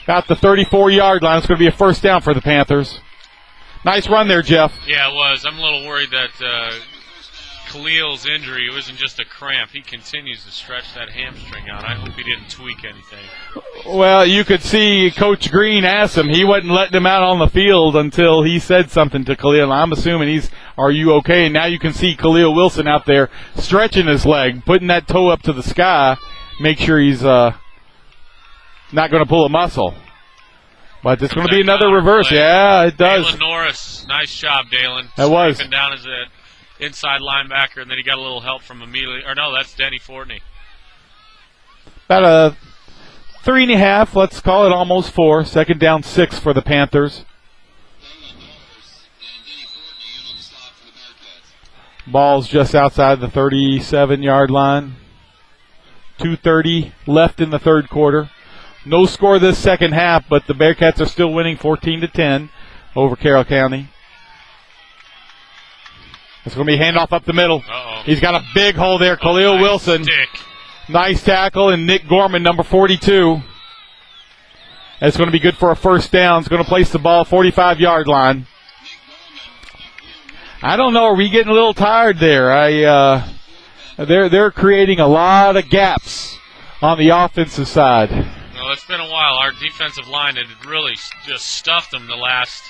About the 34-yard line. It's going to be a first down for the Panthers. Nice run there, Jeff. Yeah, it was. I'm a little worried that Khalil's injury wasn't just a cramp. He continues to stretch that hamstring out. I hope he didn't tweak anything. Well, you could see Coach Green asked him. He wasn't letting him out on the field until he said something to Khalil. I'm assuming are you okay? And now you can see Khalil Wilson out there stretching his leg, putting that toe up to the sky, make sure he's not going to pull a muscle. But it's going to be another reverse. Play. Yeah, it does. Dalen Norris, nice job, Dalen. That was. Scraping down as an inside linebacker, and then he got a little help from Emilio. Or no, that's Denny Fortney. About a 3.5, let's call it almost 4. 2nd down 6 for the Panthers. Ball's just outside the 37-yard line. 2:30 left in the third quarter. No score this second half, but the Bearcats are still winning 14-10 over Carroll County. It's going to be a handoff up the middle. Uh-oh. He's got a big hole there. Khalil nice Wilson. Stick. Nice tackle, and Nick Gorman, number 42. It's going to be good for a first down. It's going to place the ball 45-yard line. I don't know. Are we getting a little tired there? They're creating a lot of gaps on the offensive side. Well, it's been a while. Our defensive line had really just stuffed them the last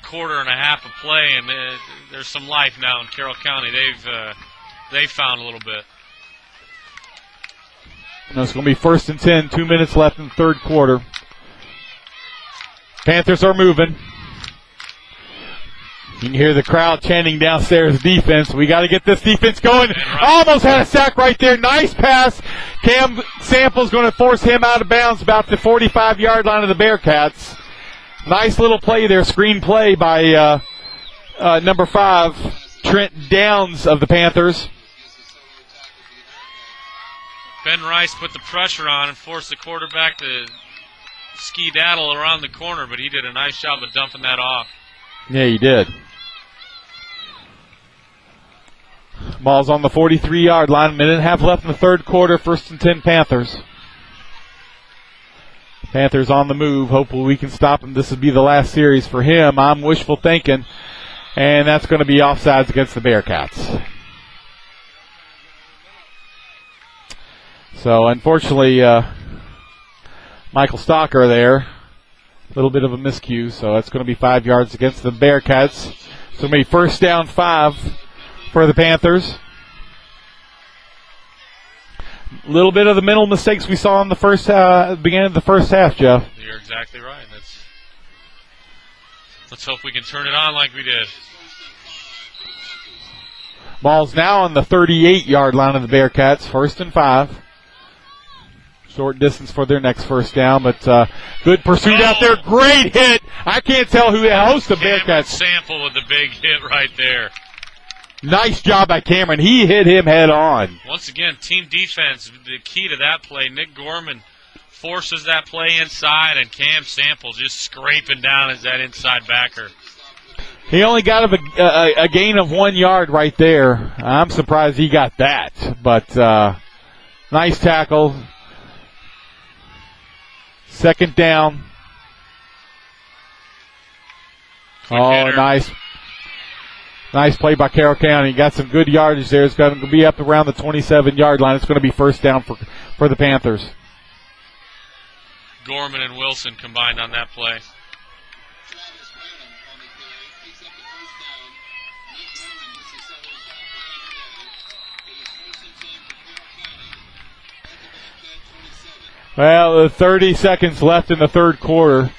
quarter and a half of play, and there's some life now in Carroll County. They've found a little bit. No, it's going to be 1st and 10. 2 minutes left in the third quarter. Panthers are moving. You can hear the crowd chanting downstairs, defense. We got to get this defense going. Almost had a sack right there. Nice pass. Cam Sample's going to force him out of bounds about the 45-yard line of the Bearcats. Nice little play there. Screen play by number 5, Trent Downs of the Panthers. Ben Rice put the pressure on and forced the quarterback to ski-daddle around the corner, but he did a nice job of dumping that off. Yeah, he did. Ball's on the 43-yard line. 1.5 left in the third quarter. 1st and 10 Panthers. Panthers on the move. Hopefully we can stop him. This would be the last series for him. I'm wishful thinking. And that's going to be offsides against the Bearcats. So, unfortunately, Michael Stalker there. A little bit of a miscue. So, that's going to be 5 yards against the Bearcats. So, maybe first down 5 for the Panthers. A little bit of the mental mistakes we saw in the first beginning of the first half, Jeff. You're exactly right. Let's hope we can turn it on like we did. Ball's now on the 38-yard line of the Bearcats. 1st and 5. Short distance for their next first down, but good pursuit out there. Great hit. I can't tell who the host of Bearcats. Sample with the big hit right there. Nice job by Cameron. He hit him head on. Once again, team defense, the key to that play. Nick Gorman forces that play inside, and Cam Sample just scraping down as that inside backer. He only got a gain of 1 yard right there. I'm surprised he got that, but nice tackle. 2nd down. Quick hitter. Nice. Nice play by Carroll County. Got some good yardage there. It's going to be up around the 27-yard line. It's going to be first down for the Panthers. Gorman and Wilson combined on that play. Well, 30 seconds left in the third quarter.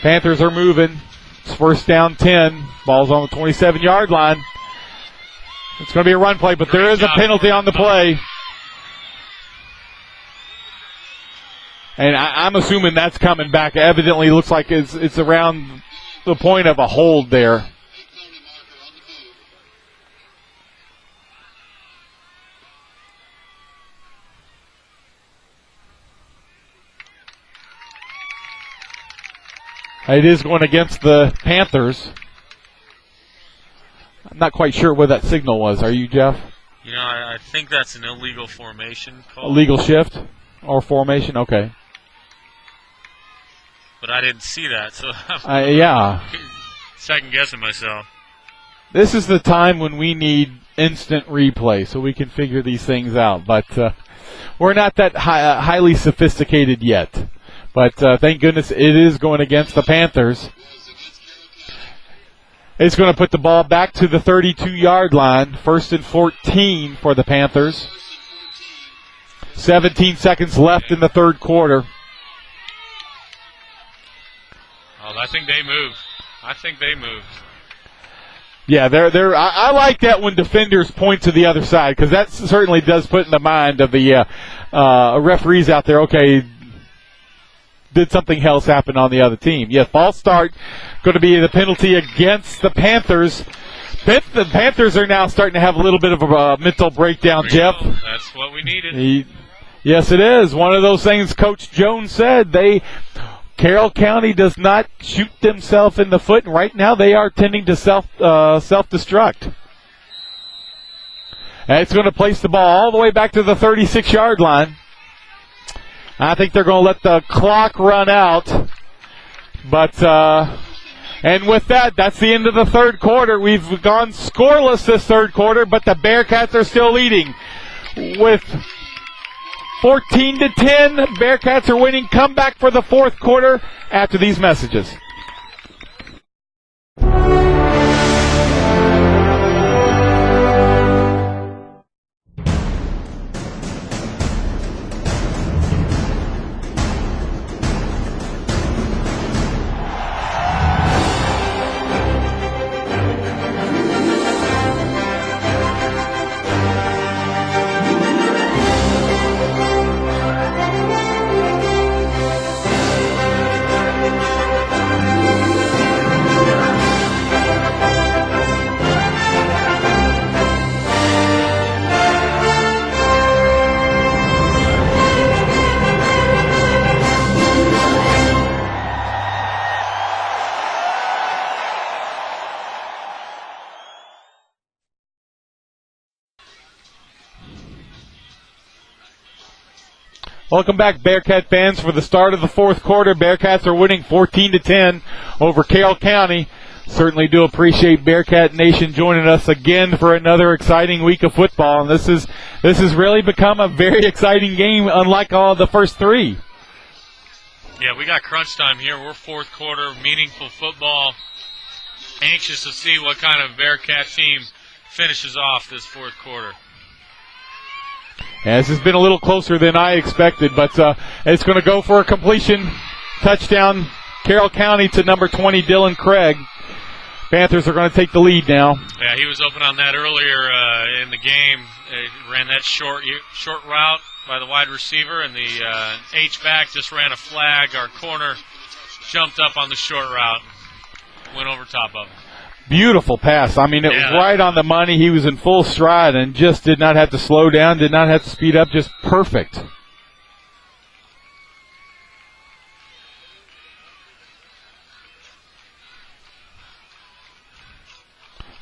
Panthers are moving. It's first down 10. Ball's on the 27-yard line. It's going to be a run play, but there is a penalty on the play. And I'm assuming that's coming back. Evidently looks like it's around the point of a hold there. It is going against the Panthers. I'm not quite sure what that signal was. Are you, Jeff? You know, I think that's an illegal formation call. Illegal shift or formation? Okay. But I didn't see that, so yeah. Second guessing myself. This is the time when we need instant replay so we can figure these things out. But we're not that highly sophisticated yet. But thank goodness it is going against the Panthers. It's going to put the ball back to the 32-yard line. First and 14 for the Panthers. 17 seconds left in the third quarter. Oh, I think they moved. Yeah, I like that when defenders point to the other side, because that certainly does put in the mind of the referees out there, okay, did something else happen on the other team? Yeah, false start going to be the penalty against the Panthers. The Panthers are now starting to have a little bit of a mental breakdown, Jeff. That's what we needed. Yes, it is. One of those things Coach Jones said. Carroll County does not shoot themselves in the foot, and right now they are tending to self-destruct. And it's going to place the ball all the way back to the 36-yard line. I think they're going to let the clock run out. But, and with that, that's the end of the third quarter. We've gone scoreless this third quarter, but the Bearcats are still leading. With 14-10, Bearcats are winning. Come back for the fourth quarter after these messages. Welcome back, Bearcat fans, for the start of the fourth quarter. Bearcats are winning 14-10 over Carroll County. Certainly do appreciate Bearcat Nation joining us again for another exciting week of football. And this has really become a very exciting game, unlike all the first three. Yeah, we got crunch time here. We're fourth quarter, meaningful football. Anxious to see what kind of Bearcat team finishes off this fourth quarter. Yeah, this has been a little closer than I expected, but it's going to go for a completion. Touchdown, Carroll County to number 20, Dylan Craig. Panthers are going to take the lead now. Yeah, he was open on that earlier in the game. Ran that short route by the wide receiver, and the H-back just ran a flag. Our corner jumped up on the short route, went over top of him. Beautiful pass. I mean, it was right on the money. He was in full stride and just did not have to slow down, did not have to speed up, just perfect.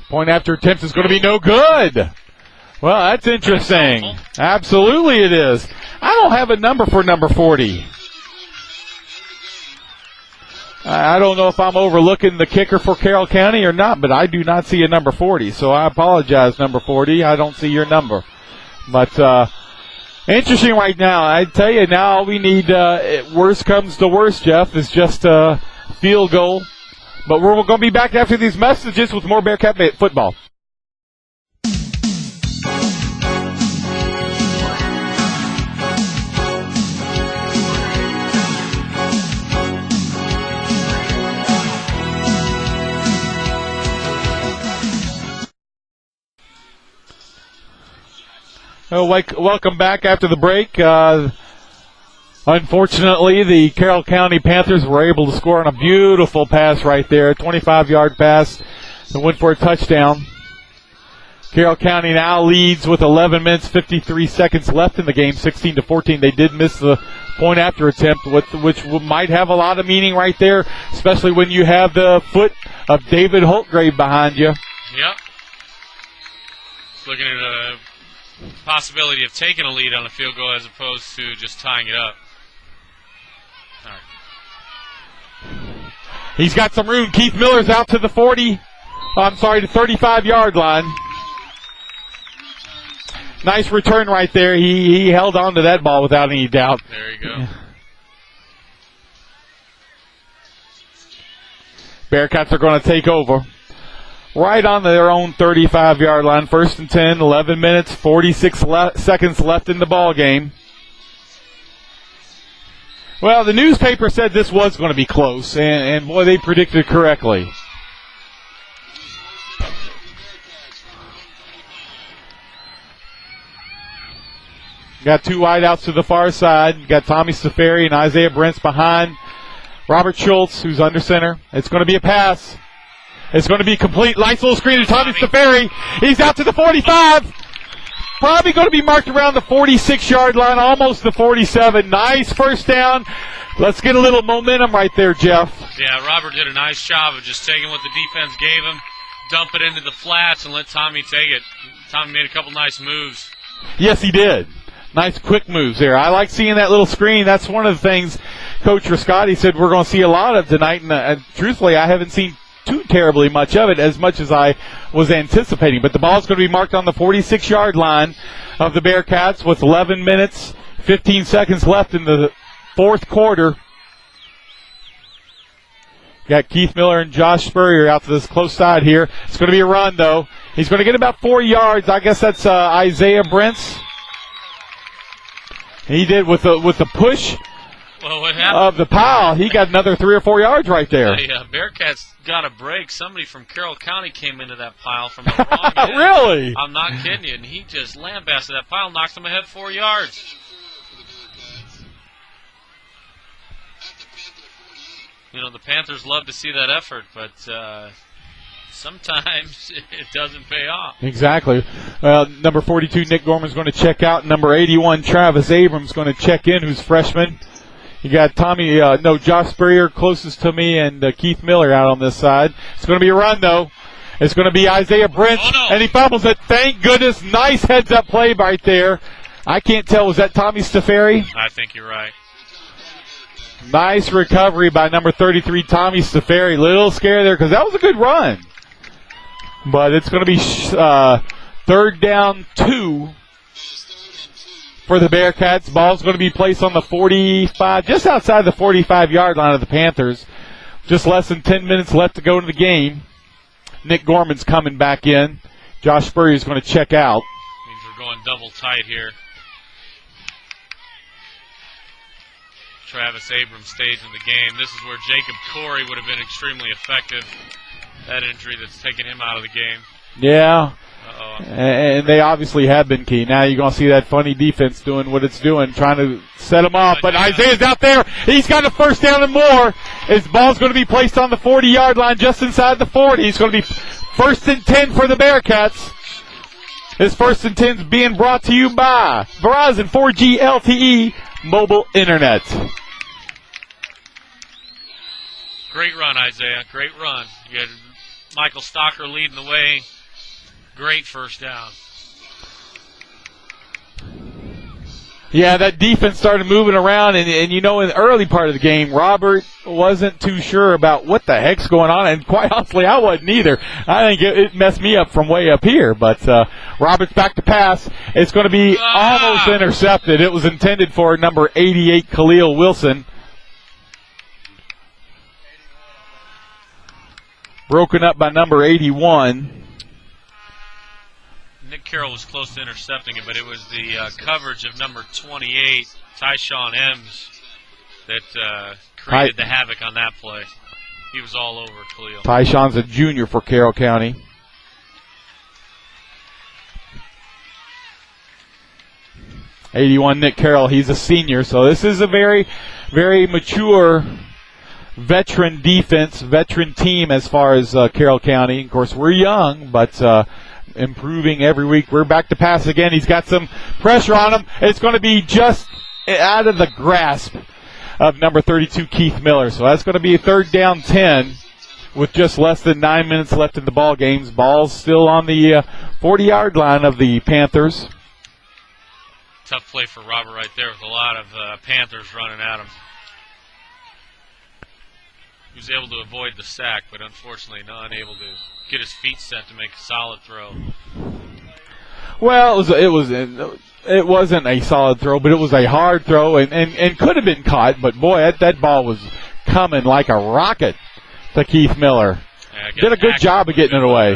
Point after attempt is going to be no good. Well, that's interesting. Absolutely it is. I don't have a number for number 40. I don't know if I'm overlooking the kicker for Carroll County or not, but I do not see a number 40. So I apologize, number 40. I don't see your number. But interesting right now. I tell you now, all we need, worst comes to worst, Jeff, is just a field goal. But we're going to be back after these messages with more Bearcat football. Welcome back after the break. Unfortunately, the Carroll County Panthers were able to score on a beautiful pass right there, a 25-yard pass that went for a touchdown. Carroll County now leads with 11 minutes, 53 seconds left in the game, 16-14. They did miss the point after attempt, which might have a lot of meaning right there, especially when you have the foot of David Holtgrave behind you. Yep. Looking at a possibility of taking a lead on a field goal as opposed to just tying it up. All right. He's got some room. Keith Miller's out to the 35-yard line. Nice return right there. He held on to that ball without any doubt. There you go. Bearcats are going to take over. Right on their own 35-yard line. 1st and 10, 11 minutes, 46 seconds left in the ball game. Well, the newspaper said this was going to be close, and boy, they predicted correctly. Got two wideouts to the far side. You got Tommy Stafari and Isaiah Brents behind Robert Schultz, who's under center. It's going to be a pass. It's going to be complete. Nice little screen to Tommy Stafari. He's out to the 45. Probably going to be marked around the 46-yard line, almost the 47. Nice first down. Let's get a little momentum right there, Jeff. Yeah, Robert did a nice job of just taking what the defense gave him, dump it into the flats, and let Tommy take it. Tommy made a couple nice moves. Yes, he did. Nice quick moves there. I like seeing that little screen. That's one of the things Coach Rascotti said we're going to see a lot of tonight. And truthfully, I haven't seen too terribly much of it, as much as I was anticipating. But the ball's going to be marked on the 46-yard line of the Bearcats with 11 minutes, 15 seconds left in the fourth quarter. Got Keith Miller and Josh Spurrier out to this close side here. It's going to be a run, though. He's going to get about 4 yards. I guess that's Isaiah Brents. He did with the push of the pile. He got another 3 or 4 yards right there. Yeah, Bearcats got a break. Somebody from Carroll County came into that pile from the wrong end. Really? I'm not kidding you. And he just lambasted that pile, knocked him ahead 4 yards. You know, the Panthers love to see that effort, but sometimes it doesn't pay off. Exactly. Number 42, Nick Gorman's going to check out. Number 81, Travis Abrams, going to check in, who's freshman. You got Josh Spurrier closest to me, and Keith Miller out on this side. It's going to be a run, though. It's going to be Isaiah Brents, and he fumbles it. Thank goodness. Nice heads-up play right there. I can't tell. Was that Tommy Stafari? I think you're right. Nice recovery by number 33, Tommy Stafari. Little scare there because that was a good run. But it's going to be 3rd down 2 for the Bearcats. Ball's going to be placed on the 45, just outside the 45-yard line of the Panthers. Just less than 10 minutes left to go in the game. Nick Gorman's coming back in. Josh Spurrier is going to check out. Means we're going double tight here. Travis Abrams stays in the game. This is where Jacob Corey would have been extremely effective. That injury that's taken him out of the game. Yeah. And they obviously have been key. Now you're going to see that funny defense doing what it's doing, trying to set them off. But Isaiah's out there. He's got a first down and more. His ball's going to be placed on the 40-yard line just inside the 40. He's going to be 1st and 10 for the Bearcats. This 1st and 10 is being brought to you by Verizon 4G LTE mobile internet. Great run, Isaiah. Great run. You had Michael Stocker leading the way. Great first down. Yeah, that defense started moving around, and you know, in the early part of the game, Robert wasn't too sure about what the heck's going on, and quite honestly, I wasn't either. I think it messed me up from way up here, but Robert's back to pass. It's going to be almost intercepted. It was intended for number 88, Khalil Wilson. Broken up by number 81. Nick Carroll was close to intercepting it, but it was the coverage of number 28, Tyshawn Ems, that created the havoc on that play. He was all over Khalil. Tyshawn's a junior for Carroll County. '81 Nick Carroll, he's a senior, so this is a very, very mature veteran defense, veteran team as far as Carroll County. Of course, we're young, but improving every week. We're back to pass again. He's got some pressure on him. It's going to be just out of the grasp of number 32, Keith Miller. So that's going to be a 3rd down 10 with just less than 9 minutes left in the ball games. Ball's still on the 40-yard line of the Panthers. Tough play for Robert right there with a lot of Panthers running at him. He was able to avoid the sack, but unfortunately not unable to get his feet set to make a solid throw. Well, it wasn't a solid throw, but it was a hard throw and could have been caught. But boy, that ball was coming like a rocket to Keith Miller. Yeah, did a good job of getting it away.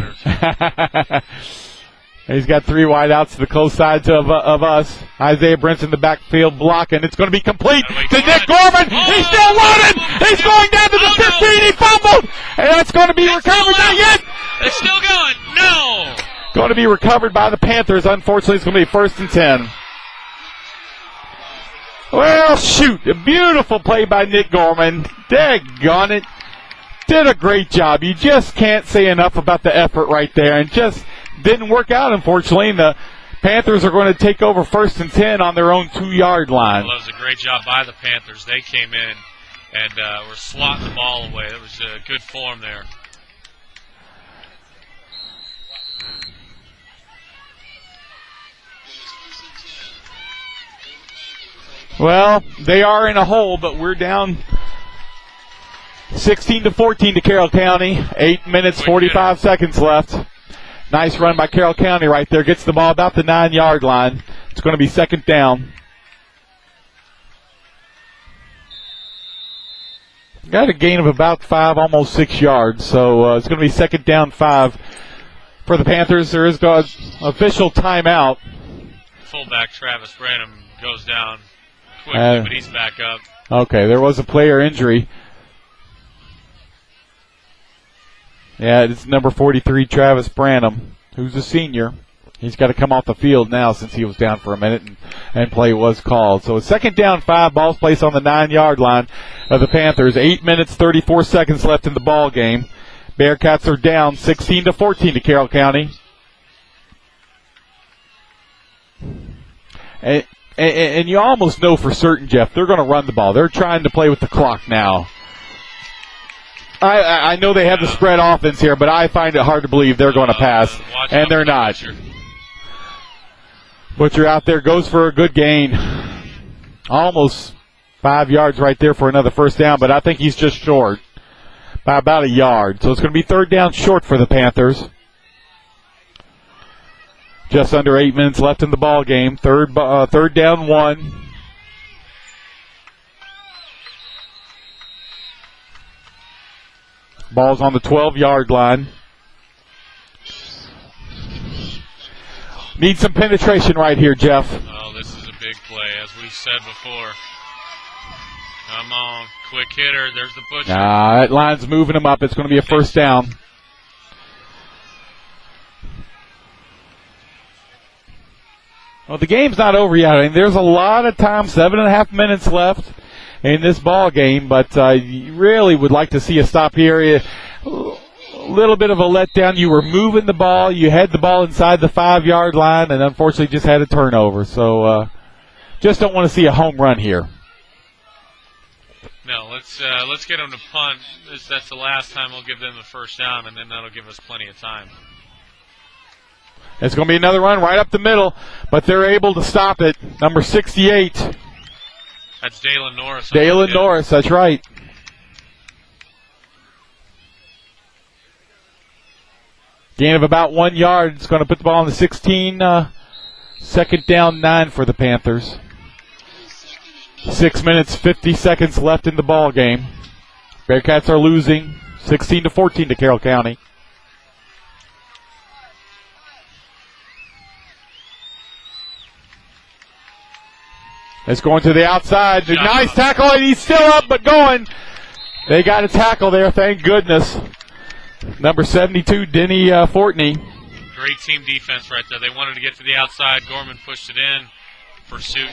He's got 3 wideouts to the close sides of us. Isaiah Brent's in the backfield blocking. It's going to be complete to Nick Gorman. He's still running. He's going down to the 15. He fumbled. And that's going to be recovered. Not yet. It's still going. No. Going to be recovered by the Panthers. Unfortunately, it's going to be 1st and 10. Well, shoot. A beautiful play by Nick Gorman. Daggone it. Did a great job. You just can't say enough about the effort right there. And just didn't work out, unfortunately. And the Panthers are going to take over 1st and 10 on their own 2-yard line. Well, that was a great job by the Panthers. They came in and were slotting the ball away. That was a good form there. Well, they are in a hole, but we're down 16-14 to Carroll County. 8 minutes, 45 seconds left. Nice run by Carroll County right there. Gets the ball about the 9-yard line. It's going to be 2nd down. Got a gain of about 5, almost 6 yards. So it's going to be 2nd down 5 for the Panthers. There is an official timeout. Fullback Travis Branham goes down quickly, but he's back up. Okay, there was a player injury. Yeah, it's number 43, Travis Branham, who's a senior. He's got to come off the field now since he was down for a minute and play was called. So it's 2nd down 5, ball's placed on the 9-yard line of the Panthers. 8 minutes, 34 seconds left in the ball game. Bearcats are down 16-14 to Carroll County. And you almost know for certain, Jeff, they're going to run the ball. They're trying to play with the clock now. I know they have the spread offense here, but I find it hard to believe they're going to pass, and they're not. Butcher out there goes for a good gain. Almost 5 yards right there for another 1st down, but I think he's just short by about a yard. So it's going to be 3rd down short for the Panthers. Just under 8 minutes left in the ball game. 3rd down 1. Ball's on the 12-yard line. Need some penetration right here, Jeff. Oh, this is a big play, as we said before. Come on, quick hitter. There's the Butcher. That line's moving him up. It's going to be a 1st down. Well, the game's not over yet. I mean, there's a lot of time, 7.5 minutes left in this ball game, but you really would like to see a stop here. A little bit of a letdown. You were moving the ball. You had the ball inside the 5-yard line, and unfortunately just had a turnover. So just don't want to see a home run here. No, let's get them to punt. That's the last time we'll give them the 1st down, and then that'll give us plenty of time. It's going to be another run right up the middle, but they're able to stop it. Number 68. That's Dalen Norris. Dalen Norris, that's right. Gain of about 1 yard. It's going to put the ball on the 16. Second down, 9 for the Panthers. 6 minutes, 50 seconds left in the ball game. Bearcats are losing 16-14 to Carroll County. It's going to the outside. Nice tackle, and he's still up but going. They got a tackle there, thank goodness. Number 72, Denny Fortney. Great team defense right there. They wanted to get to the outside. Gorman pushed it in. Pursuit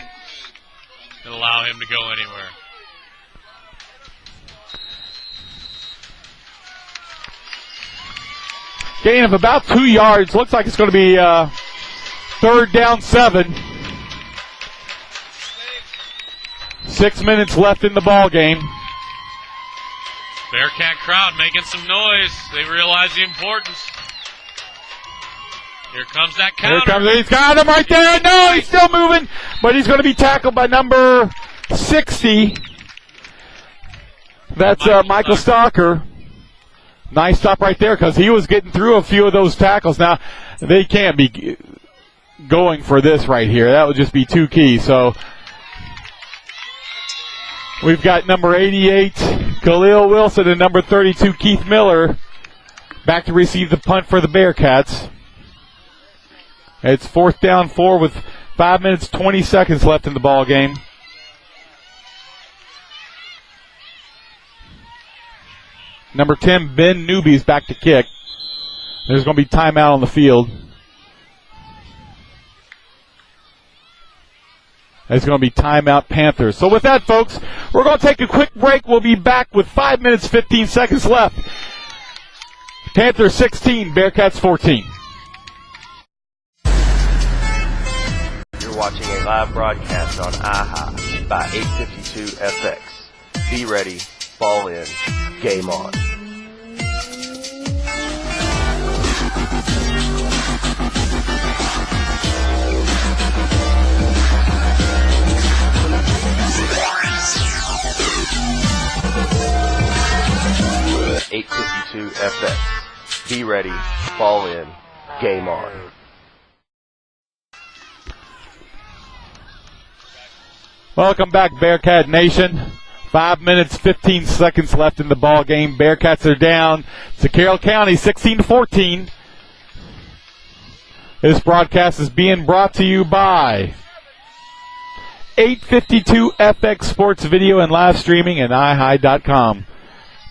didn't allow him to go anywhere. Gain of about 2 yards. Looks like it's going to be third down 7. 6 minutes left in the ball game. Bearcat crowd making some noise. They realize the importance. Here comes that counter. He's got him right there. No, he's still moving, but he's going to be tackled by number 60. That's Michael Stalker. Nice stop right there because he was getting through a few of those tackles. Now, they can't be going for this right here. That would just be too key. So we've got number 88, Khalil Wilson, and number 32, Keith Miller, back to receive the punt for the Bearcats. It's fourth down 4 with 5 minutes, 20 seconds left in the ball game. Number 10, Ben Newby's back to kick. There's going to be timeout on the field. It's going to be timeout Panthers. So with that, folks, we're going to take a quick break. We'll be back with 5 minutes, 15 seconds left. Panthers 16, Bearcats 14. You're watching a live broadcast on IHA by 852 FX. Be ready, ball in, game on. .852 FX. Be ready, ball in, game on. Welcome back, Bearcat Nation. 5 minutes, 15 seconds left in the ball game. Bearcats are down to Carroll County, 16-14. This broadcast is being brought to you by 852 FX Sports Video and Live Streaming and iHigh.com.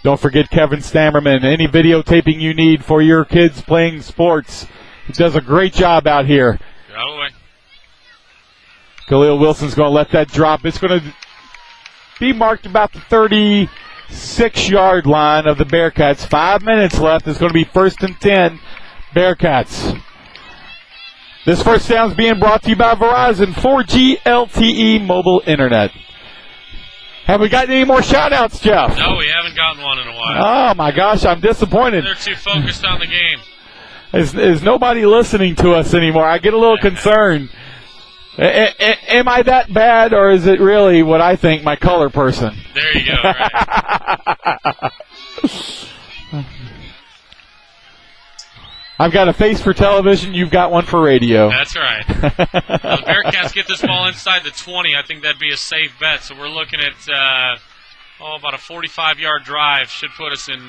Don't forget Kevin Stammerman. Any videotaping you need for your kids playing sports, he does a great job out here. Get out of the way. Khalil Wilson's going to let that drop. It's going to be marked about the 36-yard line of the Bearcats. 5 minutes left. It's going to be 1st and 10, Bearcats. This first down is being brought to you by Verizon 4G LTE mobile internet. Have we got any more shout-outs, Jeff? No, we haven't gotten one in a while. Oh, my gosh, I'm disappointed. They're too focused on the game. Is nobody listening to us anymore? I get a little concerned. Am I that bad, or is it really what I think, my color person? There you go, right. I've got a face for television. You've got one for radio. That's right. The Bearcats get this ball inside the 20. I think that'd be a safe bet. So we're looking at about a 45-yard drive. Should put us in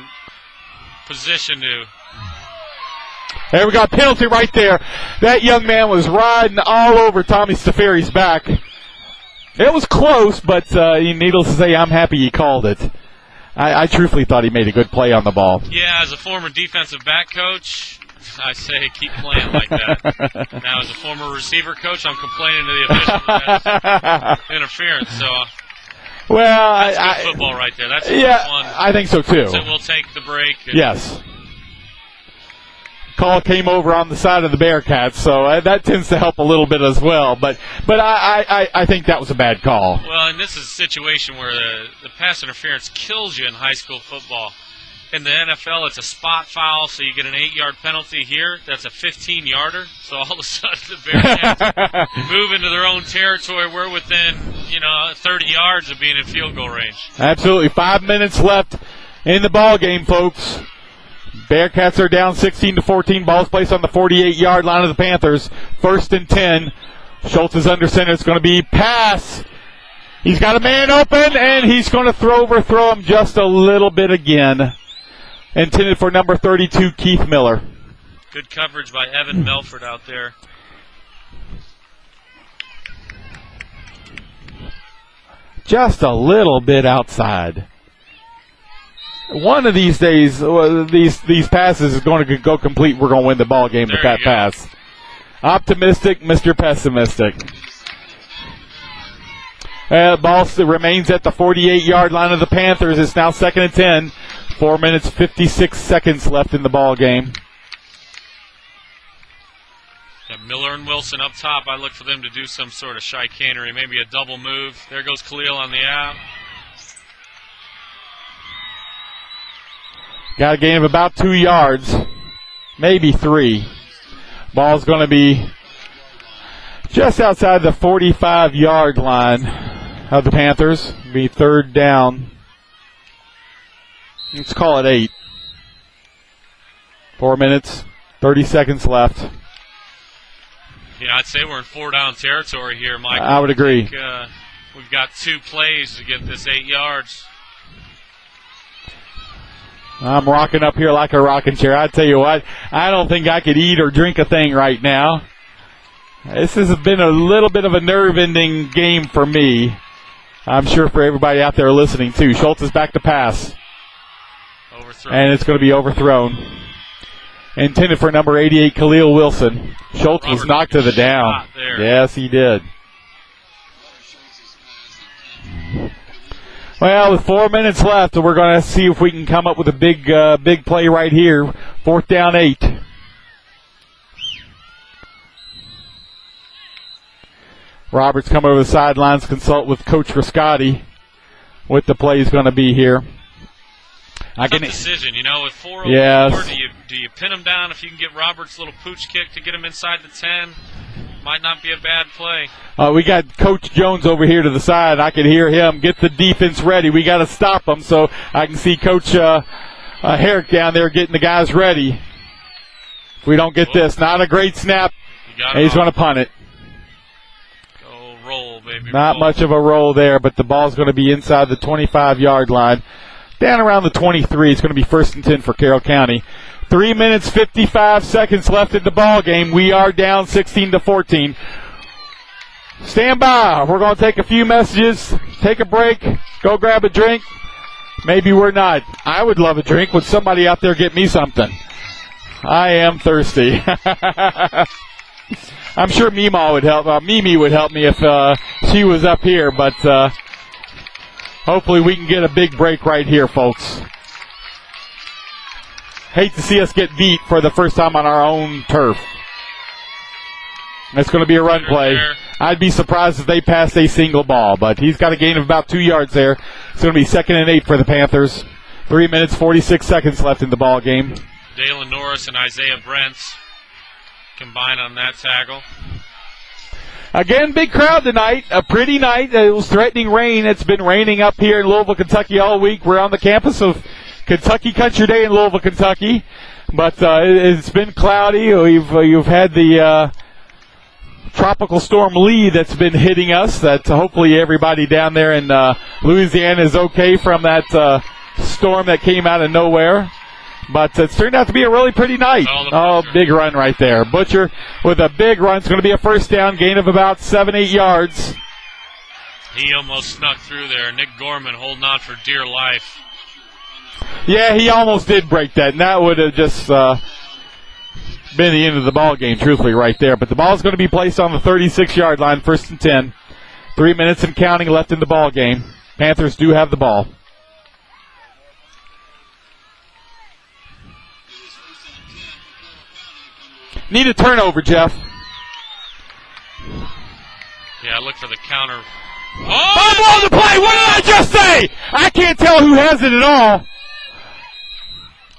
position to. There we got a penalty right there. That young man was riding all over Tommy Stafari's back. It was close, but needless to say, I'm happy he called it. I truthfully thought he made a good play on the ball. Yeah, as a former defensive back coach, I say keep playing like that. Now, as a former receiver coach, I'm complaining to the official that that's interference. So, well, that's good football right there. That's one. I think so too. So we'll take the break. Yes. Call came over on the side of the Bearcats, so that tends to help a little bit as well. But I think that was a bad call. Well, and this is a situation where the pass interference kills you in high school football. In the NFL, it's a spot foul, so you get an 8-yard penalty here. That's a 15-yarder. So all of a sudden, the Bearcats move into their own territory. We're within, 30 yards of being in field goal range. Absolutely. 5 minutes left in the ball game, folks. Bearcats are down 16-14. Ball's placed on the 48-yard line of the Panthers. 1st and 10. Schultz is under center. It's going to be pass. He's got a man open, and he's going to overthrow him just a little bit again. Intended for number 32, Keith Miller. Good coverage by Evan Melford out there. Just a little bit outside. One of these days, these passes is going to go complete. We're going to win the ball game with that pass. Optimistic, Mr. Pessimistic. Ball remains at the 48-yard line of the Panthers. It's now 2nd and 10. 4 minutes, 56 seconds left in the ball game. Yeah, Miller and Wilson up top. I look for them to do some sort of chicanery, maybe a double move. There goes Khalil on the out. Got a gain of about 2 yards, maybe 3. Ball's going to be just outside the 45-yard line of the Panthers. Be 3rd down. Let's call it 8. 4 minutes, 30 seconds left. Yeah, I'd say we're in 4-down territory here, Mike. I would agree. We've got 2 plays to get this 8 yards. I'm rocking up here like a rocking chair. I tell you what, I don't think I could eat or drink a thing right now. This has been a little bit of a nerve-ending game for me. I'm sure for everybody out there listening, too. Schultz is back to pass. Overthrown. And it's going to be overthrown. Intended for number 88, Khalil Wilson. Schultz was knocked to the down. Yes, he did. Well, with 4 minutes left, we're going to see if we can come up with a big play right here. 4th down, 8. Roberts come over the sidelines, consult with Coach Riscotti what the play is going to be here. Tough decision, with 4:04. Yes. Do you pin him down if you can get Roberts' little pooch kick to get him inside the 10? Might not be a bad play. We got Coach Jones over here to the side. I can hear him get the defense ready. We got to stop them, so I can see Coach Herrick down there getting the guys ready. If we don't get this, not a great snap. He's going to punt it. Go roll, baby. Not much of a roll there, but the ball's going to be inside the 25-yard line. Down around the 23. It's going to be 1st and 10 for Carroll County. 3 minutes, 55 seconds left in the ball game. We are down 16-14. Stand by. We're going to take a few messages, take a break, go grab a drink. Maybe we're not. I would love a drink. Would somebody out there get me something? I am thirsty. I'm sure Mimi would help me if she was up here, but hopefully we can get a big break right here, folks. Hate to see us get beat for the first time on our own turf. It's going to be a run play. I'd be surprised if they passed a single ball, but he's got a gain of about 2 yards there. It's going to be 2nd and 8 for the Panthers. 3 minutes, 46 seconds left in the ball game. Dalen Norris and Isaiah Brents combine on that tackle. Again, big crowd tonight. A pretty night. It was threatening rain. It's been raining up here in Louisville, Kentucky all week. We're on the campus of Kentucky Country Day in Louisville, Kentucky. But it's been cloudy. You've had the Tropical Storm Lee that's been hitting us. That hopefully everybody down there in Louisiana is okay from that storm that came out of nowhere. But it's turned out to be a really pretty night. Oh, big run right there. Butcher with a big run. It's going to be a 1st down, gain of about 7-8 yards. He almost snuck through there. Nick Gorman holding on for dear life. Yeah, he almost did break that, and that would have just been the end of the ball game, truthfully, right there. But the ball's going to be placed on the 36-yard line, 1st and 10. 3 minutes and counting left in the ball game. Panthers do have the ball. Need a turnover, Jeff. Yeah, look for the counter. Oh, on the play! What did I just say? I can't tell who has it at all.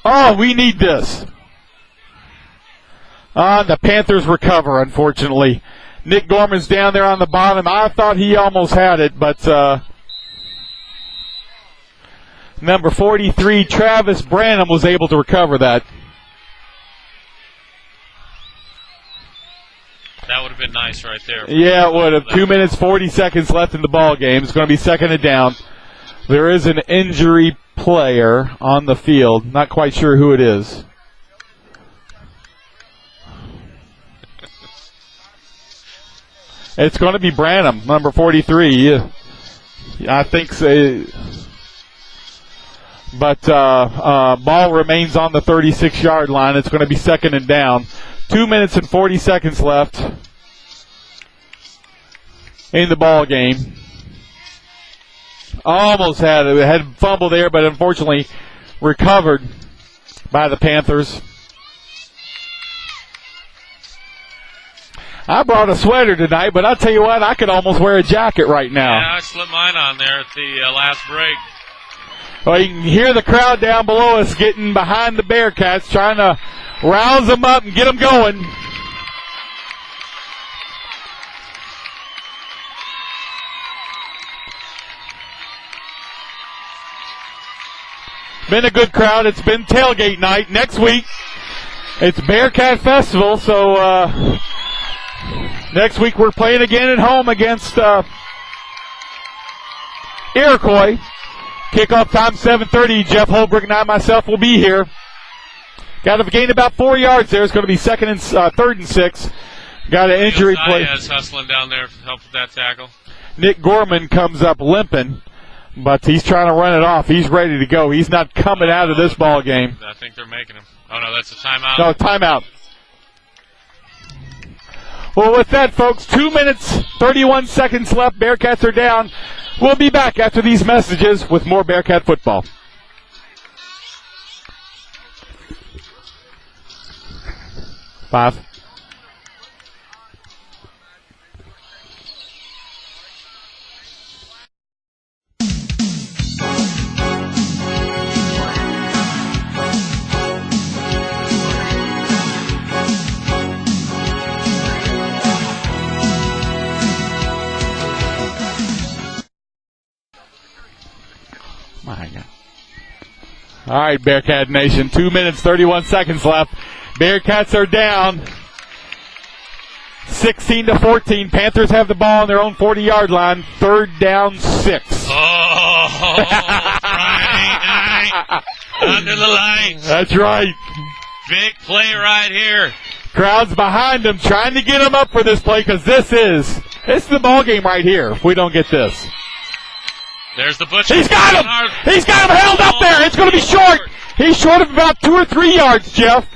Oh, we need this. The Panthers recover, unfortunately. Nick Gorman's down there on the bottom. I thought he almost had it, but number 43, Travis Branham, was able to recover that. That would have been nice right there. Yeah, it would have. 2 minutes, 40 seconds left in the ball game. It's going to be second and down. There is an injury player on the field. Not quite sure who it is. It's going to be Branham, number 43. I think so. But ball remains on the 36-yard line. It's going to be second and down. 2 minutes and 40 seconds left in the ball game. Almost had fumble there, but unfortunately recovered by the Panthers. I brought a sweater tonight, but I'll tell you what, I could almost wear a jacket right now. Yeah, I slipped mine on there at the last break. Well, you can hear the crowd down below us getting behind the Bearcats, trying to rouse them up and get them going. Been a good crowd. It's been tailgate night. Next week, it's Bearcat Festival, so next week we're playing again at home against Iroquois. Kickoff time 7:30. Jeff Holbrook and I myself will be here. Got to gain about 4 yards there. It's going to be third and 6. Got an injury play. Hustling down there to help with that tackle. Nick Gorman comes up limping, but he's trying to run it off. He's ready to go. He's not coming out of this ball game. I think they're making him. Oh, no, that's a timeout. No, timeout. Well, with that, folks, 2 minutes, 31 seconds left. Bearcats are down. We'll be back after these messages with more Bearcat football. Five. My God. All right, Bearcat Nation. 2 minutes, 31 seconds left. Bearcats are down 16-14. Panthers have the ball on their own 40-yard line. Third down, 6. Oh, right. Under the lights. That's right. Big play right here. Crowd's behind them, trying to get them up for this play because this is the ball game right here if we don't get this. There's the butcher. He's got him! He's got him held up there. It's going to be short. He's short of about 2 or 3 yards, Jeff.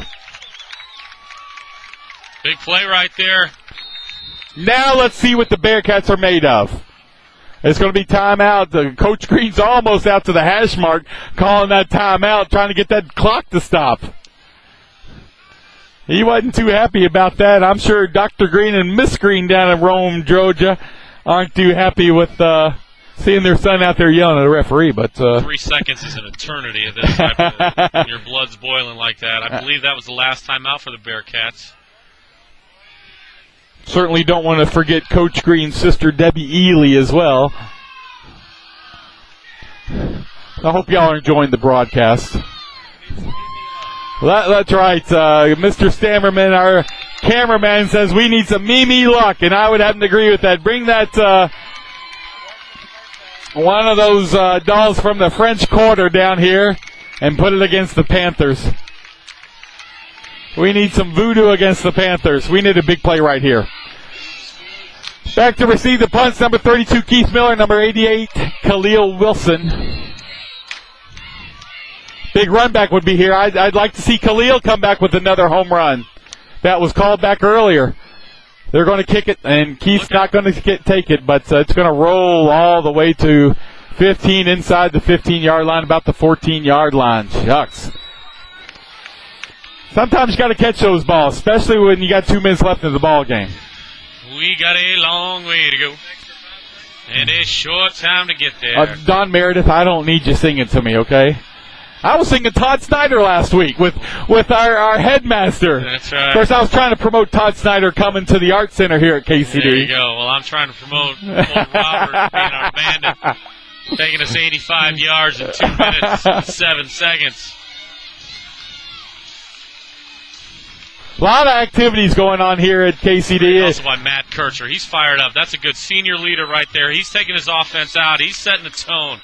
Big play right there. Now let's see what the Bearcats are made of. It's going to be timeout. Coach Green's almost out to the hash mark, calling that timeout, trying to get that clock to stop. He wasn't too happy about that. I'm sure Dr. Green and Miss Green down in Rome, Georgia, aren't too happy with seeing their son out there yelling at the referee. But 3 seconds is an eternity of this type of, when your blood's boiling like that. I believe that was the last time out for the Bearcats. Certainly don't want to forget Coach Green's sister, Debbie Ely, as well. I hope y'all are enjoying the broadcast. That's right. Mr. Stammerman, our cameraman, says we need some Mimi luck, and I would happen to agree with that. Bring that one of those dolls from the French Quarter down here and put it against the Panthers. We need some voodoo against the Panthers. We need a big play right here. Back to receive the punts, number 32, Keith Miller, number 88, Khalil Wilson. Big run back would be here. I'd like to see Khalil come back with another home run. That was called back earlier. They're going to kick it, and Keith's not going to take it, but it's going to roll all the way to 15 inside the 15-yard line, about the 14-yard line. Shucks. Sometimes you got to catch those balls, especially when you got 2 minutes left in the ball game. We got a long way to go, and a short time to get there. Don Meredith, I don't need you singing to me, okay? I was thinking Todd Snyder last week with our headmaster. That's right. Of course, I was trying to promote Todd Snyder coming to the Art Center here at KCD. There you go. Well, I'm trying to promote Robert being our bandit, taking us 85 yards in 2 minutes and 7 seconds. A lot of activities going on here at KCD. Also by Matt Kircher. He's fired up. That's a good senior leader right there. He's taking his offense out. He's setting the tone.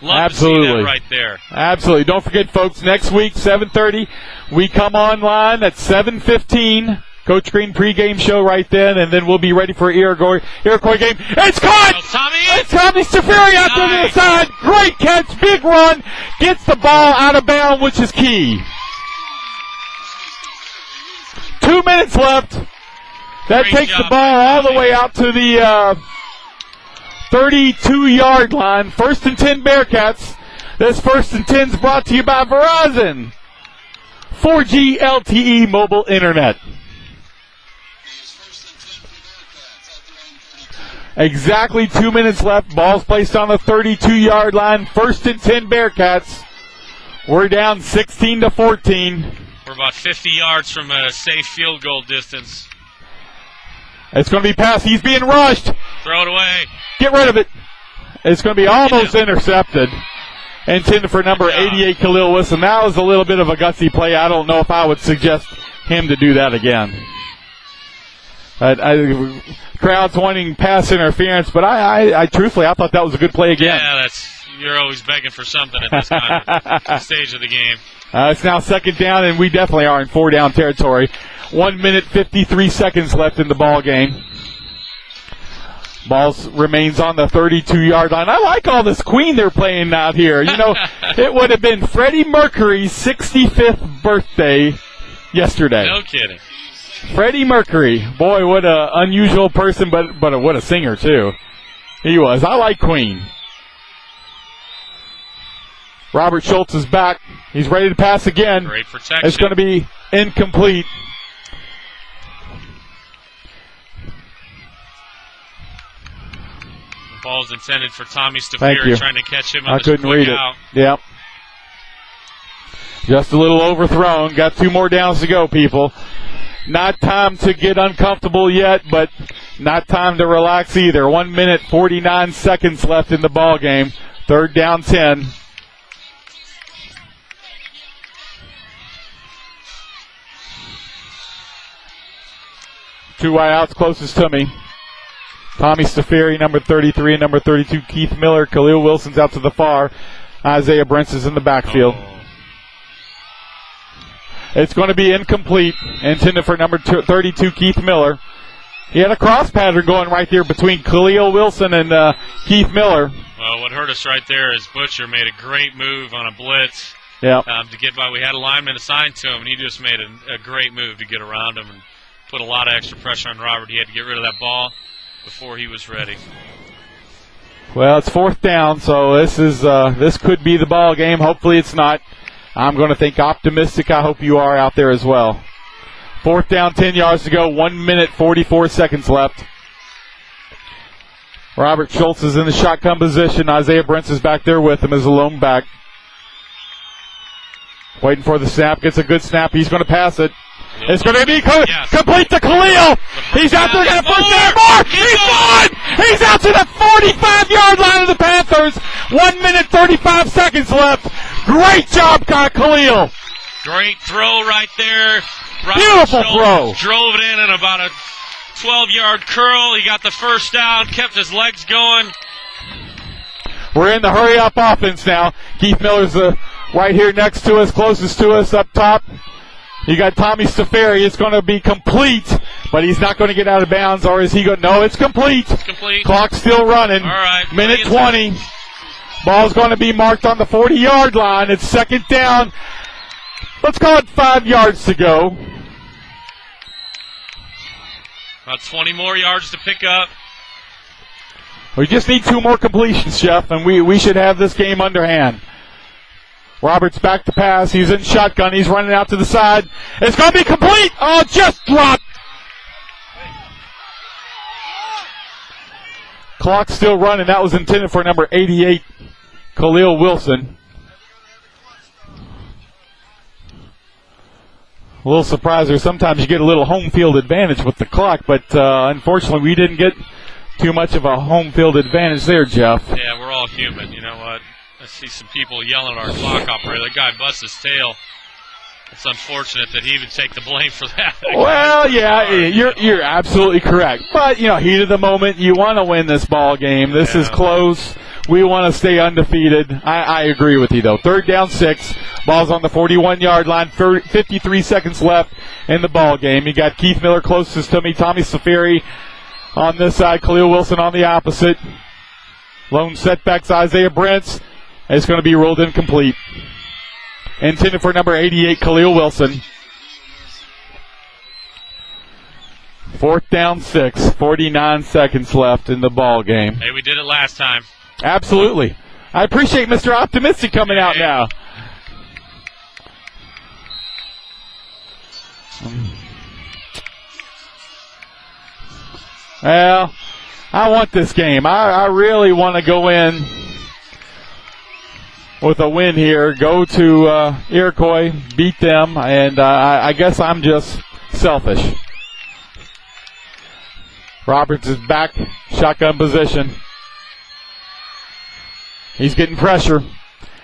Love Absolutely. to see that right there. Absolutely. Don't forget, folks, next week, 7:30, we come online at 7:15. Coach Green pregame show right then, and then we'll be ready for Iroquois game. It's caught! Oh, Tommy! It's Tommy Stafiri out to the side. Great catch, big run. Gets the ball out of bounds, which is key. 2 minutes left. That Great takes job the ball by all the Tommy. way out to the 32-yard line. 1st and 10 Bearcats. This 1st and 10 is brought to you by Verizon. 4G LTE mobile internet. Exactly 2 minutes left. Ball's placed on the 32-yard line. 1st and 10 Bearcats. We're down 16-14. We're about 50 yards from a safe field goal distance. It's going to be passed. He's being rushed. Throw it away. Get rid of it. It's going to be almost intercepted. Intended for number 88, Khalil Wilson. That was a little bit of a gutsy play. I don't know if I would suggest him to do that again. Crowd's wanting pass interference, but I truthfully, I thought that was a good play again. Yeah, you're always begging for something at this kind of stage of the game. It's now 2nd down, and we definitely are in 4-down territory. 1 minute, 53 seconds left in the ball game. Ball remains on the 32-yard line. I like all this Queen they're playing out here. You know, it would have been Freddie Mercury's 65th birthday yesterday. No kidding. Freddie Mercury. Boy, what an unusual person, but what a singer, too. He was. I like Queen. Robert Schultz is back. He's ready to pass again. Great protection. It's going to be incomplete. The ball's intended for Tommy Thank Stafiri, you. trying to catch him on I this couldn't quick read out. it. Yep. Just a little overthrown. Got 2 more downs to go, people. Not time to get uncomfortable yet, but not time to relax either. 1 minute, 49 seconds left in the ball game. 3rd down, 10. Two wide outs closest to me. Tommy Stafiri, number 33, and number 32, Keith Miller. Khalil Wilson's out to the far. Isaiah Brents is in the backfield. It's going to be incomplete. Intended for number 32, Keith Miller. He had a cross pattern going right there between Khalil Wilson and Keith Miller. Well, what hurt us right there is Butcher made a great move on a blitz to get by. We had a lineman assigned to him, and he just made a great move to get around him and put a lot of extra pressure on Robert. He had to get rid of that ball before he was ready. Well, it's 4th down, so this could be the ball game. Hopefully it's not. I'm going to think optimistic. I hope you are out there as well. 4th down, 10 yards to go. 1 minute, 44 seconds left. Robert Schultz is in the shotgun position. Isaiah Brents is back there with him as a lone back. Waiting for the snap. Gets a good snap. He's going to pass it. It's going to be complete to Khalil. He's out there going to first down more. He's gone. He's out to the 45-yard line of the Panthers. 1 minute, 35 seconds left. Great job, Khalil. Great throw right there. Robert Beautiful Schultz throw. Drove it in at about a 12-yard curl. He got the first down, kept his legs going. We're in the hurry-up offense now. Keith Miller's right here next to us, closest to us up top. You got Tommy Stafiri. It's going to be complete, but he's not going to get out of bounds, or is he going to? No, it's complete. It's complete. Clock's still running. All right. Minute 20. Ball's going to be marked on the 40-yard line. It's 2nd down. Let's call it 5 yards to go. About 20 more yards to pick up. We just need 2 more completions, Jeff, and we should have this game underhand. Roberts back to pass. He's in shotgun. He's running out to the side. It's going to be complete. Oh, just dropped. Clock's still running. That was intended for number 88, Khalil Wilson. A little surprised there. Sometimes you get a little home field advantage with the clock, but unfortunately we didn't get too much of a home field advantage there, Jeff. Yeah, we're all human. You know what? I see some people yelling at our clock operator. That guy busts his tail. It's unfortunate that he would take the blame for that. Well, yeah, you're absolutely correct. But, heat of the moment, you want to win this ball game. This is close. We want to stay undefeated. I agree with you, though. 3rd down, 6. Ball's on the 41-yard line. 53 seconds left in the ball game. You got Keith Miller closest to me. Tommy Safiri on this side. Khalil Wilson on the opposite. Lone setbacks Isaiah Brents. It's going to be ruled incomplete. Intended for number 88, Khalil Wilson. 4th down, 6. 49 seconds left in the ball game. Hey, we did it last time. Absolutely. I appreciate Mr. Optimistic coming out now. Well, I want this game. I really want to go in with a win here, go to Iroquois, beat them, and I guess I'm just selfish. Roberts is back, shotgun position. He's getting pressure.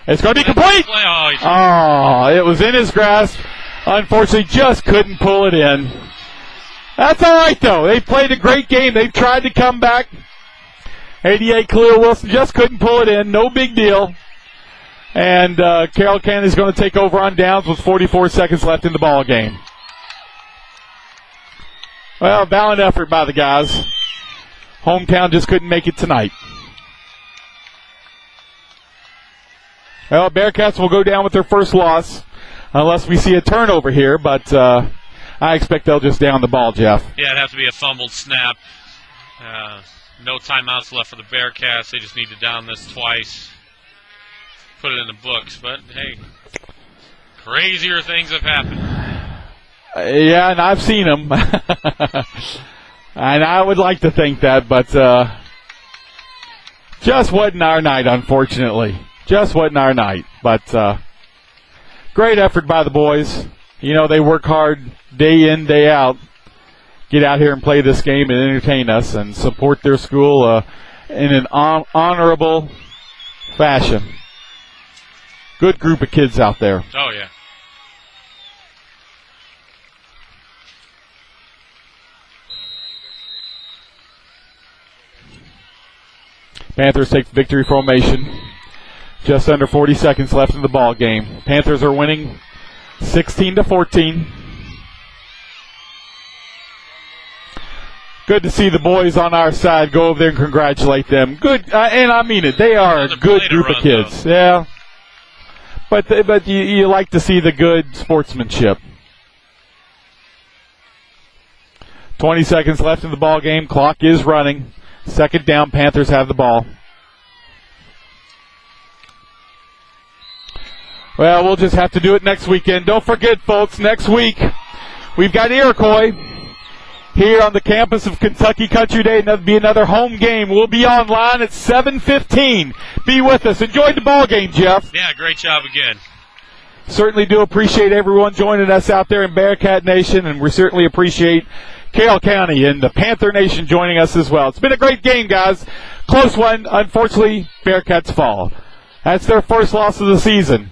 It's going to be complete! Oh, it was in his grasp. Unfortunately, just couldn't pull it in. That's all right, though. They played a great game. They've tried to come back. 88, Khalil Wilson just couldn't pull it in. No big deal. And Carroll County is going to take over on downs with 44 seconds left in the ball game. Well, valiant effort by the guys. Hometown just couldn't make it tonight. Well, Bearcats will go down with their first loss unless we see a turnover here, but I expect they'll just down the ball, Jeff. Yeah, it'd have to be a fumbled snap. No timeouts left for the Bearcats. They just need to down this twice. Put it in the books, but hey, crazier things have happened. Yeah, and I've seen them. And I would like to think that, but just wasn't our night, unfortunately. Just wasn't our night. But great effort by the boys. They work hard day in, day out. Get out here and play this game and entertain us and support their school in an honorable fashion. Good group of kids out there. Oh, yeah. Panthers take victory formation. Just under 40 seconds left in the ball game. Panthers are winning 16-14. Good to see the boys on our side. Go over there and congratulate them. Good, and I mean it. They are a good group of kids. Though. Yeah. But you like to see the good sportsmanship. 20 seconds left in the ball game. Clock is running. 2nd down. Panthers have the ball. Well, we'll just have to do it next weekend. Don't forget, folks, next week we've got Iroquois here on the campus of Kentucky Country Day. That'll be another home game. We'll be online at 7:15. Be with us. Enjoyed the ball game, Jeff. Yeah, great job again. Certainly do appreciate everyone joining us out there in Bearcat Nation, and we certainly appreciate Carroll County and the Panther Nation joining us as well. It's been a great game, guys. Close one. Unfortunately, Bearcats fall. That's their first loss of the season.